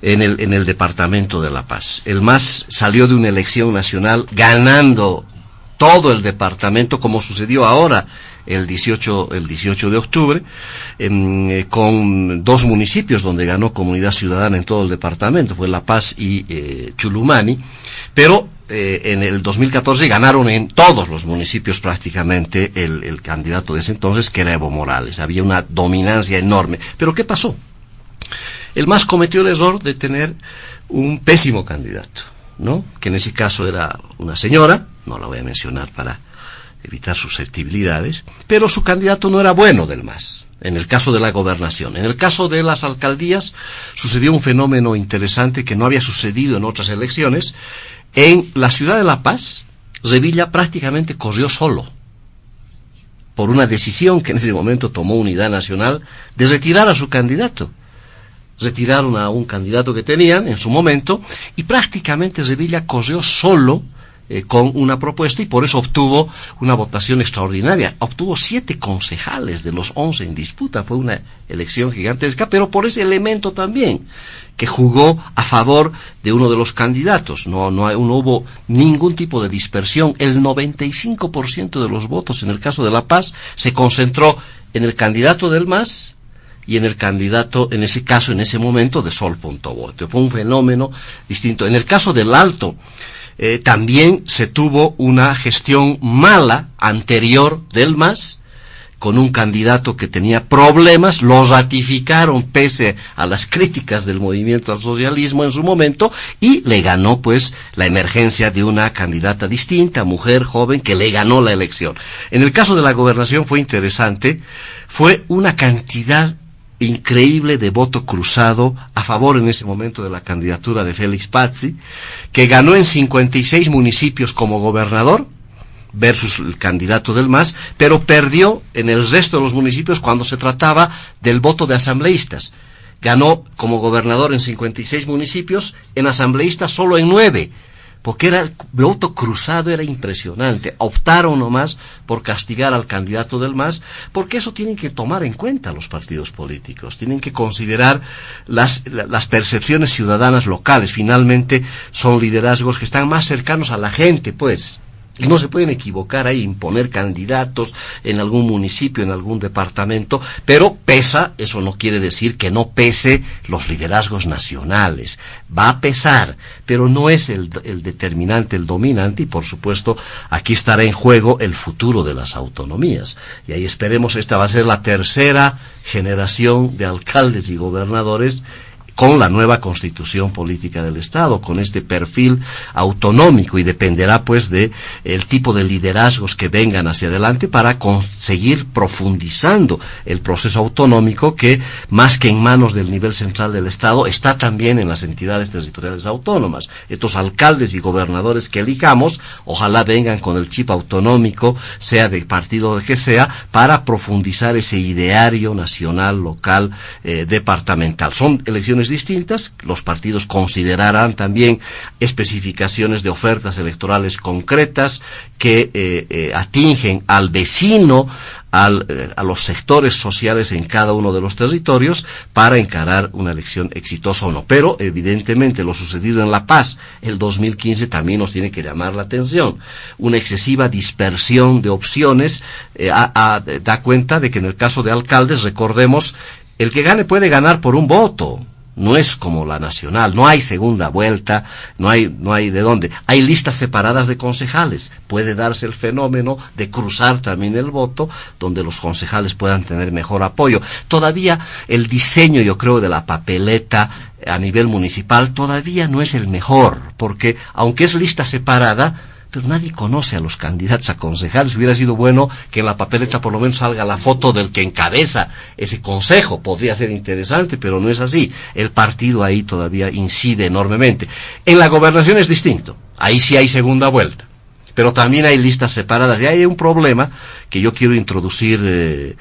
en el departamento de La Paz? El MAS salió de una elección nacional ganando todo el departamento, como sucedió ahora el 18 de octubre, con dos municipios donde ganó Comunidad Ciudadana en todo el departamento, fue La Paz y Chulumani, pero en el 2014 ganaron en todos los municipios prácticamente el candidato de ese entonces, que era Evo Morales. Había una dominancia enorme. ¿Pero qué pasó? El MAS cometió el error de tener un pésimo candidato, ¿no? Que en ese caso era una señora, no la voy a mencionar para evitar susceptibilidades, pero su candidato no era bueno del MAS, en el caso de la gobernación. En el caso de las alcaldías sucedió un fenómeno interesante que no había sucedido en otras elecciones. En la ciudad de La Paz, Revilla prácticamente corrió solo, por una decisión que en ese momento tomó Unidad Nacional de retirar a su candidato. Retiraron a un candidato que tenían en su momento y prácticamente Revilla corrió solo con una propuesta y por eso obtuvo una votación extraordinaria. Obtuvo 7 concejales de los 11 en disputa. Fue una elección gigantesca, pero por ese elemento también, que jugó a favor de uno de los candidatos. No hubo ningún tipo de dispersión. El 95% de los votos en el caso de La Paz se concentró en el candidato del MAS y en el candidato, en ese caso, en ese momento, de Sol.voto. Fue un fenómeno distinto. En el caso del Alto, también se tuvo una gestión mala anterior del MAS, con un candidato que tenía problemas, lo ratificaron pese a las críticas del movimiento al socialismo en su momento, y le ganó pues la emergencia de una candidata distinta, mujer, joven, que le ganó la elección. En el caso de la gobernación fue interesante, fue una cantidad increíble de voto cruzado a favor en ese momento de la candidatura de Félix Pazzi, que ganó en 56 municipios como gobernador versus el candidato del MAS, pero perdió en el resto de los municipios cuando se trataba del voto de asambleístas. Ganó como gobernador en 56 municipios, en asambleístas solo en 9. Porque el voto cruzado era impresionante. Optaron nomás por castigar al candidato del MAS, porque eso tienen que tomar en cuenta los partidos políticos, tienen que considerar las percepciones ciudadanas locales. Finalmente son liderazgos que están más cercanos a la gente, pues. Y no se pueden equivocar ahí, imponer candidatos en algún municipio, en algún departamento, pero pesa, eso no quiere decir que no pese los liderazgos nacionales. Va a pesar, pero no es el determinante, el dominante, y por supuesto aquí estará en juego el futuro de las autonomías. Y ahí esperemos, esta va a ser la tercera generación de alcaldes y gobernadores con la nueva constitución política del Estado, con este perfil autonómico, y dependerá pues de el tipo de liderazgos que vengan hacia adelante para conseguir profundizando el proceso autonómico, que más que en manos del nivel central del Estado está también en las entidades territoriales autónomas. Estos alcaldes y gobernadores que elijamos, ojalá vengan con el chip autonómico, sea de partido que sea, para profundizar ese ideario nacional, local, departamental. Son elecciones distintas, los partidos considerarán también especificaciones de ofertas electorales concretas que atingen al vecino, a los sectores sociales en cada uno de los territorios para encarar una elección exitosa o no. Pero evidentemente lo sucedido en La Paz el 2015 también nos tiene que llamar la atención. Una excesiva dispersión de opciones da cuenta de que en el caso de alcaldes, recordemos, el que gane puede ganar por un voto. No es como la nacional, no hay segunda vuelta, no hay de dónde. Hay listas separadas de concejales. Puede darse el fenómeno de cruzar también el voto, donde los concejales puedan tener mejor apoyo. Todavía el diseño, yo creo, de la papeleta a nivel municipal todavía no es el mejor, porque aunque es lista separada, pero nadie conoce a los candidatos a concejales. Hubiera sido bueno que en la papeleta por lo menos salga la foto del que encabeza ese consejo. Podría ser interesante, pero no es así. El partido ahí todavía incide enormemente. En la gobernación es distinto. Ahí sí hay segunda vuelta. Pero también hay listas separadas. Y hay un problema que yo quiero introducir,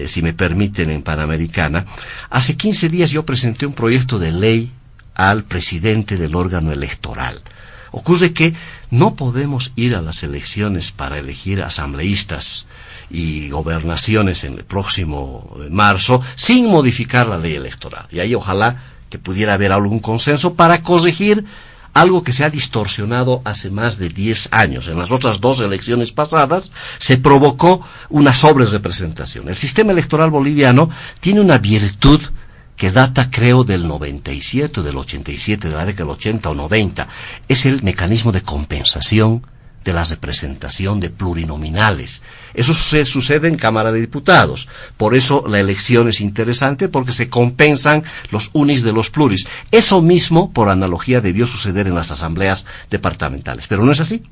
si me permiten, en Panamericana. Hace 15 días yo presenté un proyecto de ley al presidente del órgano electoral. Ocurre que no podemos ir a las elecciones para elegir asambleístas y gobernaciones en el próximo marzo sin modificar la ley electoral. Y ahí ojalá que pudiera haber algún consenso para corregir algo que se ha distorsionado hace más de 10 años. En las otras 2 elecciones pasadas se provocó una sobrerepresentación. El sistema electoral boliviano tiene una virtud que data, creo, del 97, del 87, de la década del 80 o 90, es el mecanismo de compensación de la representación de plurinominales. Eso sucede en Cámara de Diputados. Por eso la elección es interesante, porque se compensan los unis de los pluris. Eso mismo, por analogía, debió suceder en las asambleas departamentales, pero no es así.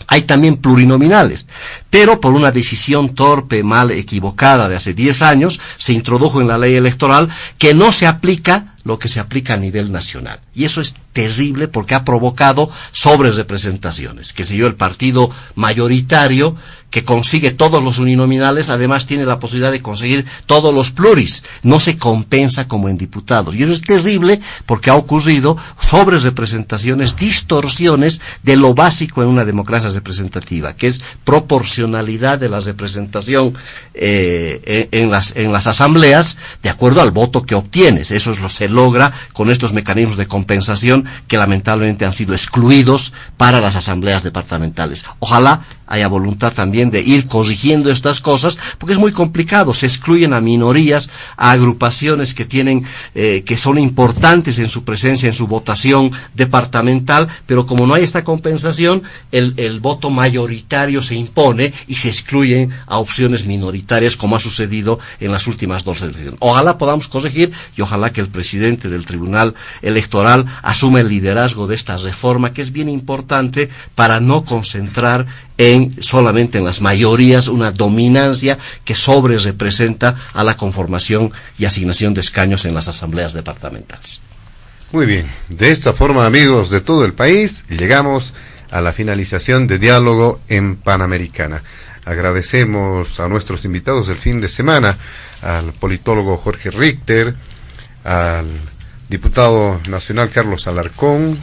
Hay también plurinominales, pero por una decisión torpe, mal, equivocada de hace 10 años, se introdujo en la ley electoral que no se aplica lo que se aplica a nivel nacional. Y eso es terrible porque ha provocado sobrerepresentaciones. Que si yo, el partido mayoritario que consigue todos los uninominales, además tiene la posibilidad de conseguir todos los pluris. No se compensa como en diputados. Y eso es terrible porque ha ocurrido sobrerepresentaciones, distorsiones de lo básico en una democracia representativa, que es proporcionalidad de la representación en las asambleas de acuerdo al voto que obtienes. Eso se logra con estos mecanismos de compensación que lamentablemente han sido excluidos para las asambleas departamentales. Ojalá haya voluntad también de ir corrigiendo estas cosas, porque es muy complicado. Se excluyen a minorías, a agrupaciones que tienen, que son importantes en su presencia, en su votación departamental, pero como no hay esta compensación, el voto mayoritario se impone y se excluyen a opciones minoritarias, como ha sucedido en las últimas 2 elecciones. Ojalá podamos corregir y ojalá que el presidente del Tribunal Electoral asuma el liderazgo de esta reforma, que es bien importante para no concentrar solamente en las mayorías una dominancia que representa a la conformación y asignación de escaños en las asambleas departamentales. Muy bien, de esta forma, amigos de todo el país, llegamos a la finalización de Diálogo en Panamericana. Agradecemos a nuestros invitados del fin de semana, al politólogo Jorge Richter, al diputado nacional Carlos Alarcón,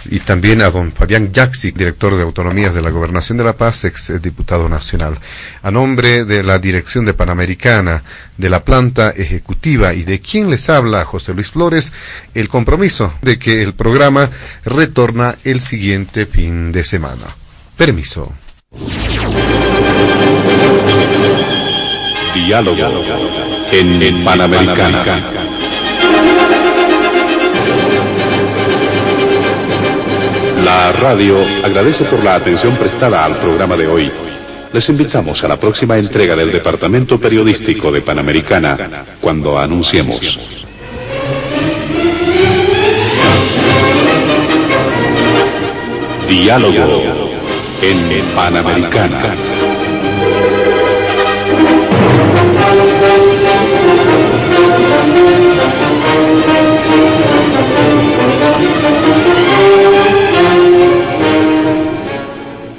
y también a don Fabián Yaxi, director de Autonomías de la Gobernación de La Paz, ex diputado nacional. A nombre de la Dirección de Panamericana, de la planta ejecutiva y de quien les habla, José Luis Flores, el compromiso de que el programa retorna el siguiente fin de semana. Permiso. Diálogo en Panamericana. La radio agradece por la atención prestada al programa de hoy. Les invitamos a la próxima entrega del Departamento Periodístico de Panamericana, cuando anunciemos. Diálogo en Panamericana.